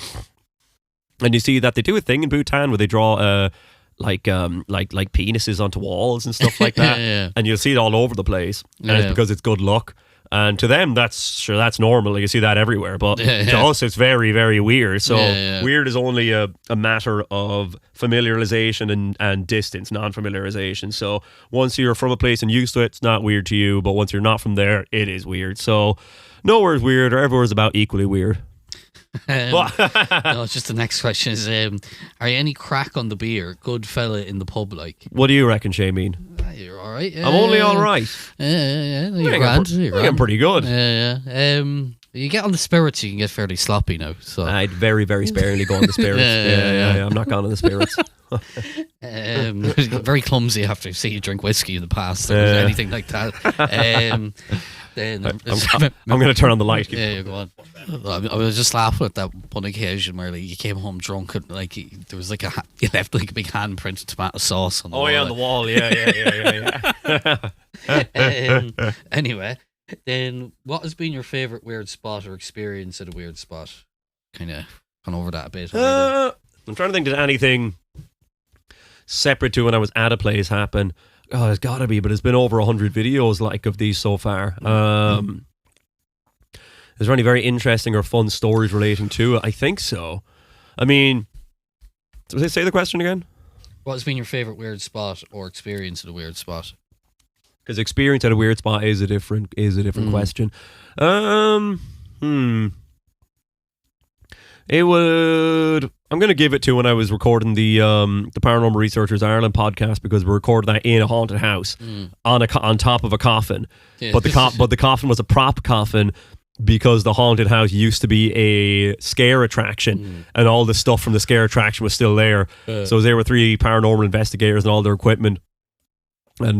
and you see that they do a thing in Bhutan where they draw like penises onto walls and stuff like that, yeah. And you'll see it all over the place, and it's because it's good luck. And to them, that's normal. You see that everywhere. But to us, it's very, very weird. So weird is only a matter of familiarization and distance, non-familiarization. So once you're from a place and used to it, it's not weird to you. But once you're not from there, it is weird. So nowhere's weird, or everywhere's about equally weird. No, it's just the next question is, are you any crack on the beer? Good fella in the pub, like. What do you reckon, Shameen? You're all right. I'm only all right. Yeah. You're grand. I'm pretty good. Yeah. You get on the spirits, you can get fairly sloppy now. So I'd very, very sparingly go on the spirits. Yeah. I'm not gone on the spirits. Very clumsy after seeing you drink whiskey in the past or anything like that. Then I'm going to turn on the light. Yeah, go on. I was just laughing at that one occasion where, like, you came home drunk and, like, there was like you left like a big handprint of tomato sauce on the wall. Yeah, on the wall. Yeah. Anyway, then what has been your favourite weird spot or experience at a weird spot? Kind of gone over that a bit. I'm trying to think, did anything separate to when I was at a place happen? Oh, there's got to be, but it's been over 100 videos like of these so far. Is there any very interesting or fun stories relating to it? I think so. I mean, say the question again. What has been your favourite weird spot or experience at a weird spot? Because experience at a weird spot is a different question. I'm going to give it to when I was recording the Paranormal Researchers Ireland podcast, because we recorded that in a haunted house on top of a coffin. Yeah. But the coffin was a prop coffin because the haunted house used to be a scare attraction, and all the stuff from the scare attraction was still there. So there were 3 paranormal investigators and all their equipment. And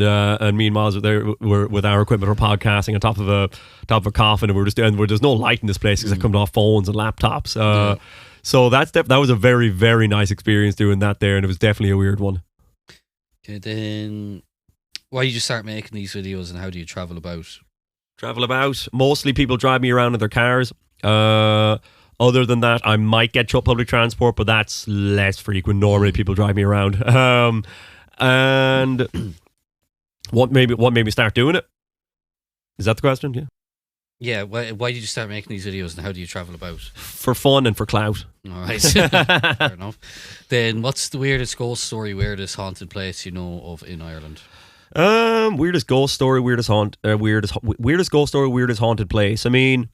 me and Miles were there with our equipment for podcasting on top of a coffin, and we were just doing. There's no light in this place because it comes off phones and laptops. So that was a very, very nice experience doing that there, and it was definitely a weird one. Okay, then why did you start making these videos, and how do you travel about? Mostly people drive me around in their cars. Other than that, I might get public transport, but that's less frequent. Normally people drive me around. And what made me start doing it? Is that the question? Yeah. Yeah, why did you start making these videos, and how do you travel about? For fun and for clout. All right, fair enough. Then, what's the weirdest ghost story, weirdest haunted place you know of in Ireland? Weirdest ghost story, weirdest ghost story, weirdest haunted place. I mean,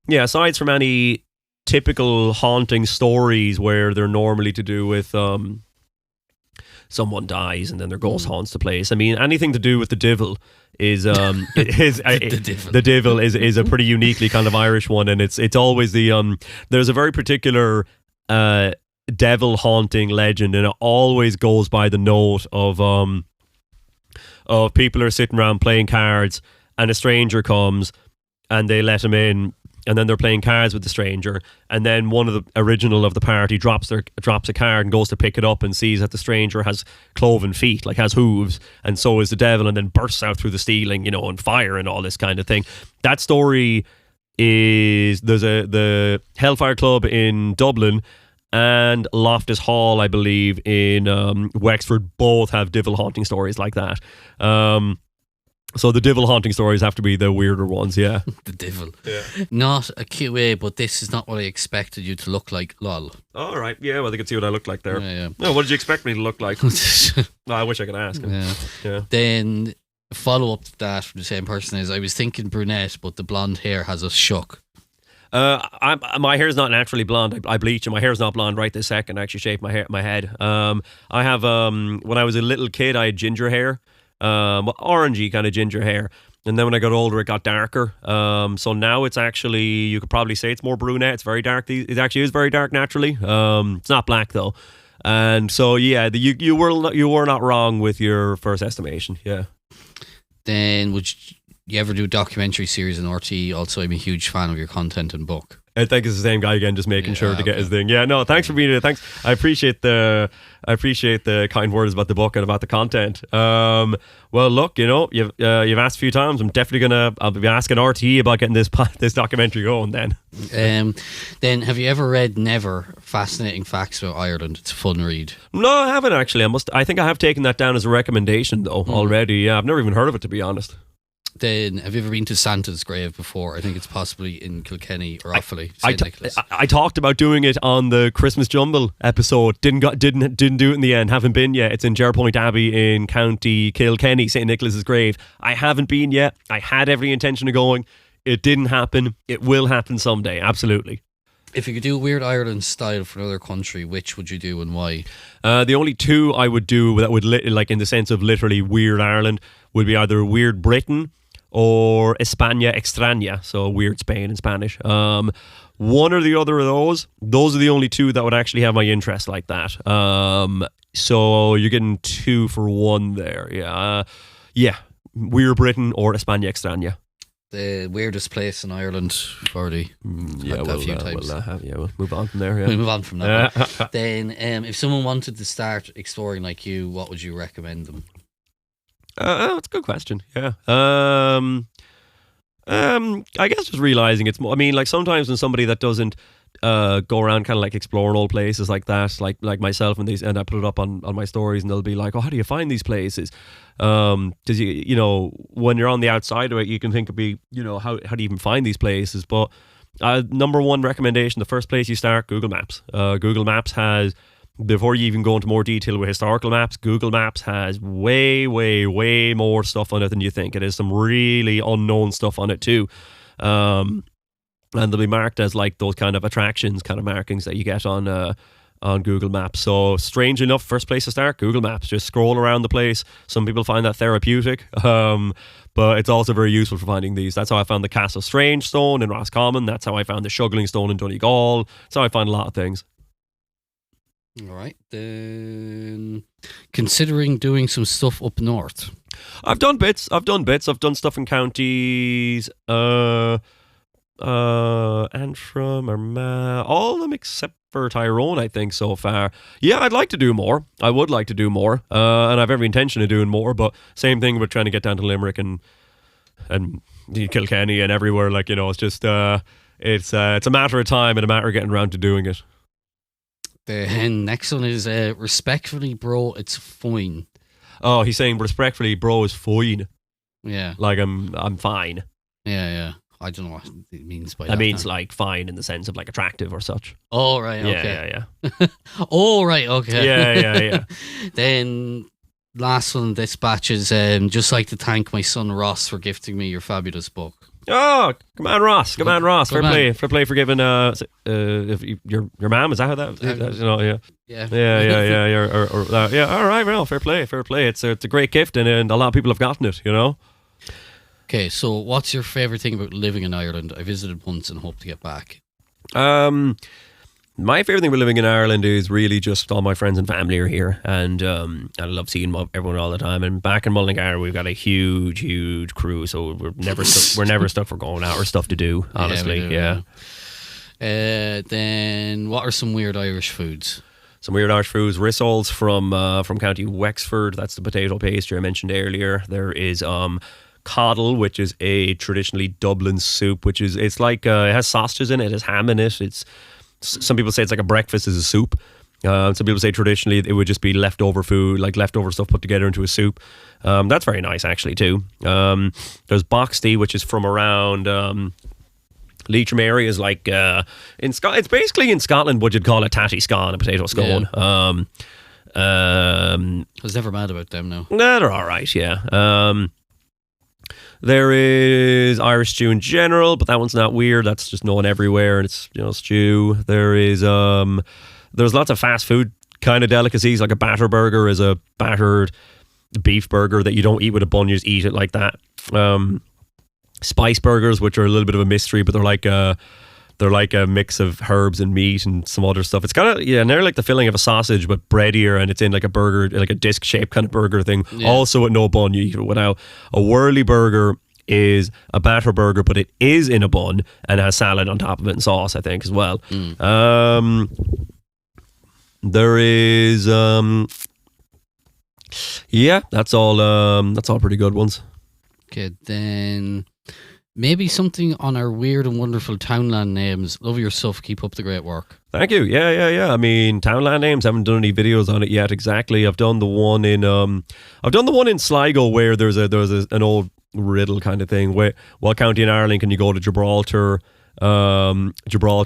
yeah, aside from any typical haunting stories where they're normally to do with someone dies and then their ghost haunts the place. I mean, anything to do with the devil is the devil is a pretty uniquely kind of Irish one, and it's always the there's a very particular devil haunting legend, and it always goes by the note of people are sitting around playing cards, and a stranger comes and they let him in, and then they're playing cards with the stranger, and then one of the original of the party drops a card and goes to pick it up and sees that the stranger has cloven feet, like has hooves, and so is the devil, and then bursts out through the ceiling, you know, and fire and all this kind of thing. That story is, the Hellfire Club in Dublin and Loftus Hall, I believe, in Wexford, both have devil haunting stories like that. So the devil haunting stories have to be the weirder ones, yeah. The devil. Yeah. Not a QA, but this is not what I expected you to look like, lol. All right, yeah, well, they could see what I look like there. Yeah. No, what did you expect me to look like? I wish I could ask him. Yeah. Then follow up to that from the same person is, I was thinking brunette, but the blonde hair has us shook. My hair's not naturally blonde. I bleach, and my hair's not blonde right this second. I actually shaved my head. I have when I was a little kid, I had ginger hair. Orangey kind of ginger hair, and then when I got older it got darker, so now it's actually, you could probably say it's more brunette. It's very dark. It actually is very dark naturally. It's not black though, and so yeah, you were not wrong with your first estimation. Yeah. Then would you ever do a documentary series on RT? Also, I'm a huge fan of your content and book. I think it's the same guy again, just making sure to get his thing. Yeah, no, thanks for being here. Thanks. I appreciate the kind words about the book and about the content. Well, look, you know, you've asked a few times. I'll be asking RTE about getting this documentary going then. Then have you ever read Never? Fascinating Facts About Ireland. It's a fun read. No, I haven't actually. I think I have taken that down as a recommendation though already. Yeah, I've never even heard of it, to be honest. Then, have you ever been to Santa's grave before? I think it's possibly in Kilkenny or Offaly, St. Nicholas. I talked about doing it on the Christmas Jumble episode. Didn't do it in the end. Haven't been yet. It's in Jerpoint Abbey in County Kilkenny, St. Nicholas's grave. I haven't been yet. I had every intention of going. It didn't happen. It will happen someday. Absolutely. If you could do Weird Ireland style for another country, which would you do and why? The only two I would do that would like in the sense of literally Weird Ireland would be either Weird Britain or España Extraña, so Weird Spain in Spanish. One or the other of those are the only two that would actually have my interest like that. So you're getting 2 for 1 there. Yeah, Weird Britain or España Extraña. The weirdest place in Ireland, already. We'll move on from there. Yeah. We'll move on from that. Then, if someone wanted to start exploring like you, what would you recommend them? That's a good question. Yeah. I guess just realizing it's more. I mean, like sometimes when somebody that doesn't go around kind of like exploring old places like that, like myself, and I put it up on my stories, and they'll be like, "Oh, how do you find these places?" Because you know, when you're on the outside of it, you can think of how do you even find these places? But number one recommendation: the first place you start, Google Maps. Google Maps has. Before you even go into more detail with historical maps, Google Maps has way, way, way more stuff on it than you think. It has some really unknown stuff on it too. And they'll be marked as like those kind of attractions, kind of markings that you get on Google Maps. So strange enough, first place to start, Google Maps. Just scroll around the place. Some people find that therapeutic, but it's also very useful for finding these. That's how I found the Castle Strange stone in Roscommon. That's how I found the Shuggling stone in Donegal. That's how I find a lot of things. All right, then considering doing some stuff up north. I've done bits. I've done stuff in counties, Antrim, Armagh, all of them except for Tyrone, I think, so far. Yeah, I'd like to do more. I would like to do more, and I've every intention of doing more. But same thing with trying to get down to Limerick and Kilkenny and everywhere. Like, you know, it's just it's a matter of time and a matter of getting around to doing it. The next one is respectfully, bro, it's fine. Oh, he's saying respectfully, bro, is fine. Yeah. Like I'm fine. Yeah. I don't know what it means by that. That means like fine in the sense of like attractive or such. Oh, right. Okay. Yeah. Oh, right. Okay. Yeah. Then last one, this batch is just like to thank my son Ross for gifting me your fabulous book. Oh, come on, Ross. Fair man. play for giving if your mom, is that how that? Yeah. Yeah. All right, well, fair play. It's a great gift, and a lot of people have gotten it. Okay, so what's your favourite thing about living in Ireland? I visited once and hope to get back. My favourite thing about living in Ireland is really just all my friends and family are here, and I love seeing everyone all the time. And back in Mullingar, we've got a huge crew, so we're never stuck for going out or stuff to do. Honestly, yeah. Then what are some weird Irish foods? Some weird Irish foods: rissoles from County Wexford. That's the potato pastry I mentioned earlier. There is coddle, which is a traditionally Dublin soup, it's like it has sausages in it, it has ham in it. Some people say it's like a breakfast as a soup. Some people say traditionally it would just be leftover food, like leftover stuff put together into a soup. That's very nice actually too. There's boxty, which is from around Leitrim areas, like in Scotland. It's basically in Scotland what you'd call a tatty scone, a potato scone. I was never mad about them. No, they're all right. Yeah. There is Irish stew in general, but that one's not weird. That's just known everywhere, and it's stew. There is there's lots of fast food kind of delicacies, like a batter burger is a battered beef burger that you don't eat with a bun, you just eat it like that. Spice burgers, which are a little bit of a mystery, but they're like a mix of herbs and meat and some other stuff. It's kind of they're like the filling of a sausage but breadier, and it's in like a burger, like a disc shaped kind of burger thing. Also with no bun, you eat it without. A whirly burger is a batter burger, but it is in a bun and has salad on top of it and sauce, I think, as well. There is that's all pretty good ones. Okay, then maybe something on our weird and wonderful townland names. Love your stuff. Keep up the great work. Thank you. Yeah. I mean, townland names, haven't done any videos on it yet exactly. I've done the one in Sligo where there's an old riddle kind of thing. What county in Ireland can you go to Gibraltar,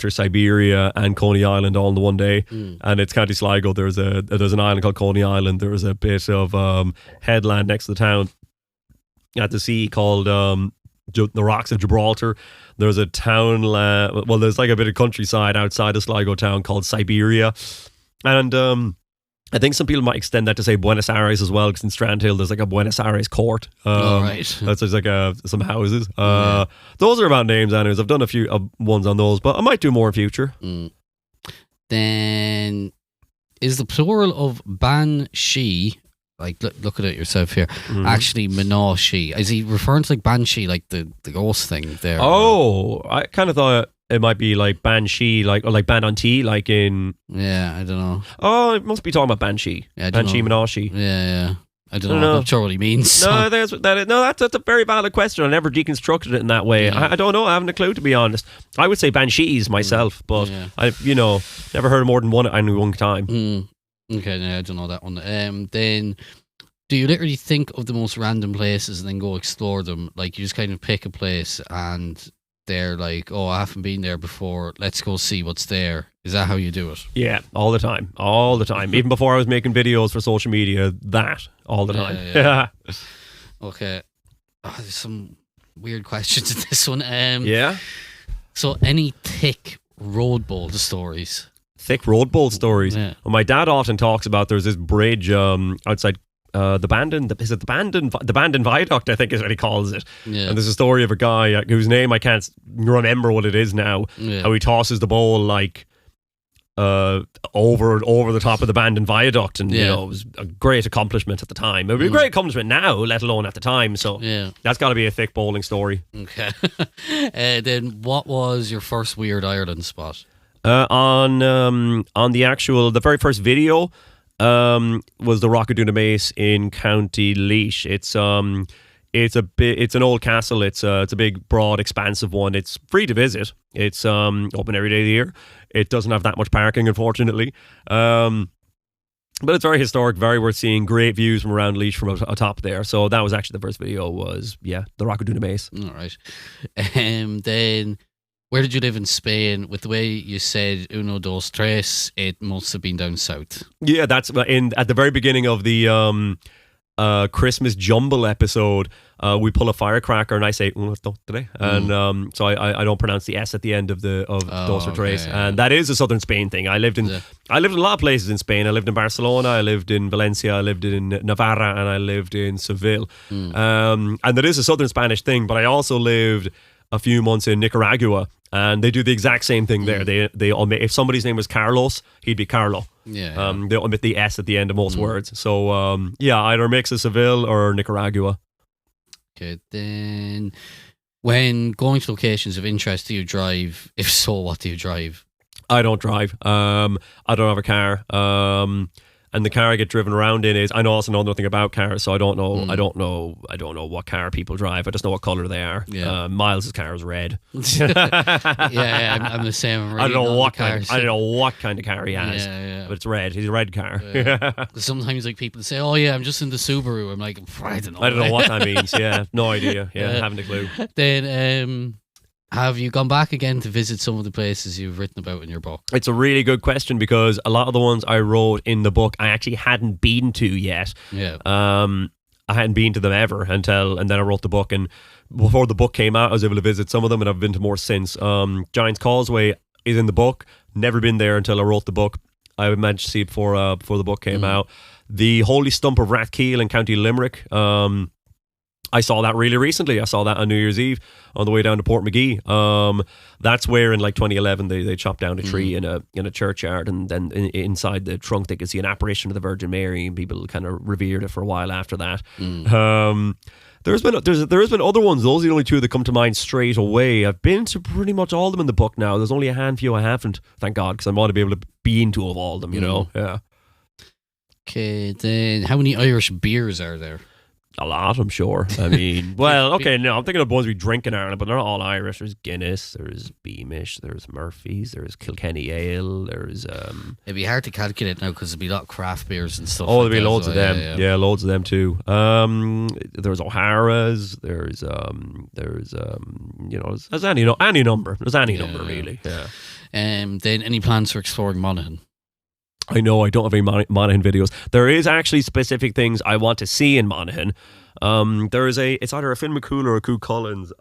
Siberia, and Coney Island all in the one day? And it's County Sligo. There's an island called Coney Island. There's a bit of headland next to the town at the sea called the Rocks of Gibraltar. There's a town, there's like a bit of countryside outside of Sligo town called Siberia, and I think some people might extend that to say Buenos Aires as well, because in Strandhill there's like a Buenos Aires court. Right. That's just like some houses. Those are about names anyways. I've done a few ones on those, but I might do more in future. Then is the plural of banshee, like look at it yourself here, actually Manashi? Is he referring to like banshee, like the ghost thing there? Oh, I kind of thought it might be like banshee, or like ban on tea, like in... Yeah, I don't know. Oh, it must be talking about banshee. Yeah, banshee Manashi. Yeah. I don't know. I'm not sure what he means. No, that's a very valid question. I never deconstructed it in that way. Yeah. I don't know. I haven't a clue, to be honest. I would say banshees myself, but I've never heard of more than one at any one time. Okay, no, I don't know that one. Then, do you literally think of the most random places and then go explore them? Like, you just kind of pick a place and they're like, oh, I haven't been there before, let's go see what's there. Is that how you do it? Yeah, all the time. Even before I was making videos for social media, all the time. Yeah. Okay. Oh, there's some weird questions in this one. Yeah. So, any thick road bowl stories? Thick road bowl stories? Yeah. Well, my dad often talks about there's this bridge outside the Bandon Viaduct, I think is what he calls it. Yeah. And there's a story of a guy whose name I can't remember what it is now. Yeah. How he tosses the bowl like over the top of the Bandon Viaduct, and it was a great accomplishment at the time. It would be a great accomplishment now, let alone at the time. So that's got to be a thick bowling story. Okay. Then what was your first Weird Ireland spot? On the very first video was the Rockaduna Mace in County Laois. It's an old castle. It's a big, broad, expansive one. It's free to visit. It's open every day of the year. It doesn't have that much parking, unfortunately. But it's very historic, very worth seeing. Great views from around Leash from atop there. So that was actually the first video. Was the Rockaduna Mace. All right. Then, where did you live in Spain? With the way you said uno, dos, tres, it must have been down south. Yeah, that's at the very beginning of the Christmas Jumble episode. We pull a firecracker and I say uno, dos, tres, and so I don't pronounce the S at the end of dos or tres, and that is a southern Spain thing. I lived in a lot of places in Spain. I lived in Barcelona, I lived in Valencia, I lived in Navarra, and I lived in Seville. And that is a southern Spanish thing. But I also lived a few months in Nicaragua, and they do the exact same thing there. They omit, if somebody's name was Carlos, he'd be Carlo. Yeah. They omit the S at the end of most words. So either a mix of Seville or Nicaragua. Okay, then when going to locations of interest, do you drive? If so, what do you drive? I don't drive. I don't have a car. And the car I get driven around in is, I also know nothing about cars, so I don't know. I don't know what car people drive. I just know what color they are. Yeah. Miles' car is red. I'm the same. I don't know what kind of car he has. Yeah. But it's red. He's a red car. Sometimes like people say, "Oh yeah, I'm just in the Subaru." I'm like, I don't know. I don't know what that means. Yeah, no idea. Yeah, haven't a clue. Then, have you gone back again to visit some of the places you've written about in your book? It's a really good question, because a lot of the ones I wrote in the book I actually hadn't been to yet. Yeah. I hadn't been to them ever and then I wrote the book, and before the book came out I was able to visit some of them, and I've been to more since. Giant's Causeway is in the book. Never been there until I wrote the book. I managed to see it before the book came out. The Holy Stump of Rathkeel in County Limerick. I saw that really recently. I saw that on New Year's Eve on the way down to Portmagee. That's where in like 2011 they chopped down a tree in a churchyard, and then inside the trunk they could see an apparition of the Virgin Mary, and people kind of revered it for a while after that. There's been other ones. Those are the only two that come to mind straight away. I've been to pretty much all of them in the book now. There's only a handful I haven't, thank God, because I want to be able to be into all of them. You know, yeah. Okay, then how many Irish beers are there? A lot, I'm sure. I mean, well, okay, no, I'm thinking of the ones we drink in Ireland, but they're not all Irish. There's Guinness, there's Beamish, there's Murphy's, there's Kilkenny Ale, there's... It'd be hard to calculate now because there'd be a lot of craft beers and stuff. Oh, there'd be loads of them. Yeah, loads of them too. There's O'Hara's, there's any number. There's any number, really. Yeah. Then any plans for exploring Monaghan? I know I don't have any Monaghan videos. There is actually specific things I want to see in Monaghan. It's either a Finn McCool or a Coo Collins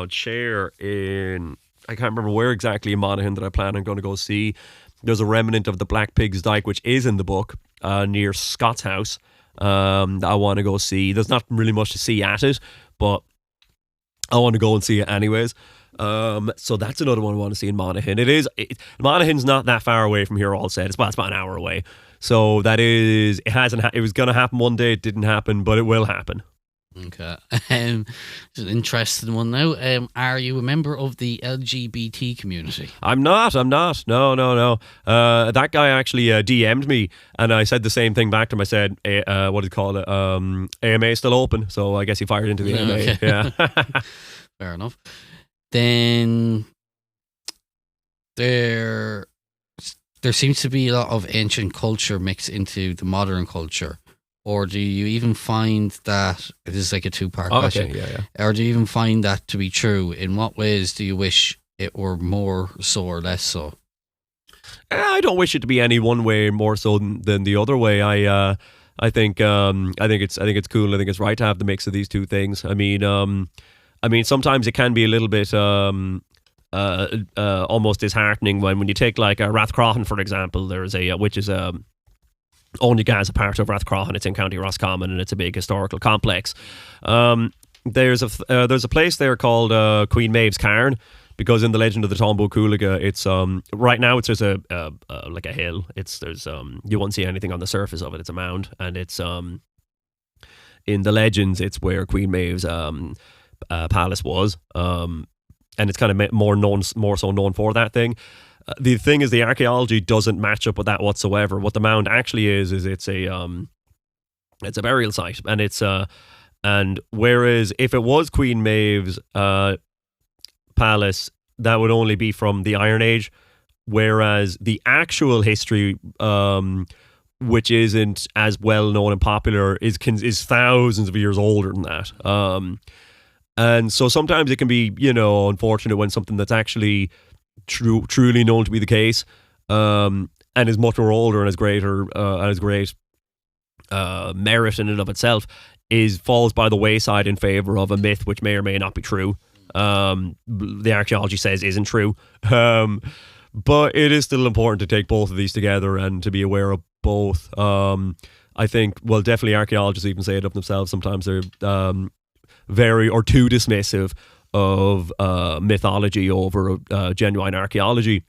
chair in, I can't remember where exactly in Monaghan, that I plan on going to go see. There's a remnant of the Black Pig's Dyke, which is in the book, near Scott's house, that I want to go see. There's not really much to see at it, but I want to go and see it anyways. So that's another one I want to see in Monaghan. Monaghan's not that far away from here, all said. It's about an hour away. So it was going to happen one day. It didn't happen, but it will happen. Okay. Just an interesting one now. Are you a member of the LGBT community? I'm not. No. That guy actually DM'd me, and I said the same thing back to him. I said, what do you call it? AMA is still open. So I guess he fired into the AMA. Okay. Yeah. Fair enough. Then there seems to be a lot of ancient culture mixed into the modern culture. Or do you even find that, this is like a two-part question, yeah. Or do you even find that to be true? In what ways do you wish it were more so or less so? I don't wish it to be any one way more so than the other way. I think it's cool. I think it's right to have the mix of these two things. I mean, sometimes it can be a little bit almost disheartening when you take like Rathcrohan, for example. There's which is only as a part of Rathcrohan. It's in County Roscommon, and it's a big historical complex. There's a place there called Queen Maeve's Cairn, because in the legend of the Tombo Coolaga, it's right now it's just a like a hill. You won't see anything on the surface of it. It's a mound, and it's in the legends it's where Queen Maeve's palace was, and it's kind of more so known for that thing. The thing is, the archaeology doesn't match up with that whatsoever. What the mound actually is it's a burial site, and whereas if it was Queen Maeve's palace, that would only be from the Iron Age, whereas the actual history which isn't as well known and popular, is thousands of years older than that. And so sometimes it can be, unfortunate when something that's actually truly known to be the case, and is much more older and has great merit in and of itself, falls by the wayside in favor of a myth which may or may not be true. The archaeology says isn't true. But it is still important to take both of these together and to be aware of both. I think, well, definitely archaeologists even say it of themselves. Sometimes they're very or too dismissive of mythology over genuine archaeology.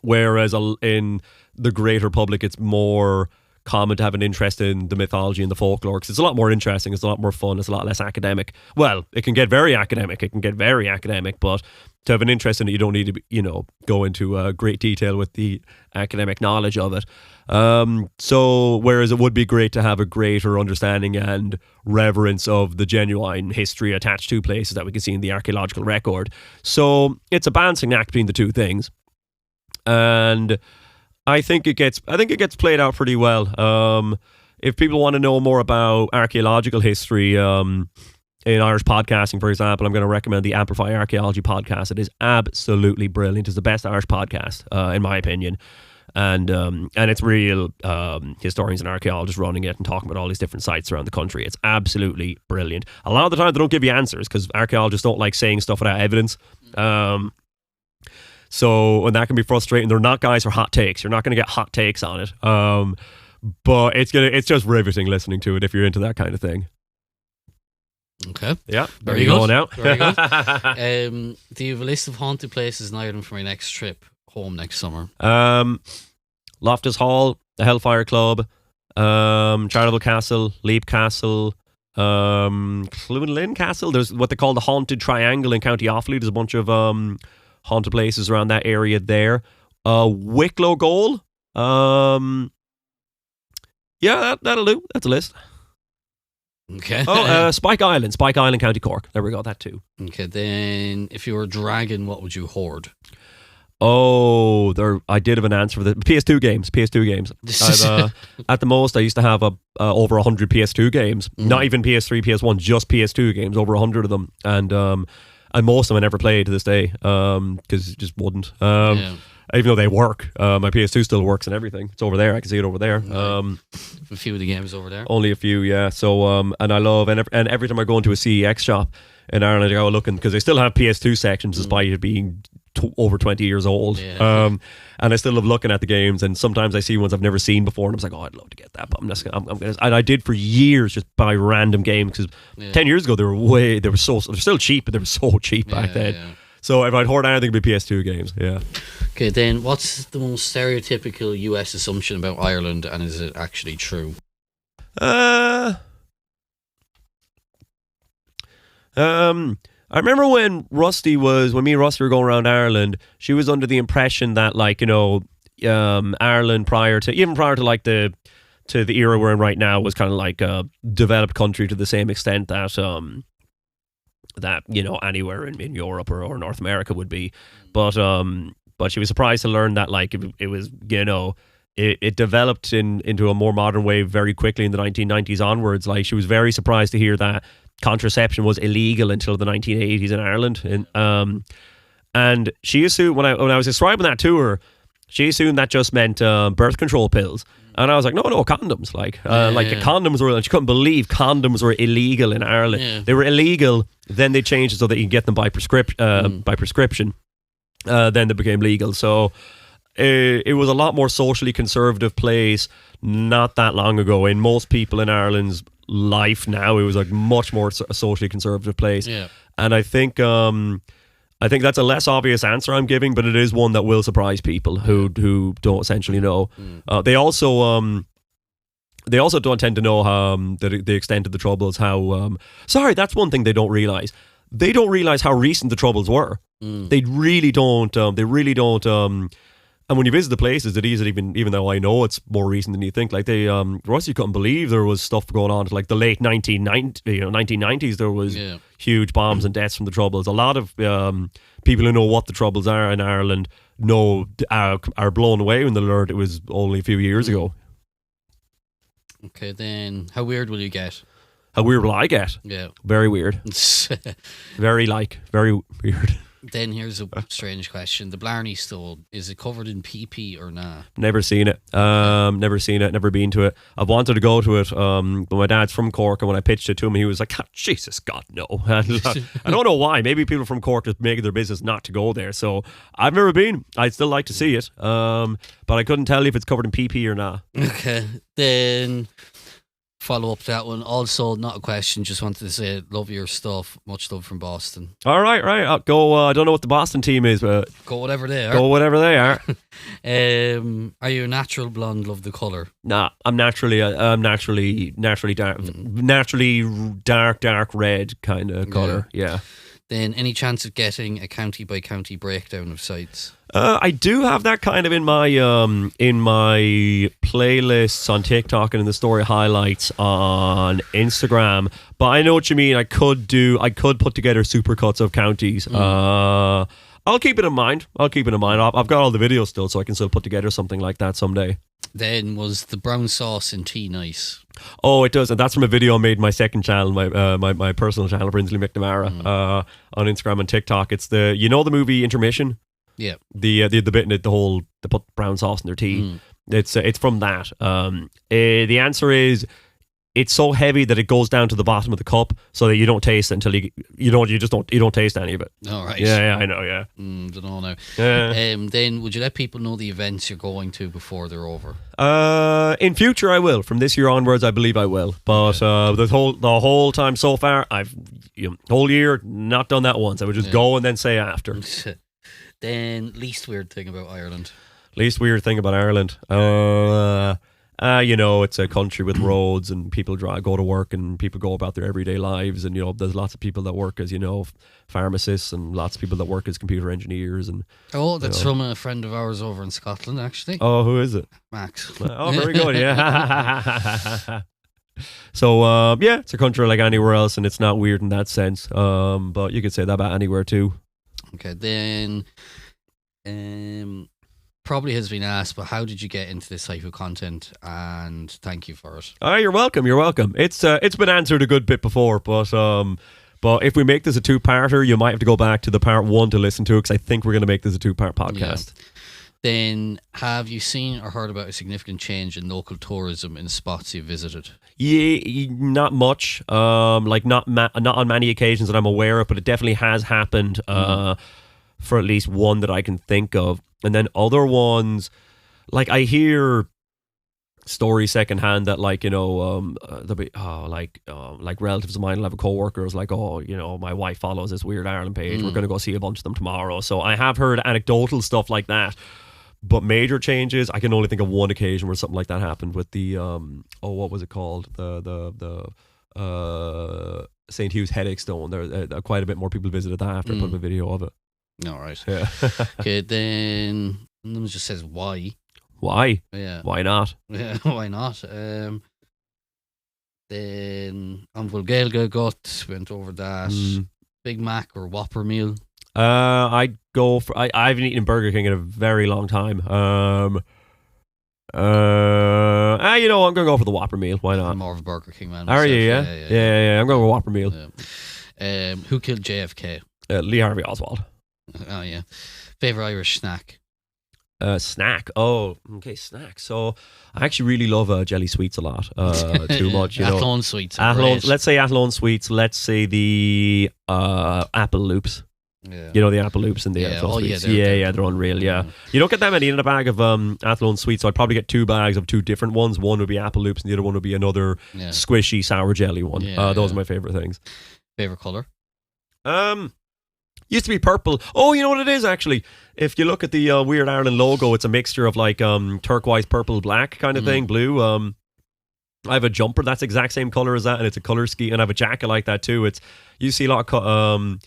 Whereas in the greater public, it's more common to have an interest in the mythology and the folklore, because it's a lot more interesting, it's a lot more fun, it's a lot less academic. Well, it can get very academic, but to have an interest in it, you don't need to go into great detail with the academic knowledge of it. So whereas it would be great to have a greater understanding and reverence of the genuine history attached to places that we can see in the archaeological record. So it's a balancing act between the two things. And I think it gets played out pretty well. If people want to know more about archaeological history, in Irish podcasting, for example, I'm going to recommend the Amplify Archaeology podcast. It is absolutely brilliant. It's the best Irish podcast, in my opinion. And it's real historians and archaeologists running it and talking about all these different sites around the country. It's absolutely brilliant. A lot of the time they don't give you answers because archaeologists don't like saying stuff without evidence. So, and that can be frustrating. They're not guys for hot takes. You're not going to get hot takes on it. But it's just riveting listening to it if you're into that kind of thing. Okay. Yeah. There you go now. Very good. Do you have a list of haunted places in Ireland for my next trip home next summer? Loftus Hall, the Hellfire Club, Charitable Castle, Leap Castle, Clunlin Castle. There's what they call the Haunted Triangle in County Offaly. There's a bunch of haunted places around that area there. Wicklow Goal. Yeah, that'll do. That's a list. Okay. Spike Island, County Cork. There we go, that too. Okay, then if you were a dragon, what would you hoard? I did have an answer for the PS2 games. At the most, I usused to have over 100 PS2 games. Not even PS3, PS1, just PS2 games, over 100 of them. And most of them I never played to this day, because it just wouldn't. Even though they work. My PS2 still works and everything. It's over there. I can see it over there. A few of the games over there. Only a few, yeah. So, and I love, and every time I go into a CEX shop in Ireland, I go looking, because they still have PS2 sections despite it being over 20 years old. Yeah. And I still love looking at the games, and sometimes I see ones I've never seen before, and I'm just like, I'd love to get that, but I'm gonna, and I did for years, just buy random games, because 10 years ago they're still cheap, but they were so cheap back then. Yeah. So if I'd hoard anything, it'd be PS2 games. Yeah. Okay, then what's the most stereotypical US assumption about Ireland, and is it actually true? I remember when me and Rusty were going around Ireland, she was under the impression that, like, Ireland prior to like the era we're in right now was kind of like a developed country to the same extent that anywhere in Europe or North America would be, but she was surprised to learn that, like, it was, it developed into a more modern way very quickly in the 1990s onwards. Like, she was very surprised to hear that contraception was illegal until the 1980s in Ireland, and she assumed when I was describing that to her, she assumed that just meant birth control pills. And I was like, no, condoms. Condoms were, she couldn't believe condoms were illegal in Ireland. Yeah. They were illegal, then they changed it so that you can get them by prescription. Then they became legal. So it was a lot more socially conservative place not that long ago. In most people in Ireland's life now, it was like much more a socially conservative place. Yeah. And I think that's a less obvious answer I'm giving, but it is one that will surprise people who don't essentially know. They also don't tend to know the extent of the Troubles. That's one thing they don't realize. They don't realize how recent the Troubles were. They really don't. And when you visit the places, it is even though I know it's more recent than you think. Like Rusty couldn't believe there was stuff going on. Like the late 1990s, there was huge bombs and deaths from the Troubles. A lot of people who know what the Troubles are in Ireland are blown away when they learned it was only a few years ago. Okay, then how weird will you get? How weird will I get? Yeah. Very weird. Very weird. Then here's a strange question. The Blarney Stone, is it covered in pee or nah? Never seen it. Never seen it. Never been to it. I've wanted to go to it, but my dad's from Cork, and when I pitched it to him, he was like, "Oh, Jesus, God, no." I don't know why. Maybe people from Cork just make it their business not to go there. So I've never been. I'd still like to see it, but I couldn't tell you if it's covered in pee or not. Okay. Then follow up to that one. Also, not a question. Just wanted to say, love your stuff. Much love from Boston. All right. I'll go. I don't know what the Boston team is, but Go whatever they are. go whatever they are. Are you a natural blonde? Love the color. Nah, I'm naturally dark red kind of color. Yeah. Then, any chance of getting a county by county breakdown of sites? I do have that kind of in my playlists on TikTok and in the story highlights on Instagram. But I know what you mean. I could put together supercuts of counties. I'll keep it in mind. I've got all the videos still, so I can still put together something like that someday. Then, was the brown sauce in tea nice? Oh, it does, and that's from a video I made on my second channel, my personal channel, Brinsley McNamara, on Instagram and TikTok. It's the movie Intermission. Yeah. The bit in it, they put brown sauce in their tea. It's from that. The answer is, it's so heavy that it goes down to the bottom of the cup, so that you don't taste it until you don't taste any of it. All right. Yeah, I know. Yeah. Don't know now. Yeah. Then would you let people know the events you're going to before they're over? In future, I will. From this year onwards, I believe I will. But the whole time so far, I've whole year not done that once. I would just go and then say after. Then least weird thing about Ireland. Least weird thing about Ireland. It's a country with roads, and people go to work, and people go about their everyday lives, and there's lots of people that work as pharmacists, and lots of people that work as computer engineers, and that's from a friend of ours over in Scotland, actually. Oh, who is it? Max. Oh, very good. Yeah. So it's a country like anywhere else, and it's not weird in that sense. But you could say that about anywhere too. Okay, then probably has been asked, but how did you get into this type of content? And thank you for it. Oh, you're welcome. It's been answered a good bit before, but if we make this a two-parter, you might have to go back to the part one to listen to it, because I think we're going to make this a two-part podcast. Yeah. Then, have you seen or heard about a significant change in local tourism in spots you've visited? Yeah, not much. Not on many occasions that I'm aware of, but it definitely has happened. For at least one that I can think of, and then other ones, like I hear stories secondhand that there'll be relatives of mine will have a co-worker who's like, my wife follows this Weird Ireland page. We're going to go see a bunch of them tomorrow. So I have heard anecdotal stuff like that. But major changes, I can only think of one occasion where something like that happened with the what was it called? The St. Hugh's Headache Stone. There quite a bit more people visited that after I put up a video of it. All right. Yeah. Okay, then it just says why. Why? Yeah. Why not? Yeah, why not? Then on Vulgailga Gut, went over that. Big Mac or Whopper meal? I'd go for. I haven't eaten Burger King in a very long time. I'm gonna go for the Whopper meal. Why not? I'm more of a Burger King man. Are you? Yeah. I'm going with Whopper meal. Yeah. Who killed JFK? Lee Harvey Oswald. Oh yeah. Favorite Irish snack? Snack. Oh, okay, snack. So I actually really love jelly sweets a lot. Too much, Athlone sweets. Let's say Athlone sweets. Let's say the apple loops. Yeah. The apple loops and the Athlone sweets. They're unreal. Yeah. You don't get that many in a bag of Athlone sweets, so I'd probably get 2 bags of 2 different ones. One would be apple loops, and the other one would be another squishy sour jelly one. Those are my favorite things. Favorite color? Used to be purple. Oh, you know what it is actually? If you look at the Weird Ireland logo, it's a mixture of like turquoise, purple, black kind of thing, blue. I have a jumper that's the exact same color as that, and it's a color scheme. And I have a jacket like that too. You see a lot of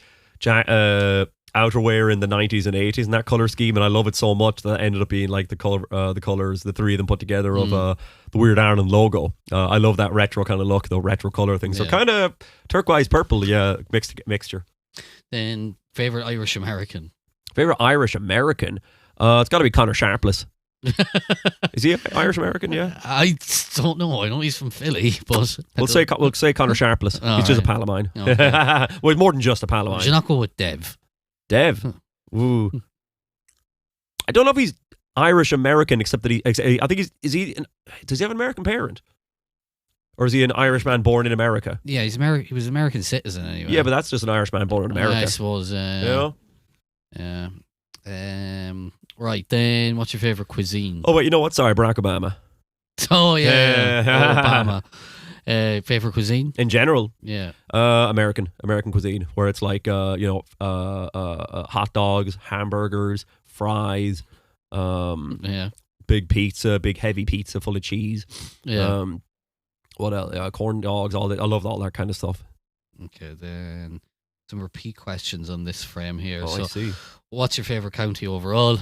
outerwear in the 90s and 80s in that color scheme, and I love it so much that it ended up being like the colors, the 3 of them put together of the Weird Ireland logo. I love that retro kind of look, the retro color thing. So kind of turquoise, purple, mixture. Then favorite Irish American? Favorite Irish American? It's got to be Conor Sharpless. Is he Irish American? Yeah. I don't know. I know he's from Philly, but We'll say Connor Sharpless. All He's just a right. pal of mine. Okay. Well, more than just a pal of Should mine. you not go with Dev? Dev. Ooh. I don't know if he's Irish American, except that I think does he have an American parent? Or is he an Irish man born in America? Yeah, he's American. He was an American citizen anyway. Yeah, but that's just an Irish man born in America. I suppose. You know? Yeah. Right then, what's your favorite cuisine? Oh wait, you know what? Sorry, Barack Obama. Oh yeah. Obama. Favorite cuisine? In general, Yeah. American cuisine, where it's like hot dogs, hamburgers, fries, Yeah. big pizza, big heavy pizza full of cheese. Yeah. What else? Corn dogs, all that. I love all that kind of stuff. Okay, then some repeat questions on this frame here. Oh, so, I see. what's your favorite county overall?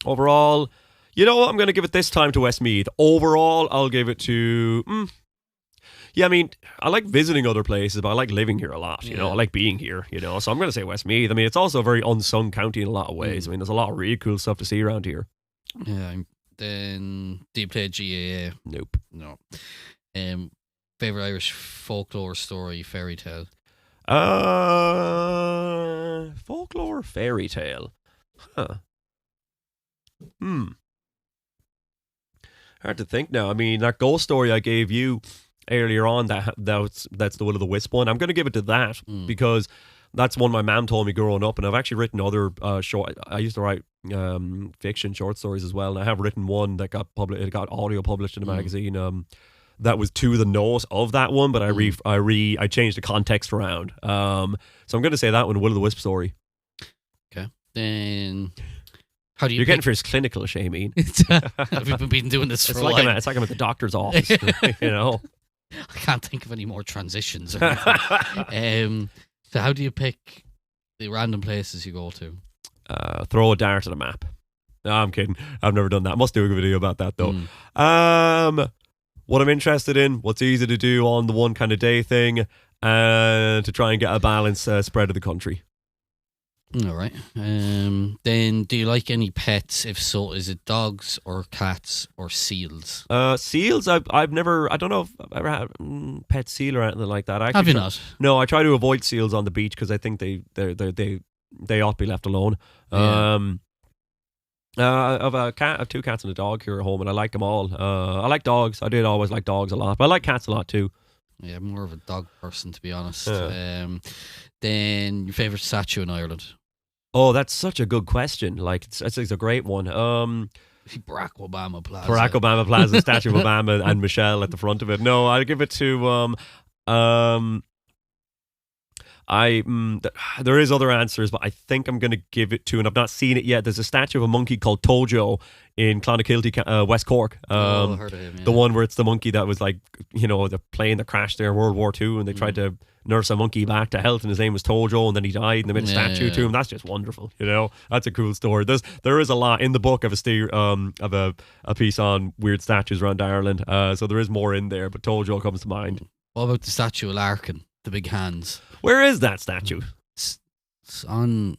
Overall, you know what? I'm going to give it this time to Westmeath. Overall, I'll give it to. Yeah, I mean, I like visiting other places, but I like living here a lot. You know, I like being here. You know, so I'm going to say Westmeath. I mean, it's also a very unsung county in a lot of ways. I mean, there's a lot of really cool stuff to see around here. Yeah. Then do you play GAA? Nope. No. Favorite Irish folklore story, fairy tale? Folklore fairy tale. Huh. Hard to think now. I mean, that ghost story I gave you earlier on, that's the Will o' the Wisp one. I'm going to give it to that because that's one my mum told me growing up, and I've actually written other short. I used to write fiction, short stories as well, and I have written one that got published. It got audio published in a magazine. That was to the nose of that one, but I changed the context around. So I'm going to say that one, Will o' the Wisp story. Okay. Then how do you? You're getting for his clinical, Shameen. We've been doing this for a while. It's like I'm at the doctor's office. You know. I can't think of any more transitions. So how do you pick the random places you go to? Throw a dart at a map. No, I'm kidding. I've never done that. Must do a video about that though. What I'm interested in, what's easy to do on the one kind of day thing, and to try and get a balanced spread of the country. All right. Then do you like any pets? If so, is it dogs or cats or seals? Seals, I've never, I don't know if I've ever had pet seal or anything like that. Have you not? No, I try to avoid seals on the beach because I think they ought to be left alone. Yeah. I have two cats and a dog here at home, and I like them all. I like dogs. I did always like dogs a lot, but I like cats a lot too. Yeah, I'm more of a dog person, to be honest. Yeah. Then your favourite statue in Ireland? Oh, that's such a good question. Like, it's a great one. Barack Obama Plaza. Barack Obama Plaza, statue of Obama and Michelle at the front of it. No, I'll give it to there is other answers, but I think I'm going to give it to, and I've not seen it yet. There's a statue of a monkey called Tojo in Clonakilty, West Cork. I heard of him. Yeah. The one where it's the monkey that was like, you know, the plane that crashed there in World War II, and they tried to nurse a monkey back to health, and his name was Tojo, and then he died, and they made a statue to him. That's just wonderful, you know. That's a cool story. There is a lot in the book of a piece on weird statues around Ireland. So there is more in there, but Tojo comes to mind. What about the statue of Larkin, the big hands? Where is that statue? It's on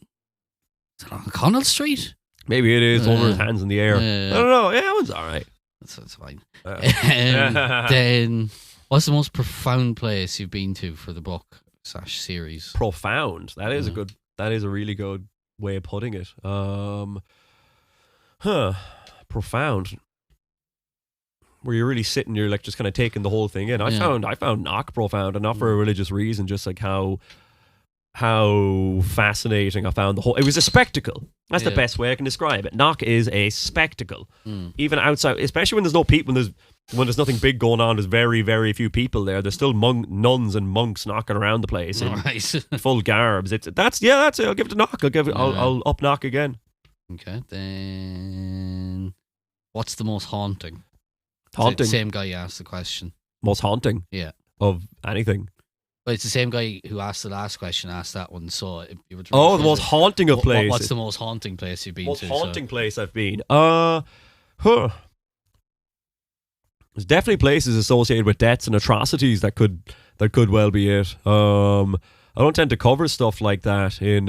Connell Street. Maybe it is. One with his hands in the air. Yeah. I don't know. Yeah, that one's all right. That's fine. Then, what's the most profound place you've been to for the book / series? Profound. That is that is a really good way of putting it. Profound. Where you're really sitting, you're like just kind of taking the whole thing in. I found Knock profound, and not for a religious reason, just like how fascinating I found the whole. It was a spectacle. That's the best way I can describe it. Knock is a spectacle, even outside, especially when there's no people. When there's nothing big going on, there's very, very few people there. There's still nuns and monks knocking around the place in full garbs. That's it. I'll give it a Knock. I'll up Knock again. Okay, then what's the most haunting? Haunting. Same guy who asked the question. Most haunting. Yeah. Of anything. Well, it's the same guy who asked the last question, asked that one. So if you were to the most haunting of places. What's the most haunting place you've been to? Most haunting place I've been. There's definitely places associated with deaths and atrocities that could well be it. I don't tend to cover stuff like that in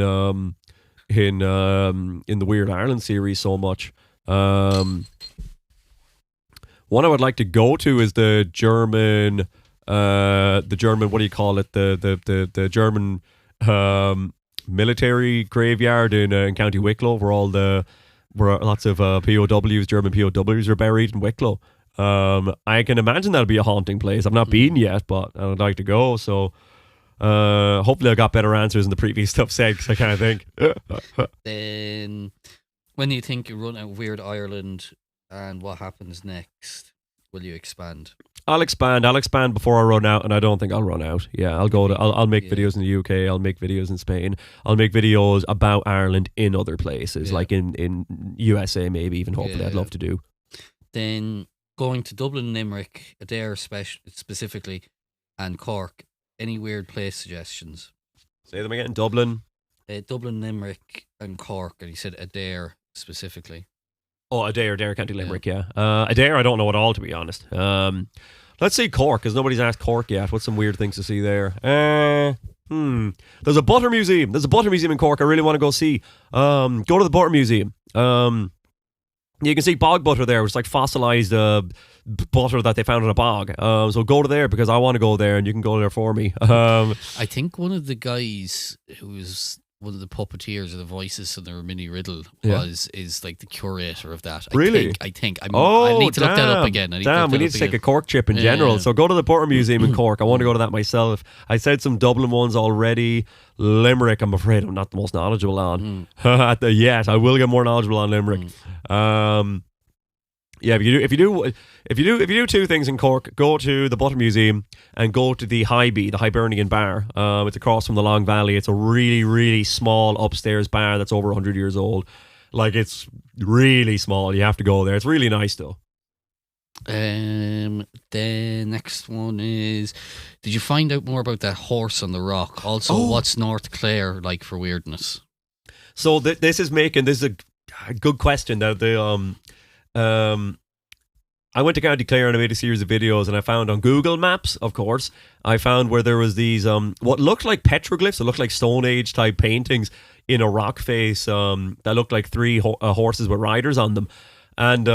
the Weird Ireland series so much. One I would like to go to is the German, what do you call it? The German military graveyard in County Wicklow, where lots of POWs, German POWs, are buried in Wicklow. I can imagine that'll be a haunting place. I've not been yet, but I would like to go. So hopefully I got better answers than the previous stuff said, because I can't think. Then, when you think you run out of Weird Ireland and what happens next, will you expand? I'll expand before I run out, and I don't think I'll run out. Yeah, I'll make videos in the UK, I'll make videos in Spain, I'll make videos about Ireland in other places, like in USA maybe even, hopefully. I'd love to do. Then going to Dublin, Limerick, Adair specifically, and Cork, any weird place suggestions? Say them again. Dublin, Limerick and Cork, and he said Adair specifically. Oh, Adair, County Limerick, yeah. Adair, I don't know at all, to be honest. Let's say Cork, because nobody's asked Cork yet. What's some weird things to see there? There's a butter museum. There's a butter museum in Cork I really want to go see. Go to the butter museum. You can see bog butter there. It's like fossilized butter that they found in a bog. So go to there, because I want to go there, and you can go there for me. I think one of the guys who was one of the puppeteers or the voices of the Mini Riddle is like the curator of that. Really? I think. I need to look that up again. We need to take a Cork trip in general. So go to the Butter Museum in Cork. I want to go to that myself. I said some Dublin ones already. Limerick, I'm afraid I'm not the most knowledgeable on. Yet I will get more knowledgeable on Limerick. Yeah, if you do two things in Cork, go to the Butter Museum and go to the Highbee, the Hibernian Bar. It's across from the Long Valley. It's a really, really small upstairs bar that's over 100 years old. Like, it's really small. You have to go there. It's really nice, though. The next one is, did you find out more about that horse on the rock? Also, what's North Clare like for weirdness? So this is a good question. That I went to County Clare and I made a series of videos, and I found on Google Maps, of course, I found where there was these what looked like petroglyphs, it looked like Stone Age type paintings in a rock face that looked like three horses with riders on them. And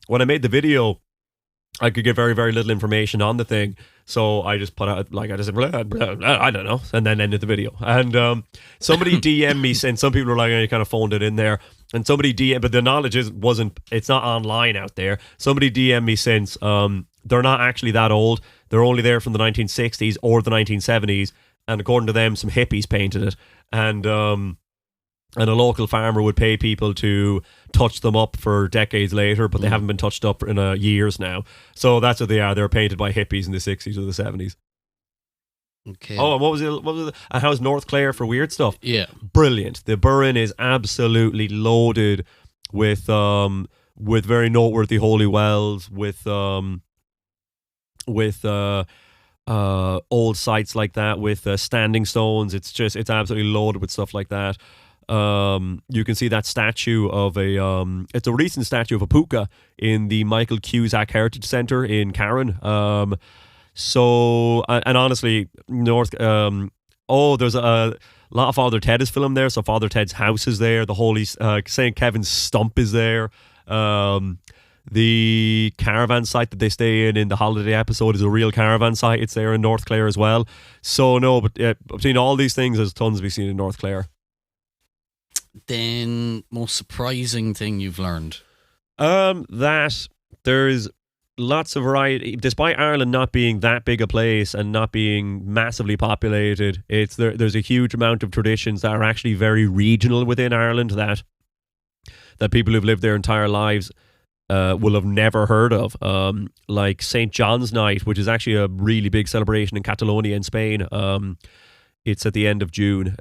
when I made the video, I could get very, very little information on the thing. So I just put out, said, blah, blah, blah, I don't know, and then ended the video. And somebody DM'd me, and some people were like, I kind of phoned it in there. And somebody DM'd, but the knowledge it's not online out there. Somebody DM'd me since, they're not actually that old. They're only there from the 1960s or the 1970s. And according to them, some hippies painted it. And a local farmer would pay people to touch them up for decades later, but they haven't been touched up in years now. So that's what they are. They're painted by hippies in the 60s or the 70s. Okay. Oh, and what was it? And how's North Clare for weird stuff? Yeah. Brilliant. The Burren is absolutely loaded with very noteworthy holy wells, with old sites like that, with standing stones. It's absolutely loaded with stuff like that. You can see that statue of it's a recent statue of a puka in the Michael Cusack Heritage Centre in Carron. So, and honestly, there's a lot of Father Ted is filmed there. So Father Ted's house is there. The holy St. Kevin's stump is there. The caravan site that they stay in the holiday episode is a real caravan site. It's there in North Clare as well. So no, but between all these things, there's tons to be seen in North Clare. Then, most surprising thing you've learned? That there's lots of variety. Despite Ireland not being that big a place and not being massively populated, there's a huge amount of traditions that are actually very regional within Ireland that people who've lived their entire lives will have never heard of. Like St. John's Night, which is actually a really big celebration in Catalonia in Spain. It's at the end of June.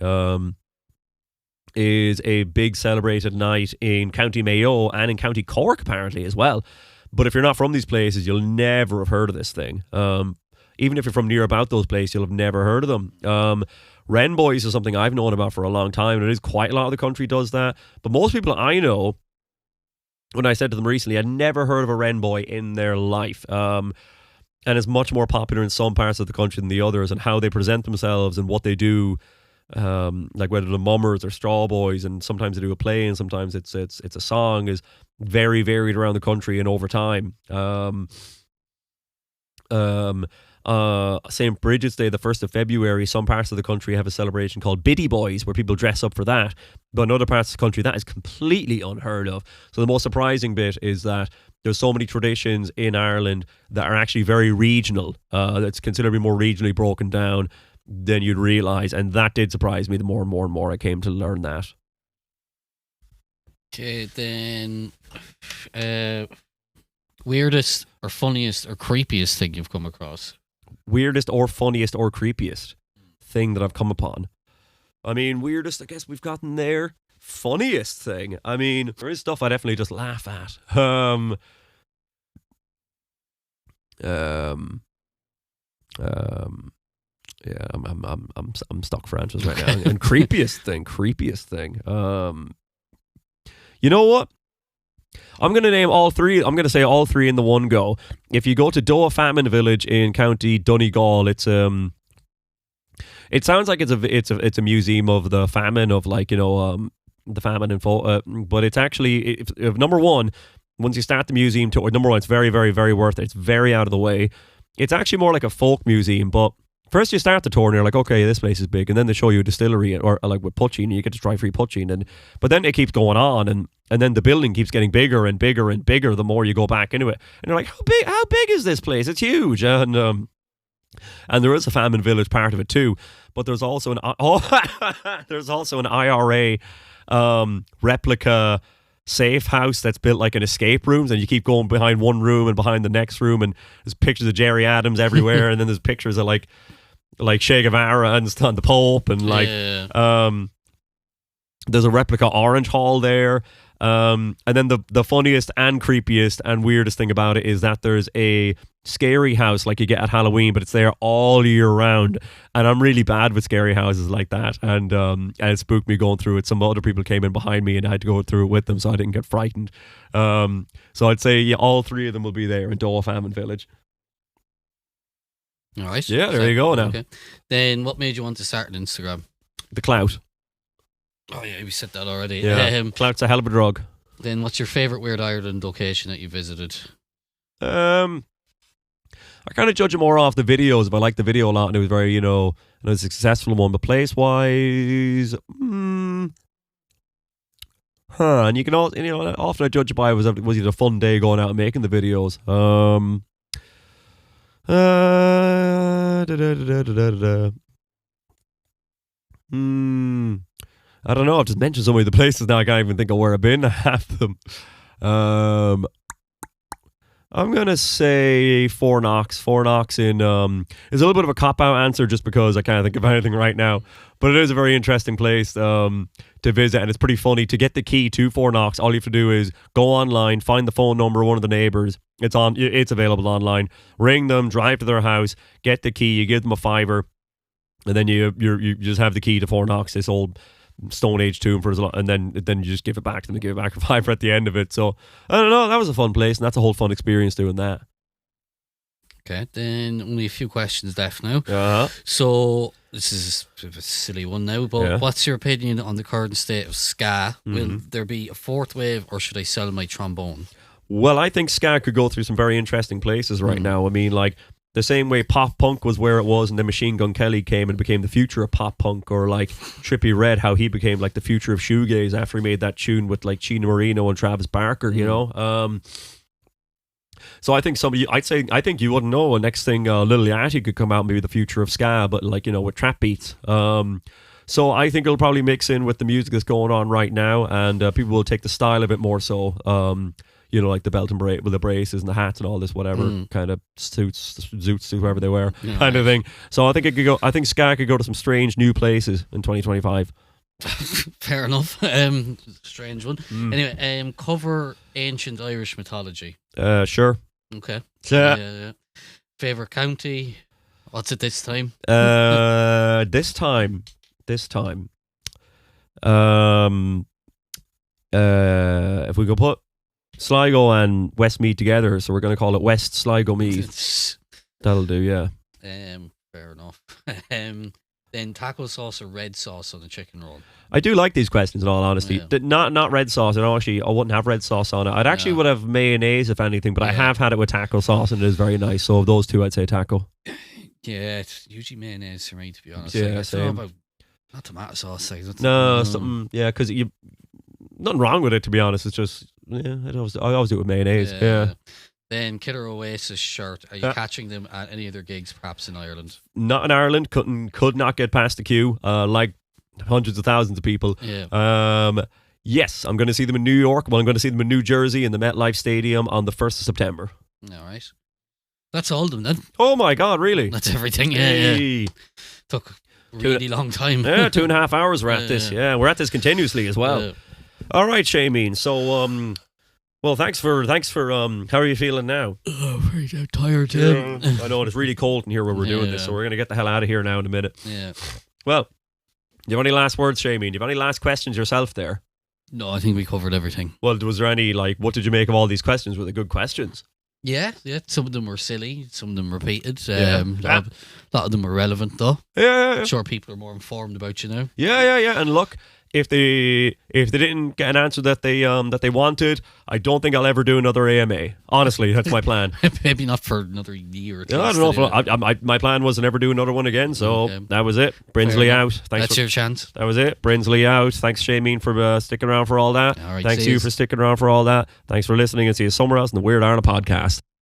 Is a big celebrated night in County Mayo and in County Cork apparently as well. But if you're not from these places, you'll never have heard of this thing. Even if you're from near about those places, you'll have never heard of them. Wren Boys is something I've known about for a long time, and it is quite a lot of the country does that. But most people I know, when I said to them recently, I'd never heard of a Wren Boy in their life. And it's much more popular in some parts of the country than the others, and how they present themselves and what they do like whether the Mummers or Straw Boys, and sometimes they do a play and sometimes it's a song, is very varied around the country and over time. St. Bridget's Day, the 1st of February, some parts of the country have a celebration called Biddy Boys where people dress up for that, but in other parts of the country that is completely unheard of. So the most surprising bit is that there's so many traditions in Ireland that are actually very regional, that's considerably more regionally broken down than you'd realise, and that did surprise me the more and more and more I came to learn that. Okay, then weirdest or funniest or creepiest thing you've come across? Weirdest or funniest or creepiest thing that I've come upon. I mean, weirdest, I guess we've gotten there. Funniest thing, I mean, there is stuff I definitely just laugh at. Yeah, I'm stuck for answers right now. And creepiest thing. You know what? I'm going to name all three. I'm going to say all three in the one go. If you go to Doa Famine Village in County Donegal, it sounds like it's a museum of the famine of, like, you know, the famine info, but it's actually, if number one, once you start the museum tour, number one, it's very, very, very worth it. It's very out of the way. It's actually more like a folk museum, but first you start the tour and you're like, okay, this place is big, and then they show you a distillery, or like with poaching, and you get to try free poaching, but then it keeps going on, and then the building keeps getting bigger and bigger and bigger the more you go back into it, and you're like, how big is this place? It's huge. And there is a famine village part of it too, but there's also an IRA replica safe house that's built like an escape rooms, and you keep going behind one room and behind the next room, and there's pictures of Jerry Adams everywhere, and then there's pictures of like Che Guevara and the Pope, and like there's a replica Orange Hall there, and then the funniest and creepiest and weirdest thing about it is that there's a scary house like you get at Halloween, but it's there all year round, and I'm really bad with scary houses like that, and it spooked me going through it. Some other people came in behind me and I had to go through it with them so I didn't get frightened. So I'd say all three of them will be there in Doa Famine Village. All right. Yeah, there you go now. Okay. Then what made you want to start an Instagram? The clout. Oh yeah, we said that already. Yeah, clout's a hell of a drug. Then what's your favourite Weird Ireland location that you visited? I kind of judge it more off the videos. If I like the video a lot and it was very, and it was a successful one, but place-wise, and you can also, often I judge it by was it a fun day going out and making the videos. I don't know. I've just mentioned so many of the places now I can't even think of where I've been. Half them. I'm gonna say Fornox. Fornox is a little bit of a cop-out answer just because I can't think of anything right now. But it is a very interesting place to visit, and it's pretty funny. To get the key to Fornox, all you have to do is go online, find the phone number of one of the neighbours. It's available online. Ring them, drive to their house, get the key. You give them a $5, and then you just have the key to Fornox, this old Stone Age tomb, and then you just give it back to them and give it back a $5 at the end of it. So I don't know, that was a fun place, and that's a whole fun experience doing that. Okay, then only a few questions left now. Uh-huh. So this is a bit of a silly one now, but what's your opinion on the current state of ska? Mm-hmm. Will there be a fourth wave, or should I sell my trombone? Well, I think ska could go through some very interesting places right now. I mean, like, the same way pop punk was where it was, and then Machine Gun Kelly came and became the future of pop punk, or like Trippie Redd, how he became like the future of shoegaze after he made that tune with like Chino Moreno and Travis Barker, So I think I think you wouldn't know. Next thing, Lil Yachty could come out and be the future of ska, but like, with trap beats. So I think it'll probably mix in with the music that's going on right now, and people will take the style of it more so. Like the belt and with the braces and the hats and all this, whatever kind of suits, whoever they wear, kind of thing. So I think it could go. I think ska could go to some strange new places in 2025. Fair enough. Strange one. Anyway, cover ancient Irish mythology. Sure. Okay. Yeah. Favorite county? What's it this time? This time. If we go put Sligo and Westmeath together, so we're going to call it West Sligo Meath. That'll do, yeah. Fair enough. Then taco sauce or red sauce on a chicken roll? I do like these questions in all honesty. Yeah. Not red sauce. I wouldn't have red sauce on it. I'd actually Yeah. would have mayonnaise if anything, but I Yeah. have had it with taco sauce and it is very nice. So of those two, I'd say taco. Yeah, it's usually mayonnaise for me, to be honest. Yeah, Like, I don't same. know about not tomato sauce. Like, No, something. Yeah, because nothing wrong with it, to be honest. It's just I always do it with mayonnaise. Yeah. Then Killer Oasis shirt. Are you catching them at any other gigs, perhaps in Ireland? Not in Ireland. Could not get past the queue. Like hundreds of thousands of people. Yeah. Yes, I'm going to see them in New York. Well, I'm going to see them in New Jersey in the MetLife Stadium on the 1st of September. All right. That's all of them then. Oh my God, really? That's everything. Yeah, yeah. Took a really long time. Yeah, 2.5 hours we're at this. Yeah, we're at this continuously as well. All right, Shameen. So, well, thanks for. How are you feeling now? Oh, very tired. Yeah. I know it's really cold in here where we're doing this, so we're gonna get the hell out of here now in a minute. Yeah. Well, do you have any last words, Shameen? Do you have any last questions yourself there? No, I think we covered everything. Well, was there any what did you make of all these questions? Were they good questions? Yeah. Some of them were silly. Some of them repeated. Yeah. A lot of them were relevant, though. Yeah. I'm sure people are more informed about you now. Yeah. And look, if they didn't get an answer that they wanted, I don't think I'll ever do another AMA. Honestly, that's my plan. Maybe not for another year or two. I don't know. My plan was to never do another one again, so that was it. Brinsley out. That's your chance. That was it. Brinsley out. Thanks, Shameen, for sticking around for all that. All right, Thanks you for sticking around for all that. Thanks for listening, and see you somewhere else in the Weird Ireland podcast.